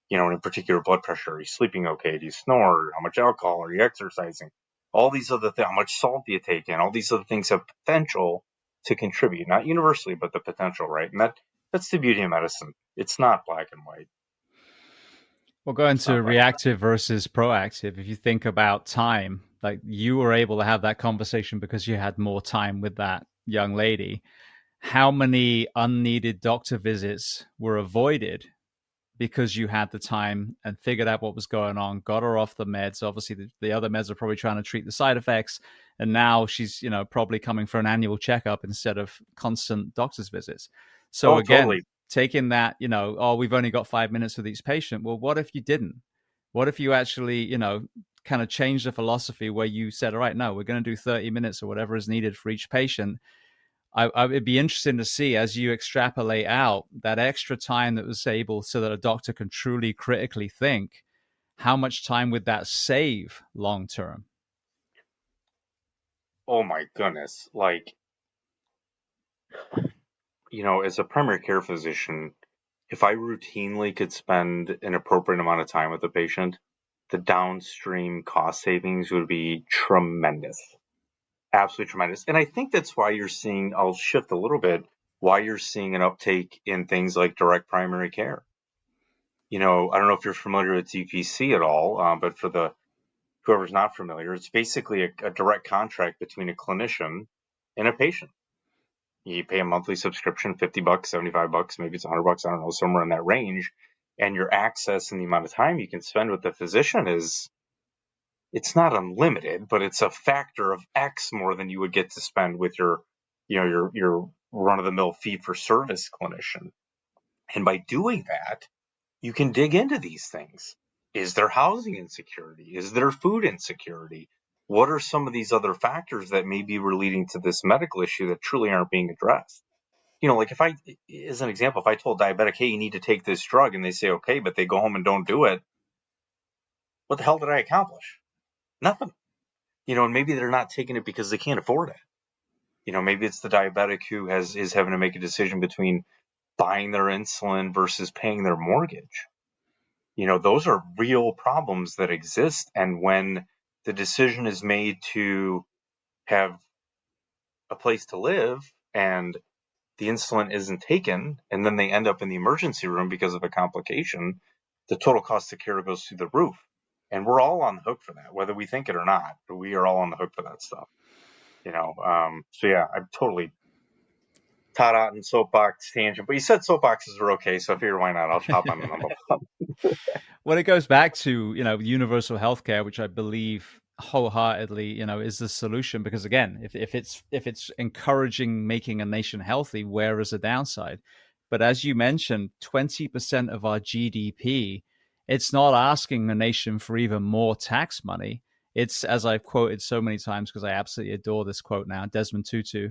In particular, blood pressure. Are you sleeping okay? Do you snore? How much alcohol? Are you exercising? All these other things. How much salt do you take in? All these other things have potential to contribute, not universally, but the potential, right? And that's the beauty of medicine. It's not black and white. Well, going to reactive versus proactive, if you think about time, like you were able to have that conversation because you had more time with that young lady. How many unneeded doctor visits were avoided because you had the time and figured out what was going on, got her off the meds. Obviously, the other meds are probably trying to treat the side effects. And now she's, probably coming for an annual checkup instead of constant doctor's visits. So Oh, again, totally. taking that, oh, we've only got 5 minutes with each patient. Well, what if you didn't? What if you actually, kind of changed the philosophy where you said, all right, no, we're going to do 30 minutes or whatever is needed for each patient. It'd be interesting to see as you extrapolate out that extra time that was able so that a doctor can truly critically think, how much time would that save long term? Oh my goodness. Like, as a primary care physician, if I routinely could spend an appropriate amount of time with the patient, the downstream cost savings would be tremendous. Absolutely tremendous. And I think that's why you're seeing, I'll shift a little bit, why you're seeing an uptake in things like direct primary care. I don't know if you're familiar with DPC at all, but for the whoever's not familiar, it's basically a direct contract between a clinician and a patient. You pay a monthly subscription, $50, $75, maybe it's $100, I don't know, somewhere in that range. And your access and the amount of time you can spend with the physician it's not unlimited, but it's a factor of X more than you would get to spend with your run of the mill fee for service clinician. And by doing that, you can dig into these things. Is there housing insecurity? Is there food insecurity? What are some of these other factors that maybe were leading to this medical issue that truly aren't being addressed? Like if I, as an example, if I told diabetic, hey, you need to take this drug, and they say, okay, but they go home and don't do it, what the hell did I accomplish? Nothing. And maybe they're not taking it because they can't afford it. Maybe it's the diabetic who is having to make a decision between buying their insulin versus paying their mortgage. Those are real problems that exist. And when the decision is made to have a place to live and the insulin isn't taken, and then they end up in the emergency room because of a complication, the total cost of care goes through the roof. And we're all on the hook for that, whether we think it or not. But we are all on the hook for that stuff. So yeah, I'm totally Todd Otten soapbox tangent. But you said soapboxes are okay, so I figure why not? I'll hop on them. Well, it goes back to, universal healthcare, which I believe wholeheartedly, is the solution. Because again, if it's encouraging making a nation healthy, where is the downside? But as you mentioned, 20% of our GDP, it's not asking the nation for even more tax money. It's, as I've quoted so many times, because I absolutely adore this quote now, Desmond Tutu,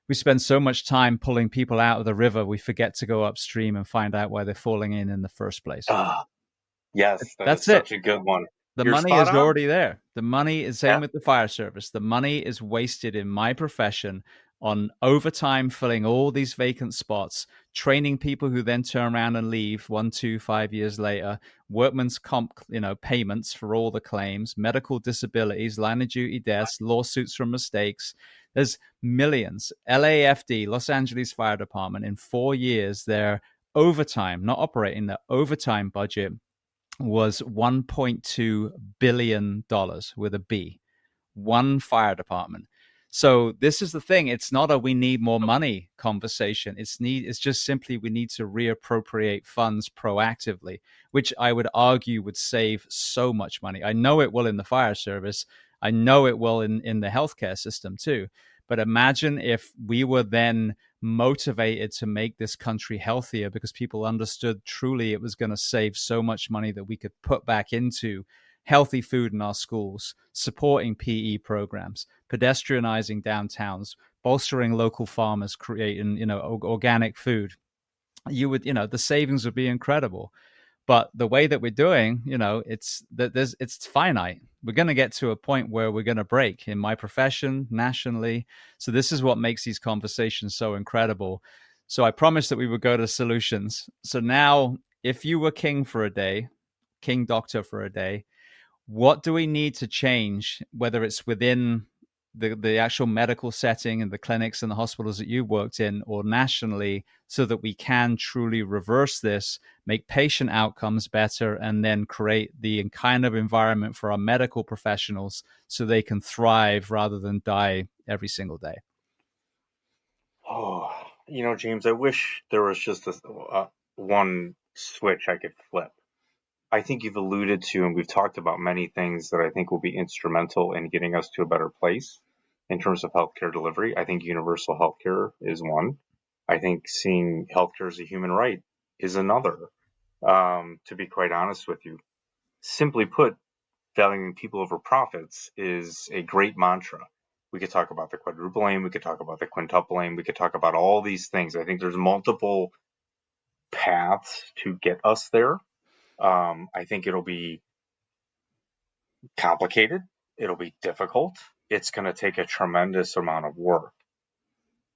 we spend so much time pulling people out of the river, we forget to go upstream and find out why they're falling in the first place. Yes, that is That's it. such a good one. The You're money spot is on. already there. The money is same Yeah. with the fire service. The money is wasted in my profession on overtime, filling all these vacant spots, training people who then turn around and leave 1, 2, 5 years later, workman's comp, payments for all the claims, medical disabilities, line of duty deaths, lawsuits from mistakes. There's millions. LAFD, Los Angeles Fire Department, in 4 years, their overtime, not operating, their overtime budget was $1.2 billion with a B, one fire department. So this is the thing. It's not a we need more money conversation. It's just simply we need to reappropriate funds proactively, which I would argue would save so much money. I know it will in the fire service. I know it will in the healthcare system too. But imagine if we were then motivated to make this country healthier because people understood truly it was going to save so much money that we could put back into healthy food in our schools, supporting PE programs, pedestrianizing downtowns, bolstering local farmers, creating, organic food. You would, the savings would be incredible. But the way that we're doing, it's finite. We're going to get to a point where we're going to break in my profession, nationally. So this is what makes these conversations so incredible. So I promised that we would go to solutions. So now, if you were king for a day, king doctor for a day, what do we need to change, whether it's within the actual medical setting and the clinics and the hospitals that you worked in, or nationally, so that we can truly reverse this, make patient outcomes better, and then create the kind of environment for our medical professionals so they can thrive rather than die every single day? Oh, James, I wish there was just one switch I could flip. I think you've alluded to, and we've talked about many things that I think will be instrumental in getting us to a better place in terms of healthcare delivery. I think universal healthcare is one. I think seeing healthcare as a human right is another. To be quite honest with you, simply put, valuing people over profits is a great mantra. We could talk about the quadruple aim, we could talk about the quintuple aim, we could talk about all these things. I think there's multiple paths to get us there. I think it'll be complicated, it'll be difficult, it's going to take a tremendous amount of work.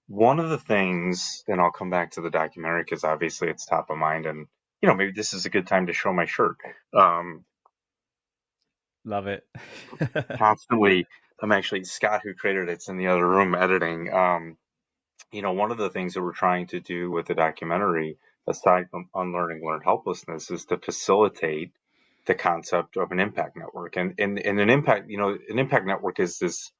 One of the things, and I'll come back to the documentary because obviously it's top of mind, and maybe this is a good time to show my shirt. Love it. Constantly, I'm actually Scott, who created it's in the other room editing. One of the things that we're trying to do with the documentary, aside from unlearning learned helplessness, is to facilitate the concept of an impact network. And an impact network is this.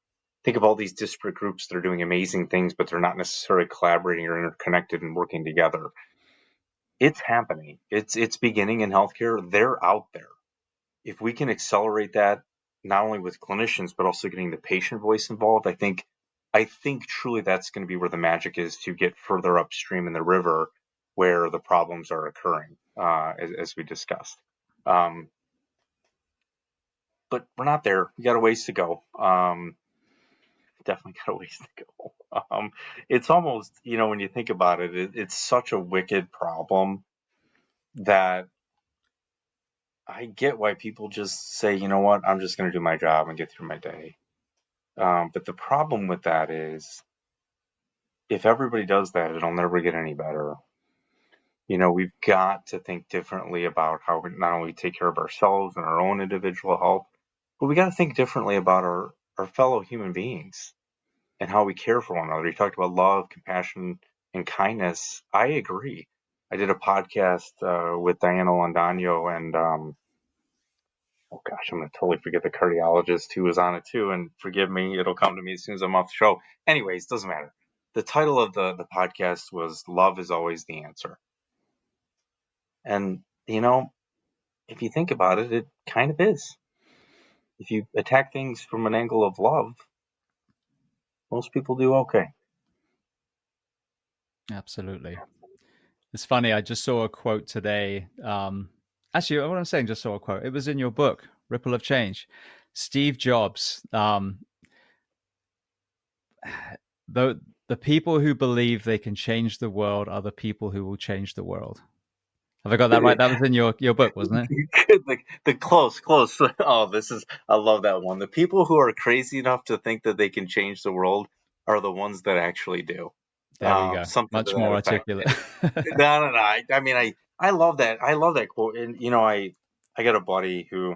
Think of all these disparate groups that are doing amazing things, but they're not necessarily collaborating or interconnected and working together. It's happening. It's beginning in healthcare. They're out there. If we can accelerate that, not only with clinicians, but also getting the patient voice involved, I think truly that's going to be where the magic is, to get further upstream in the river where the problems are occurring, as we discussed. But we're not there. We got a ways to go. Definitely got a ways to go. It's almost, when you think about it, it's such a wicked problem that I get why people just say, you know what, I'm just going to do my job and get through my day. But the problem with that is, if everybody does that, it'll never get any better. We've got to think differently about how we not only take care of ourselves and our own individual health, but we got to think differently about our fellow human beings and how we care for one another. You talked about love, compassion, and kindness. I agree. I did a podcast with Diana Landano, and oh gosh, I'm going to totally forget the cardiologist who was on it too. And forgive me, it'll come to me as soon as I'm off the show. Anyways, doesn't matter. The title of the podcast was "Love is Always the Answer." And, if you think about it, it kind of is. If you attack things from an angle of love, most people do okay. Absolutely. It's funny. I just saw a quote today. Actually, what I'm saying, just saw a quote. It was in your book, Ripple of Change. Steve Jobs. The people who believe they can change the world are the people who will change the world. Have I got that right? That was in your book, wasn't it? the close. Oh, I love that one. The people who are crazy enough to think that they can change the world are the ones that actually do. There we go. Something Much to more that effect. articulate. No. I mean, I love that. I love that quote. And, I got a buddy who,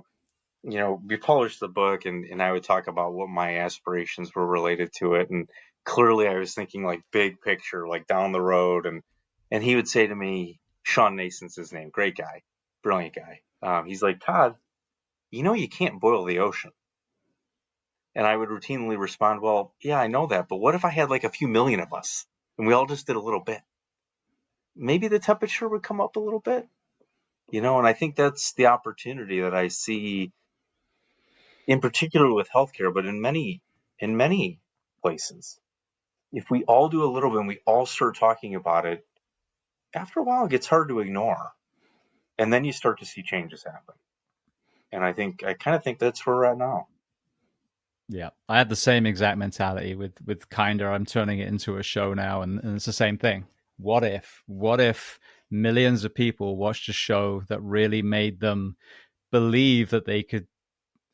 we published the book, and I would talk about what my aspirations were related to it. And clearly I was thinking like big picture, like down the road. And he would say to me, Sean Nason's his name, great guy, brilliant guy. He's like, Todd, you can't boil the ocean. And I would routinely respond, well, yeah, I know that. But what if I had like a few million of us and we all just did a little bit? Maybe the temperature would come up a little bit, and I think that's the opportunity that I see, in particular with healthcare, but in many places. If we all do a little bit and we all start talking about it, after a while it gets hard to ignore. And then you start to see changes happen. And I kind of think that's where we're at now. Yeah, I had the same exact mentality with Kinder. I'm turning it into a show now, and it's the same thing. What if millions of people watched a show that really made them believe that they could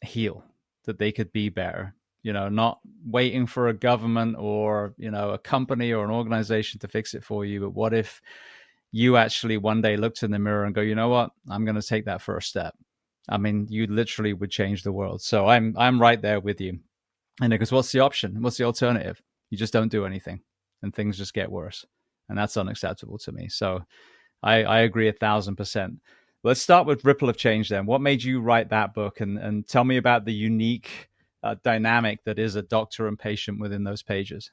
heal, that they could be better? Not waiting for a government or, a company or an organization to fix it for you. But what if you actually one day looked in the mirror and go, you know what, I'm going to take that first step. I mean, you literally would change the world. So I'm right there with you. And because what's the option? What's the alternative? You just don't do anything, and things just get worse, and that's unacceptable to me. So I agree 1,000%. Let's start with Ripple of Change then. What made you write that book, and tell me about the unique dynamic that is a doctor and patient within those pages.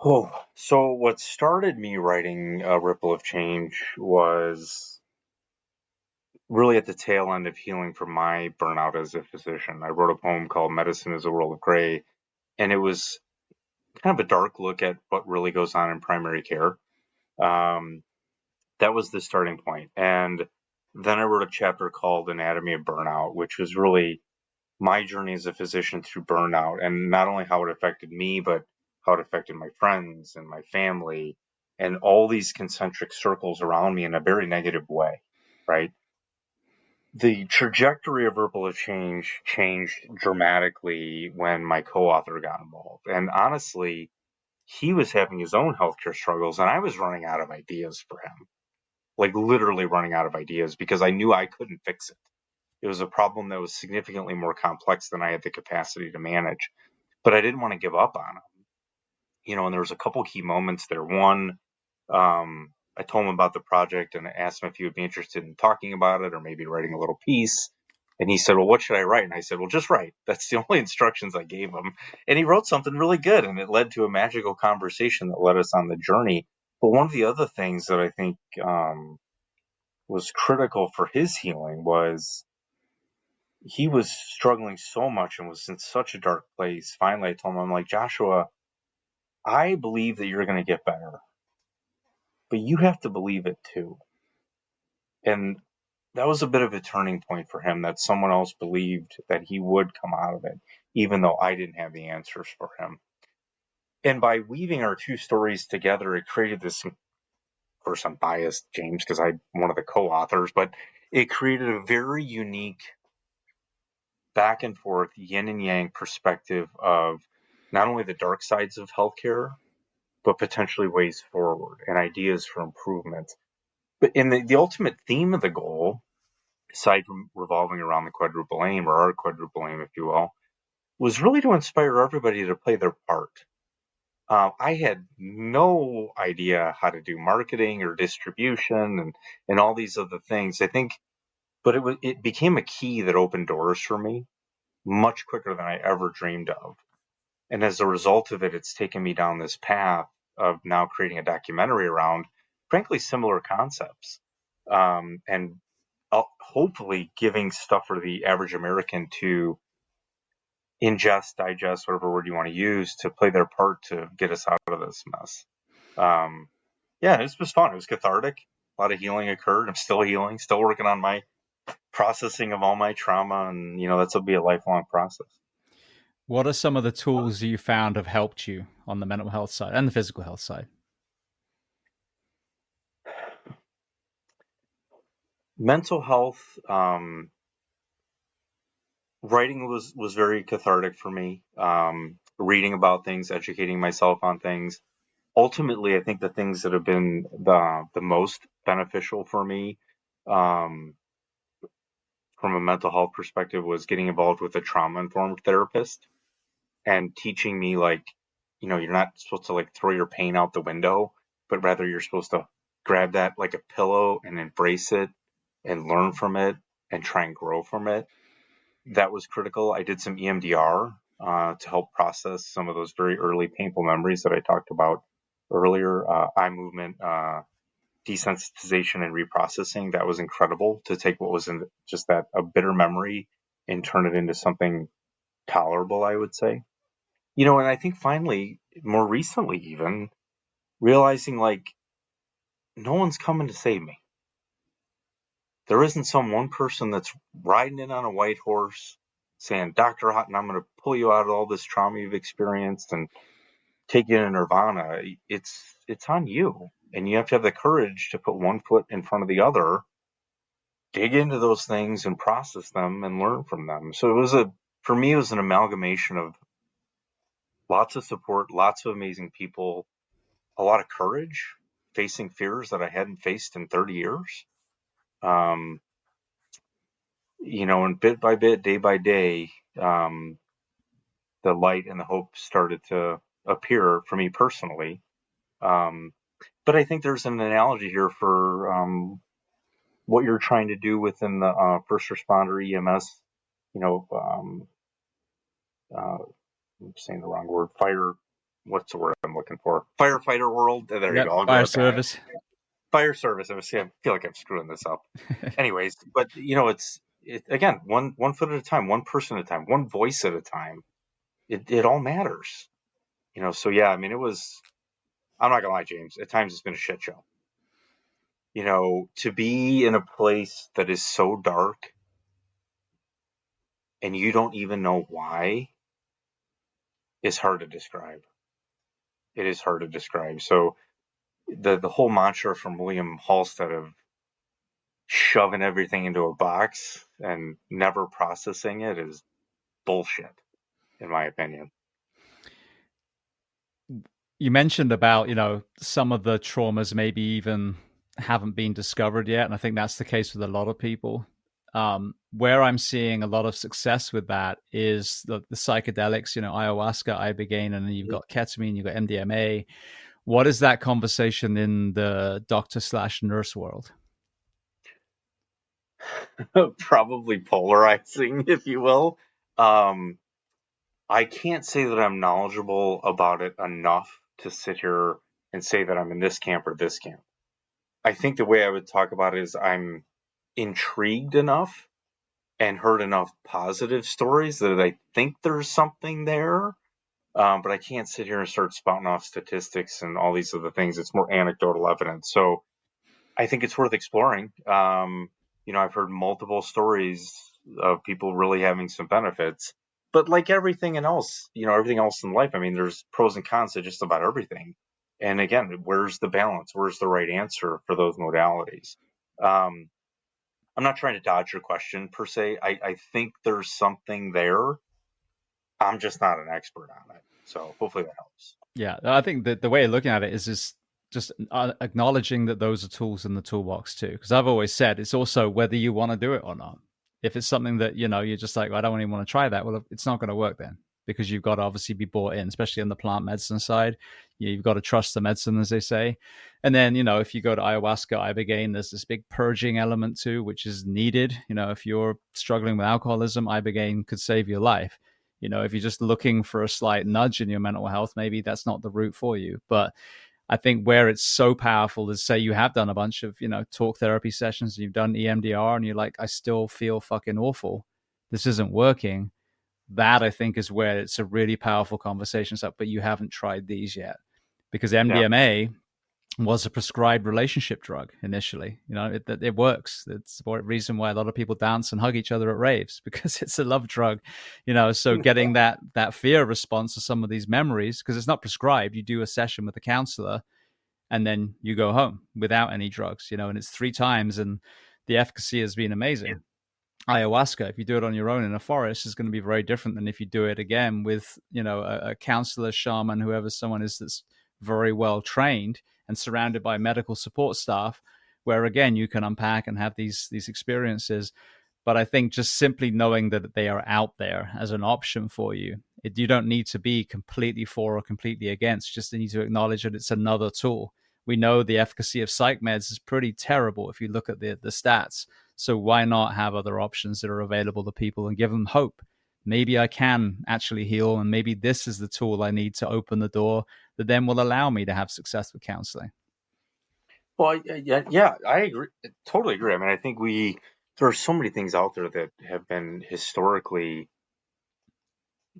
Oh, so what started me writing Ripple of Change was really at the tail end of healing from my burnout as a physician. I wrote a poem called Medicine is a World of Gray, and it was kind of a dark look at what really goes on in primary care. Um, that was the starting point. And then I wrote a chapter called Anatomy of Burnout, which was really my journey as a physician through burnout, and not only how it affected me, but how it affected my friends and my family and all these concentric circles around me in a very negative way, right? The trajectory of Ripple of Change changed dramatically when my co-author got involved. And honestly, he was having his own healthcare struggles, and I was running out of ideas for him, like literally running out of ideas because I knew I couldn't fix it. It was a problem that was significantly more complex than I had the capacity to manage, but I didn't want to give up on him. And there was a couple key moments there. One, I told him about the project and I asked him if he would be interested in talking about it or maybe writing a little piece. And he said, "Well, what should I write?" And I said, "Well, just write." That's the only instructions I gave him. And he wrote something really good, and it led to a magical conversation that led us on the journey. But one of the other things that I think was critical for his healing was he was struggling so much and was in such a dark place. Finally, I told him, I'm like, "Joshua, I believe that you're going to get better, but you have to believe it too." And that was a bit of a turning point for him, that someone else believed that he would come out of it, even though I didn't have the answers for him. And by weaving our two stories together, it created this, of course, I'm biased, James, because I'm one of the co-authors, but it created a very unique back and forth yin and yang perspective of not only the dark sides of healthcare, but potentially ways forward and ideas for improvement. But in the ultimate theme of the goal, aside from revolving around the quadruple aim, or our quadruple aim, if you will, was really to inspire everybody to play their part. I had no idea how to do marketing or distribution and all these other things. I think, but it became a key that opened doors for me much quicker than I ever dreamed of. And as a result of it, it's taken me down this path of now creating a documentary around, frankly, similar concepts. And hopefully giving stuff for the average American to ingest, digest, whatever word you want to use, to play their part to get us out of this mess. Um, yeah, it was fun. It was cathartic. A lot of healing occurred. I'm still healing, still working on my processing of all my trauma. And, that's will be a lifelong process. What are some of the tools you found have helped you on the mental health side and the physical health side? Mental health, writing was very cathartic for me. Reading about things, educating myself on things. Ultimately, I think the things that have been the most beneficial for me, um, from a mental health perspective, was getting involved with a trauma informed therapist and teaching me, like, you're not supposed to like throw your pain out the window, but rather you're supposed to grab that like a pillow and embrace it and learn from it and try and grow from it. That was critical. I did some EMDR to help process some of those very early painful memories that I talked about earlier. Eye movement, desensitization, and reprocessing. That was incredible, to take what was in just that a bitter memory and turn it into something tolerable, I would say. And I think finally, more recently, even realizing, like, no one's coming to save me. There isn't some one person that's riding in on a white horse saying, "Dr. Otten, I'm going to pull you out of all this trauma you've experienced and take you to nirvana." It's on you. And you have to have the courage to put one foot in front of the other, dig into those things and process them and learn from them. So for me, it was an amalgamation of lots of support, lots of amazing people, a lot of courage, facing fears that I hadn't faced in 30 years. Um, and bit by bit, day by day, the light and the hope started to appear for me personally. Um, but I think there's an analogy here for what you're trying to do within the first responder EMS. You know, I'm saying the wrong word, fire, what's the word I'm looking for? Firefighter world. There you Yep, go. I'll go fire with that. service. Fire service. I feel like I'm screwing this up. Anyways, but it again, one foot at a time, one person at a time, one voice at a time. It all matters. So yeah, I mean, it was. I'm not gonna lie, James. At times, it's been a shit show. To be in a place that is so dark and you don't even know why is hard to describe. It is hard to describe. So the whole mantra from William Halstead of shoving everything into a box and never processing it is bullshit, in my opinion. You mentioned about, some of the traumas maybe even haven't been discovered yet. And I think that's the case with a lot of people. Where I'm seeing a lot of success with that is the psychedelics, ayahuasca, ibogaine, and then you've got ketamine, you've got MDMA. What is that conversation in the doctor/nurse world? Probably polarizing, if you will. Um, I can't say that I'm knowledgeable about it enough to sit here and say that I'm in this camp or this camp. I think the way I would talk about it is I'm intrigued enough and heard enough positive stories that I think there's something there. But I can't sit here and start spouting off statistics and all these other things. It's more anecdotal evidence. So I think it's worth exploring. I've heard multiple stories of people really having some benefits, but like everything else in life, I mean, there's pros and cons to just about everything. And again, where's the balance? Where's the right answer for those modalities? Um, I'm not trying to dodge your question per se. I think there's something there. I'm just not an expert on it. So hopefully that helps. Yeah, I think that the way of looking at it is just acknowledging that those are tools in the toolbox too. Because I've always said it's also whether you want to do it or not. If it's something that you're just like, I don't even want to try that, well, it's not going to work then, because you've got to obviously be bought in, especially on the plant medicine side. You've got to trust the medicine, as they say. And then if you go to ayahuasca, ibogaine, there's this big purging element too, which is needed. If you're struggling with alcoholism, ibogaine could save your life. If you're just looking for a slight nudge in your mental health, maybe that's not the route for you. But I think where it's so powerful is, say you have done a bunch of, talk therapy sessions, and you've done EMDR, and you're like, I still feel fucking awful. This isn't working. That, I think, is where it's a really powerful conversation. It's like, but you haven't tried these yet. Because Yeah. MDMA was a prescribed relationship drug initially. It works. It's the reason why a lot of people dance and hug each other at raves, because it's a love drug. So getting that fear response to some of these memories, because it's not prescribed. You do a session with a counselor and then you go home without any drugs, and it's 3 times, and the efficacy has been amazing. Ayahuasca, if you do it on your own in a forest, is going to be very different than if you do it again with a counselor, shaman, whoever someone is that's very well trained and surrounded by medical support staff, where again you can unpack and have these experiences. But I think just simply knowing that they are out there as an option for you, you don't need to be completely for or completely against. Just need to acknowledge that it's another tool. We know the efficacy of psych meds is pretty terrible if you look at the stats. So why not have other options that are available to people and give them hope? Maybe I can actually heal, and maybe this is the tool I need to open the door that then will allow me to have success with counseling. Well, yeah, I agree. Totally agree. I mean, I think there are so many things out there that have been historically,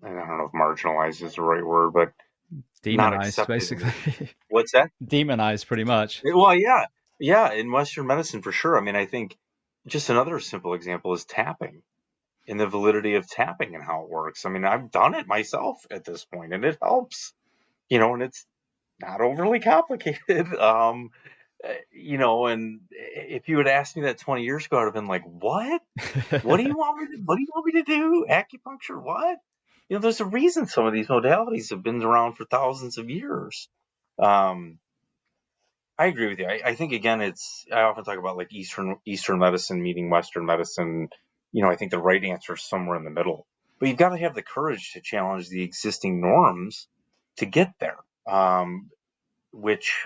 I don't know if marginalized is the right word, but not Demonized, accepted. basically. What's that? Demonized, pretty much. Well, yeah, yeah, in Western medicine for sure. I mean, I think just another simple example is tapping and the validity of tapping and how it works. I mean, I've done it myself at this point, and it helps. And it's not overly complicated. And if you had asked me that 20 years ago, I'd have been like, "What? What do you want me to? What do you want me to do? Acupuncture? What?" There's a reason some of these modalities have been around for thousands of years. Um, I agree with you. I think again, I often talk about like Eastern medicine meeting Western medicine. I think the right answer is somewhere in the middle. But you've got to have the courage to challenge the existing norms to get there. Which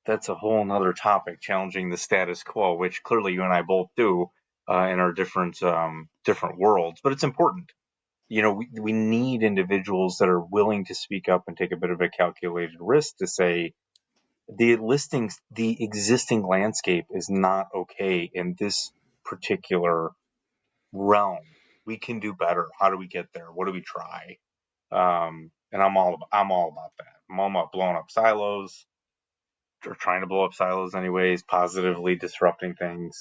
that's a whole nother topic, challenging the status quo, which clearly you and I both do in our different worlds. But it's important. we need individuals that are willing to speak up and take a bit of a calculated risk to say the existing landscape is not okay in this particular realm. We can do better. How do we get there? What do we try? And I'm all about that. I'm all about blowing up silos, or trying to blow up silos anyways, positively disrupting things,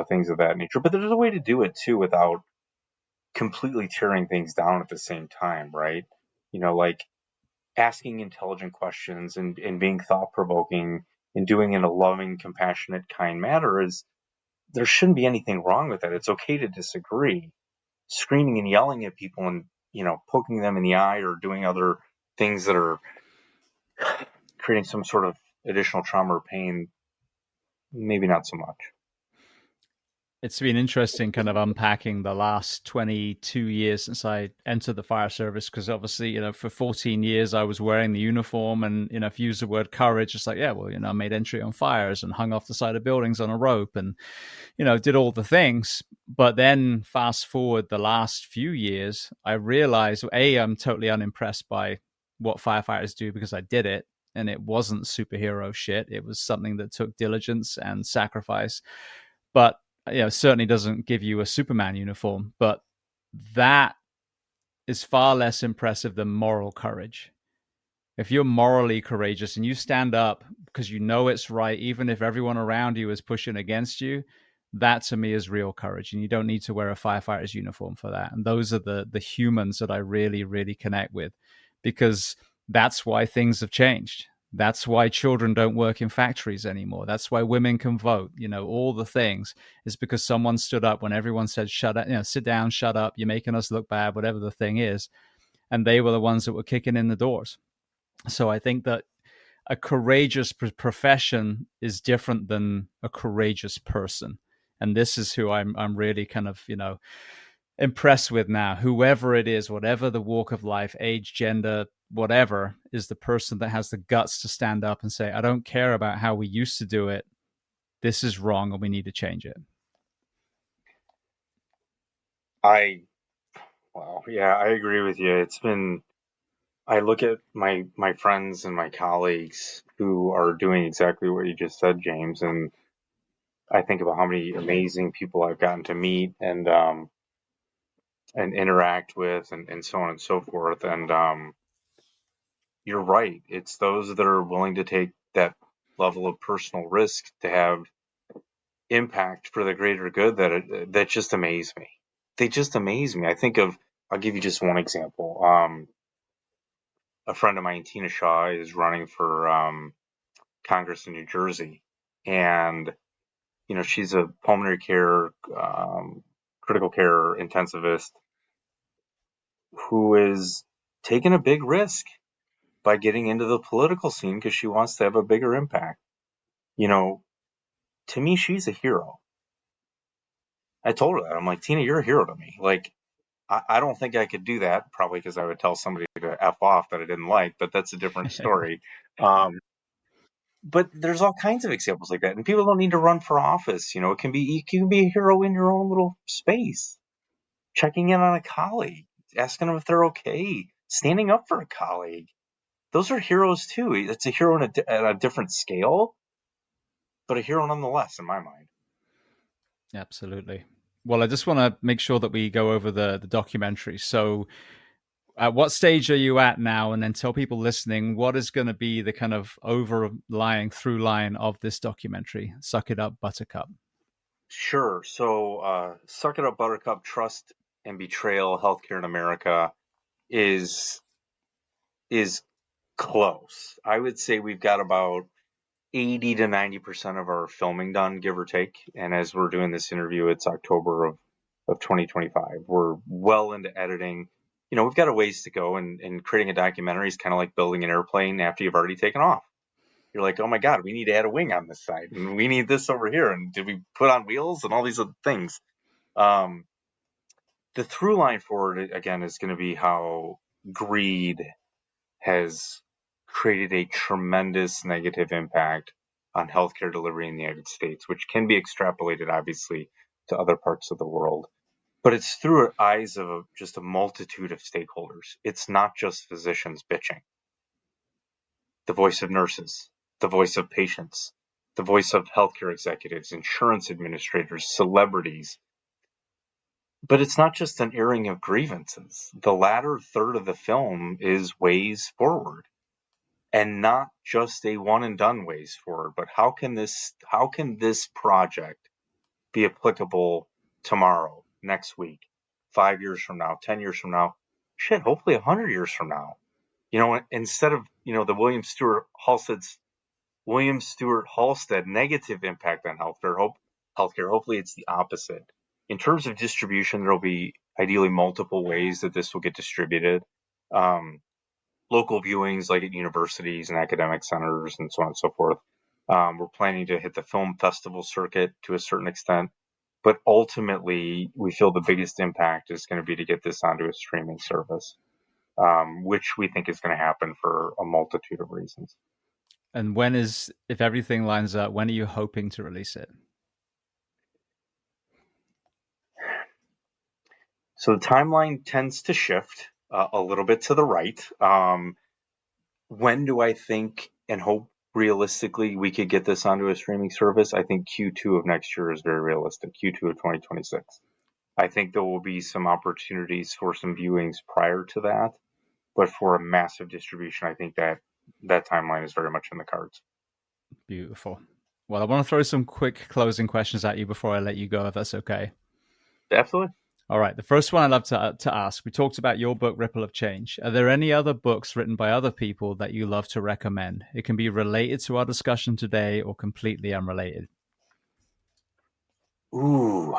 things of that nature. But there's a way to do it too without completely tearing things down at the same time, right? Like asking intelligent questions and being thought provoking and doing it in a loving, compassionate, kind manner there shouldn't be anything wrong with that. It's okay to disagree. Screaming and yelling at people and, poking them in the eye or doing other things that are creating some sort of additional trauma or pain, maybe not so much. It's been interesting kind of unpacking the last 22 years since I entered the fire service, because obviously, for 14 years I was wearing the uniform, and, if you use the word courage, it's like, yeah, well, I made entry on fires and hung off the side of buildings on a rope and, did all the things. But then fast forward the last few years, I realized, I'm totally unimpressed by what firefighters do because I did it. And it wasn't superhero shit. It was something that took diligence and sacrifice. But certainly doesn't give you a Superman uniform, but that is far less impressive than moral courage. If you're morally courageous and you stand up because you know it's right, even if everyone around you is pushing against you, that to me is real courage. And you don't need to wear a firefighter's uniform for that. And those are the humans that I really, really connect with, because that's why things have changed. That's why children don't work in factories anymore. That's why women can vote. All the things is because someone stood up when everyone said, shut up, sit down, shut up, you're making us look bad, whatever the thing is. And they were the ones that were kicking in the doors. So I think that a courageous profession is different than a courageous person. And this is who I'm really kind of, impressed with now. Whoever it is, whatever the walk of life, age, gender, whatever, is the person that has the guts to stand up and say, I don't care about how we used to do it. This is wrong and we need to change it. Yeah, I agree with you. I look at my friends and my colleagues who are doing exactly what you just said, James, and I think about how many amazing people I've gotten to meet and interact with and so on and so forth. And you're right. It's those that are willing to take that level of personal risk to have impact for the greater good that just amaze me. They just amaze me. I'll give you just one example. A friend of mine, Tina Shaw, is running for Congress in New Jersey, and she's a pulmonary care, critical care intensivist who is taking a big risk by getting into the political scene because she wants to have a bigger impact. To me, she's a hero. I told her that. I'm like, Tina, you're a hero to me. Like, I don't think I could do that, probably because I would tell somebody to F off that I didn't like, but that's a different story. But there's all kinds of examples like that. And people don't need to run for office. You can be a hero in your own little space, checking in on a colleague, asking them if they're okay, standing up for a colleague. Those are heroes too. It's a hero at a different scale, but a hero nonetheless, in my mind. Absolutely. Well, I just want to make sure that we go over the documentary. So at what stage are you at now? And then tell people listening, what is going to be the kind of overlying through line of this documentary, Suck It Up, Buttercup? Sure. So, Suck It Up, Buttercup, Trust and Betrayal, Healthcare in America is is close. I would say we've got about 80 to 90% of our filming done, give or take. And as we're doing this interview, it's October of 2025. We're well into editing. We've got a ways to go, and creating a documentary is kind of like building an airplane after you've already taken off. You're like, oh my God, we need to add a wing on this side, and we need this over here. And did we put on wheels and all these other things? The through line forward, again, is going to be how greed has created a tremendous negative impact on healthcare delivery in the United States, which can be extrapolated, obviously, to other parts of the world. but it's through eyes of just a multitude of stakeholders. It's not just physicians bitching. The voice of nurses, the voice of patients, the voice of healthcare executives, insurance administrators, celebrities. But it's not just an airing of grievances. The latter third of the film is ways forward, and not just a one and done ways forward, but how can this project be applicable tomorrow, next week, 5 years from now, 10 years from now, shit, hopefully 100 years from now. Instead of, the William Stewart Halstead negative impact on healthcare, hopefully it's the opposite. In terms of distribution, there'll be ideally multiple ways that this will get distributed. Um, Local viewings, like at universities and academic centers and so on and so forth. We're planning to hit the film festival circuit to a certain extent, but ultimately, we feel the biggest impact is going to be to get this onto a streaming service, which we think is going to happen for a multitude of reasons. And if everything lines up, when are you hoping to release it? So the timeline tends to shift a little bit to the right. When do I think and hope realistically we could get this onto a streaming service? I think Q2 of next year is very realistic, Q2 of 2026. I think there will be some opportunities for some viewings prior to that, but for a massive distribution, I think that timeline is very much in the cards. Beautiful. Well, I want to throw some quick closing questions at you before I let you go, if that's okay. Absolutely. All right. The first one I'd love to ask, we talked about your book, Ripple of Change. Are there any other books written by other people that you love to recommend? It can be related to our discussion today or completely unrelated. Ooh,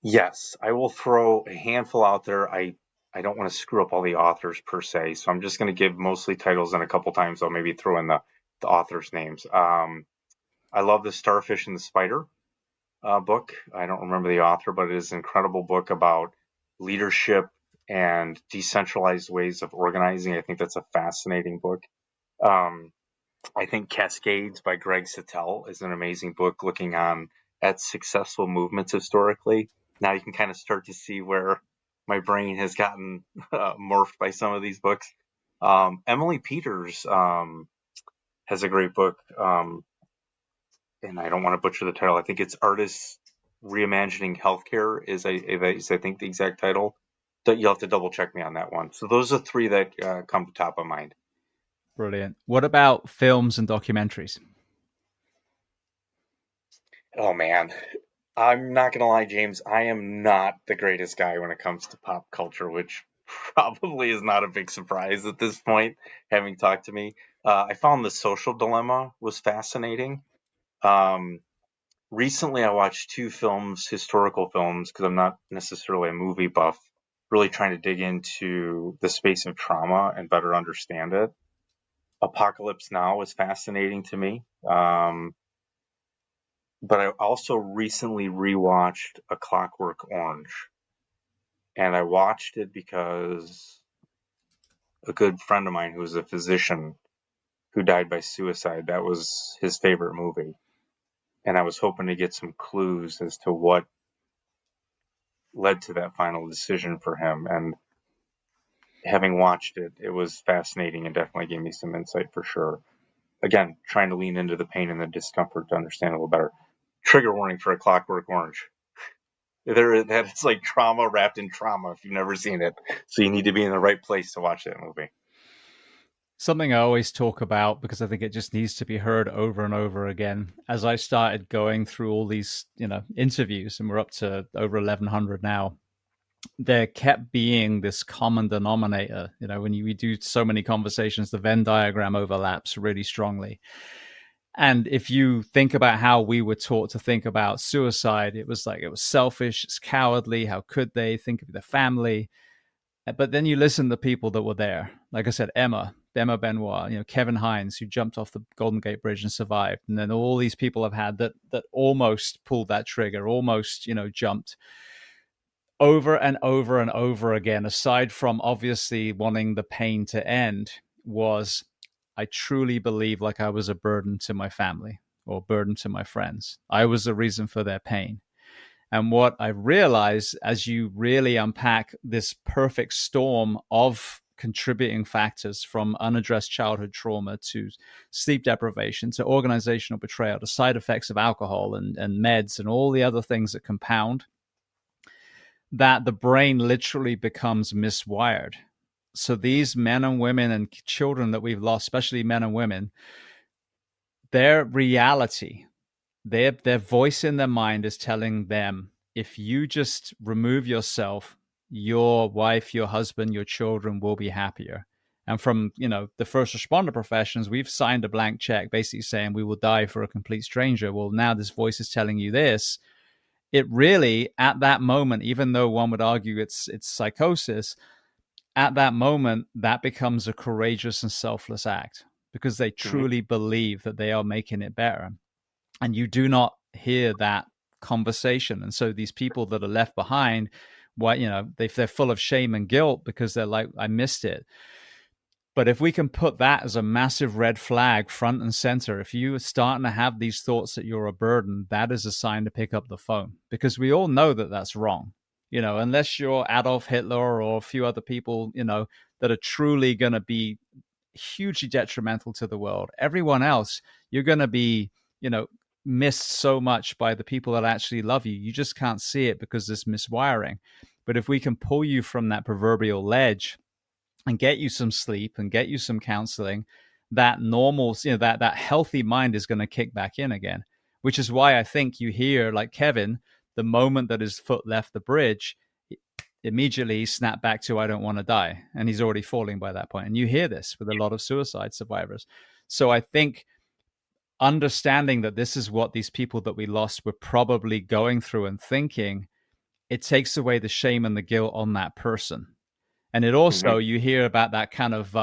yes. I will throw a handful out there. I don't want to screw up all the authors per se, so I'm just going to give mostly titles, and a couple times I'll maybe throw in the authors' names. I love the Starfish and the Spider book. I don't remember the author, but it is an incredible book about leadership and decentralized ways of organizing. I think that's a fascinating book. Um, I think Cascades by Greg Sittel is an amazing book looking at successful movements historically. Now you can kind of start to see where my brain has gotten morphed by some of these books. Emily Peters has a great book, and I don't want to butcher the title. I think it's Artists Reimagining Healthcare is I think the exact title. You'll have to double check me on that one. So those are three that come to top of mind. Brilliant. What about films and documentaries? Oh man, I'm not gonna lie, James. I am not the greatest guy when it comes to pop culture, which probably is not a big surprise at this point, having talked to me. I found The Social Dilemma was fascinating. Um, Recently, I watched two films, historical films, because I'm not necessarily a movie buff, really trying to dig into the space of trauma and better understand it. Apocalypse Now was fascinating to me. But I also recently rewatched A Clockwork Orange. And I watched it because a good friend of mine who was a physician who died by suicide, that was his favorite movie. And I was hoping to get some clues as to what led to that final decision for him. And having watched it, it was fascinating and definitely gave me some insight for sure. Again, trying to lean into the pain and the discomfort to understand a little better. Trigger warning for A Clockwork Orange. That's like trauma wrapped in trauma if you've never seen it. So you need to be in the right place to watch that movie. Something I always talk about because I think it just needs to be heard over and over again. As I started going through all these, interviews, and we're up to over 1,100 now, there kept being this common denominator. When we do so many conversations, the Venn diagram overlaps really strongly. And if you think about how we were taught to think about suicide, it was like it was selfish, it's cowardly. How could they think of the family? But then you listen to the people that were there. Like I said, Emma Benoit, Kevin Hines, who jumped off the Golden Gate Bridge and survived. And then all these people have had that almost pulled that trigger, almost, jumped over and over and over again, aside from obviously wanting the pain to end, was I truly believe like I was a burden to my family or burden to my friends. I was the reason for their pain. And what I realized as you really unpack this perfect storm of contributing factors, from unaddressed childhood trauma to sleep deprivation to organizational betrayal to side effects of alcohol and meds and all the other things that compound, that the brain literally becomes miswired. So these men and women and children that we've lost, especially men and women, their reality, their voice in their mind is telling them, if you just remove yourself, your wife, your husband, your children will be happier. And from, the first responder professions, we've signed a blank check basically saying we will die for a complete stranger. Well, now this voice is telling you this. It really, at that moment, even though one would argue it's psychosis, at that moment, that becomes a courageous and selfless act because they Hmm. truly believe that they are making it better. And you do not hear that conversation. And so these people that are left behind, why, they're full of shame and guilt because they're like, I missed it. But if we can put that as a massive red flag front and center, if you are starting to have these thoughts that you're a burden, that is a sign to pick up the phone, because we all know that that's wrong. Unless you're Adolf Hitler or a few other people, that are truly going to be hugely detrimental to the world. Everyone else, you're going to be, missed so much by the people that actually love you. You just can't see it because there's miswiring. But if we can pull you from that proverbial ledge and get you some sleep and get you some counseling, that normal, that healthy mind is going to kick back in again. Which is why I think you hear, like Kevin, the moment that his foot left the bridge, immediately he snapped back to, I don't want to die. And he's already falling by that point. And you hear this with a lot of suicide survivors. So I think understanding that this is what these people that we lost were probably going through and thinking, it takes away the shame and the guilt on that person. And it Hmm. also, you hear about that kind of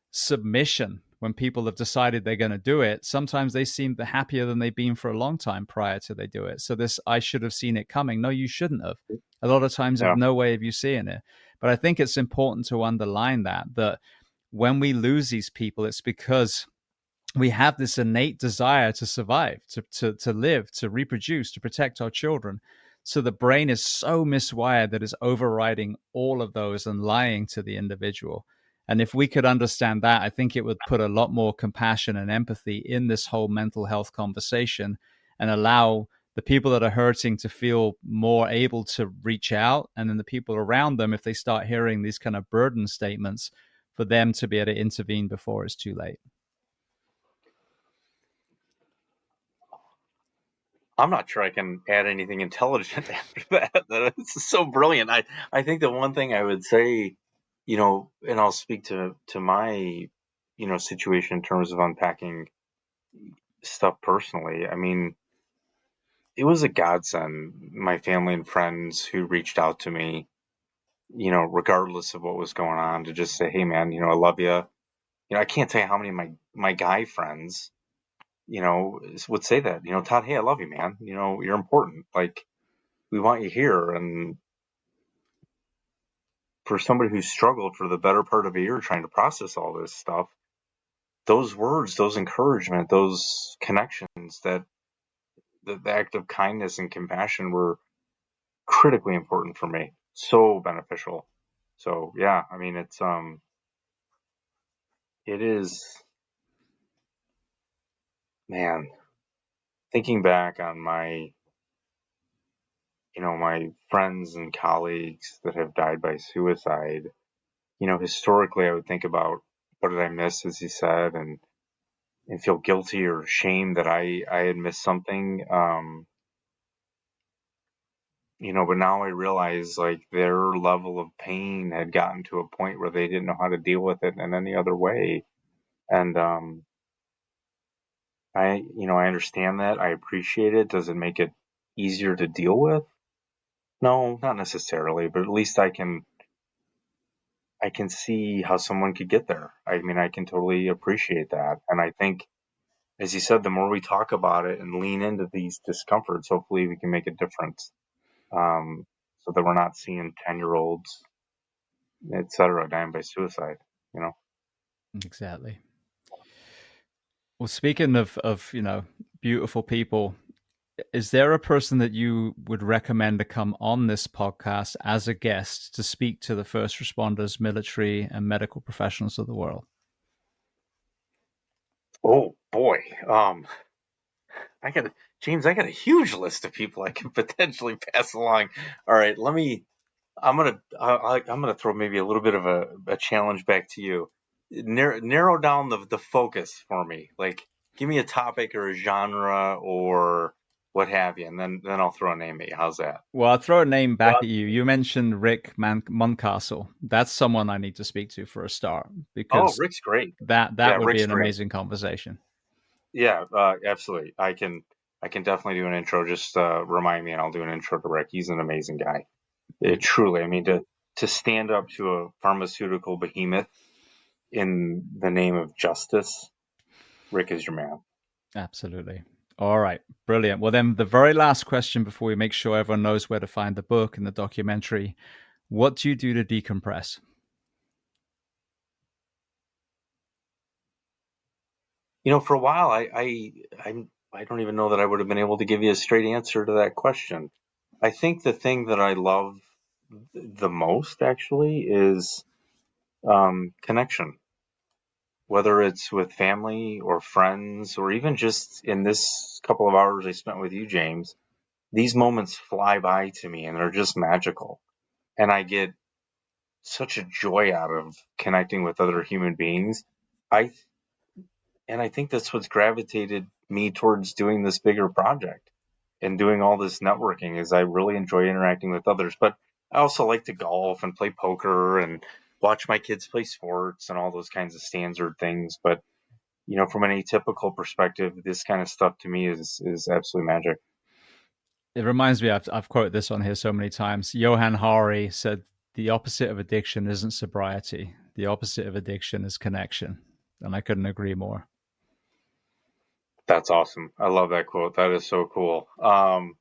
submission when people have decided they're going to do it. Sometimes they seem happier than they've been for a long time prior to they do it. So this, I should have seen it coming. No, you shouldn't have. A lot of times there's Yeah. no way of you seeing it. But I think it's important to underline that when we lose these people, it's because we have this innate desire to survive, to live, to reproduce, to protect our children. So the brain is so miswired that it's overriding all of those and lying to the individual. And if we could understand that, I think it would put a lot more compassion and empathy in this whole mental health conversation and allow the people that are hurting to feel more able to reach out. And then the people around them, if they start hearing these kind of burden statements, for them to be able to intervene before it's too late. I'm not sure I can add anything intelligent after that. It's so brilliant. I think the one thing I would say, and I'll speak to my, situation in terms of unpacking stuff personally. I mean, it was a godsend. My family and friends who reached out to me, regardless of what was going on, to just say, "Hey, man, I love you." I can't tell you how many of my guy friends, would say that. Todd, hey, I love you, man. You're important. Like, we want you here. And for somebody who struggled for the better part of a year trying to process all this stuff, those words, those encouragement, those connections, that the act of kindness and compassion were critically important for me. So beneficial. So yeah, I mean, it is, man, thinking back on my friends and colleagues that have died by suicide, historically I would think about what did I miss, as he said, and feel guilty or shame that I had missed something. But now I realize, like, their level of pain had gotten to a point where they didn't know how to deal with it in any other way. And I understand that. I appreciate it. Does it make it easier to deal with? No, not necessarily, but at least I can see how someone could get there. I mean, I can totally appreciate that. And I think, as you said, the more we talk about it and lean into these discomforts, hopefully we can make a difference. So that we're not seeing 10-year-olds, et cetera, dying by suicide, you know? Exactly. Well, speaking of beautiful people, Is there a person that you would recommend to come on this podcast as a guest to speak to the first responders, military, and medical professionals of the world? Oh boy. I got James, I got a huge list of people I can potentially pass along. All right, I'm gonna throw maybe a little bit of a challenge back to you. Narrow down the focus for me. Like, give me a topic or a genre or what have you, and then I'll throw a name at you. How's that? Well, I'll throw a name back at you. You mentioned Rick Muncastle. That's someone I need to speak to for a start, Oh, because Rick's great. that Yeah, would be Rick's an great. amazing conversation. Yeah, absolutely. I can definitely do an intro. Just remind me, and I'll do an intro to Rick. He's an amazing guy. Truly, I mean, to stand up to a pharmaceutical behemoth in the name of justice, Rick is your man. Absolutely. All right. Brilliant. Well, then the very last question before we make sure everyone knows where to find the book and the documentary. What do you do to decompress? For a while, I don't even know that I would have been able to give you a straight answer to that question. I think the thing that I love the most actually is connection, whether it's with family or friends, or even just in this couple of hours I spent with you, James. These moments fly by to me and they're just magical. And I get such a joy out of connecting with other human beings. I and I think that's what's gravitated me towards doing this bigger project and doing all this networking is I really enjoy interacting with others. But I also like to golf and play poker and watch my kids play sports and all those kinds of standard things. But from an atypical perspective, this kind of stuff to me is absolutely magic. It reminds me, I've quoted this on here so many times. Johann Hari said, the opposite of addiction isn't sobriety. The opposite of addiction is connection. And I couldn't agree more. That's awesome. I love that quote. That is so cool. And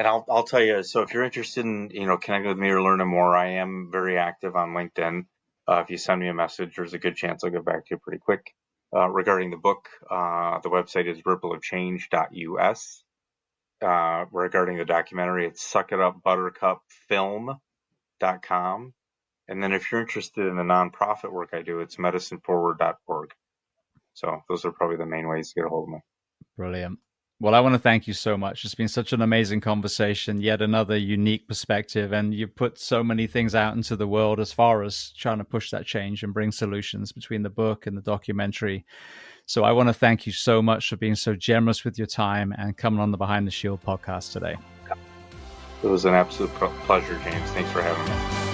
I'll tell you. So if you're interested in connecting with me or learning more, I am very active on LinkedIn. If you send me a message, there's a good chance I'll get back to you pretty quick. Regarding the book, the website is rippleofchange.us. Regarding the documentary, it's suckitupbuttercupfilm.com. And then if you're interested in the nonprofit work I do, it's medicineforward.org. So those are probably the main ways to get a hold of me. Brilliant. Well, I want to thank you so much. It's been such an amazing conversation, yet another unique perspective. And you put so many things out into the world as far as trying to push that change and bring solutions between the book and the documentary. So I want to thank you so much for being so generous with your time and coming on the Behind the Shield podcast today. It was an absolute pleasure, James. Thanks for having me.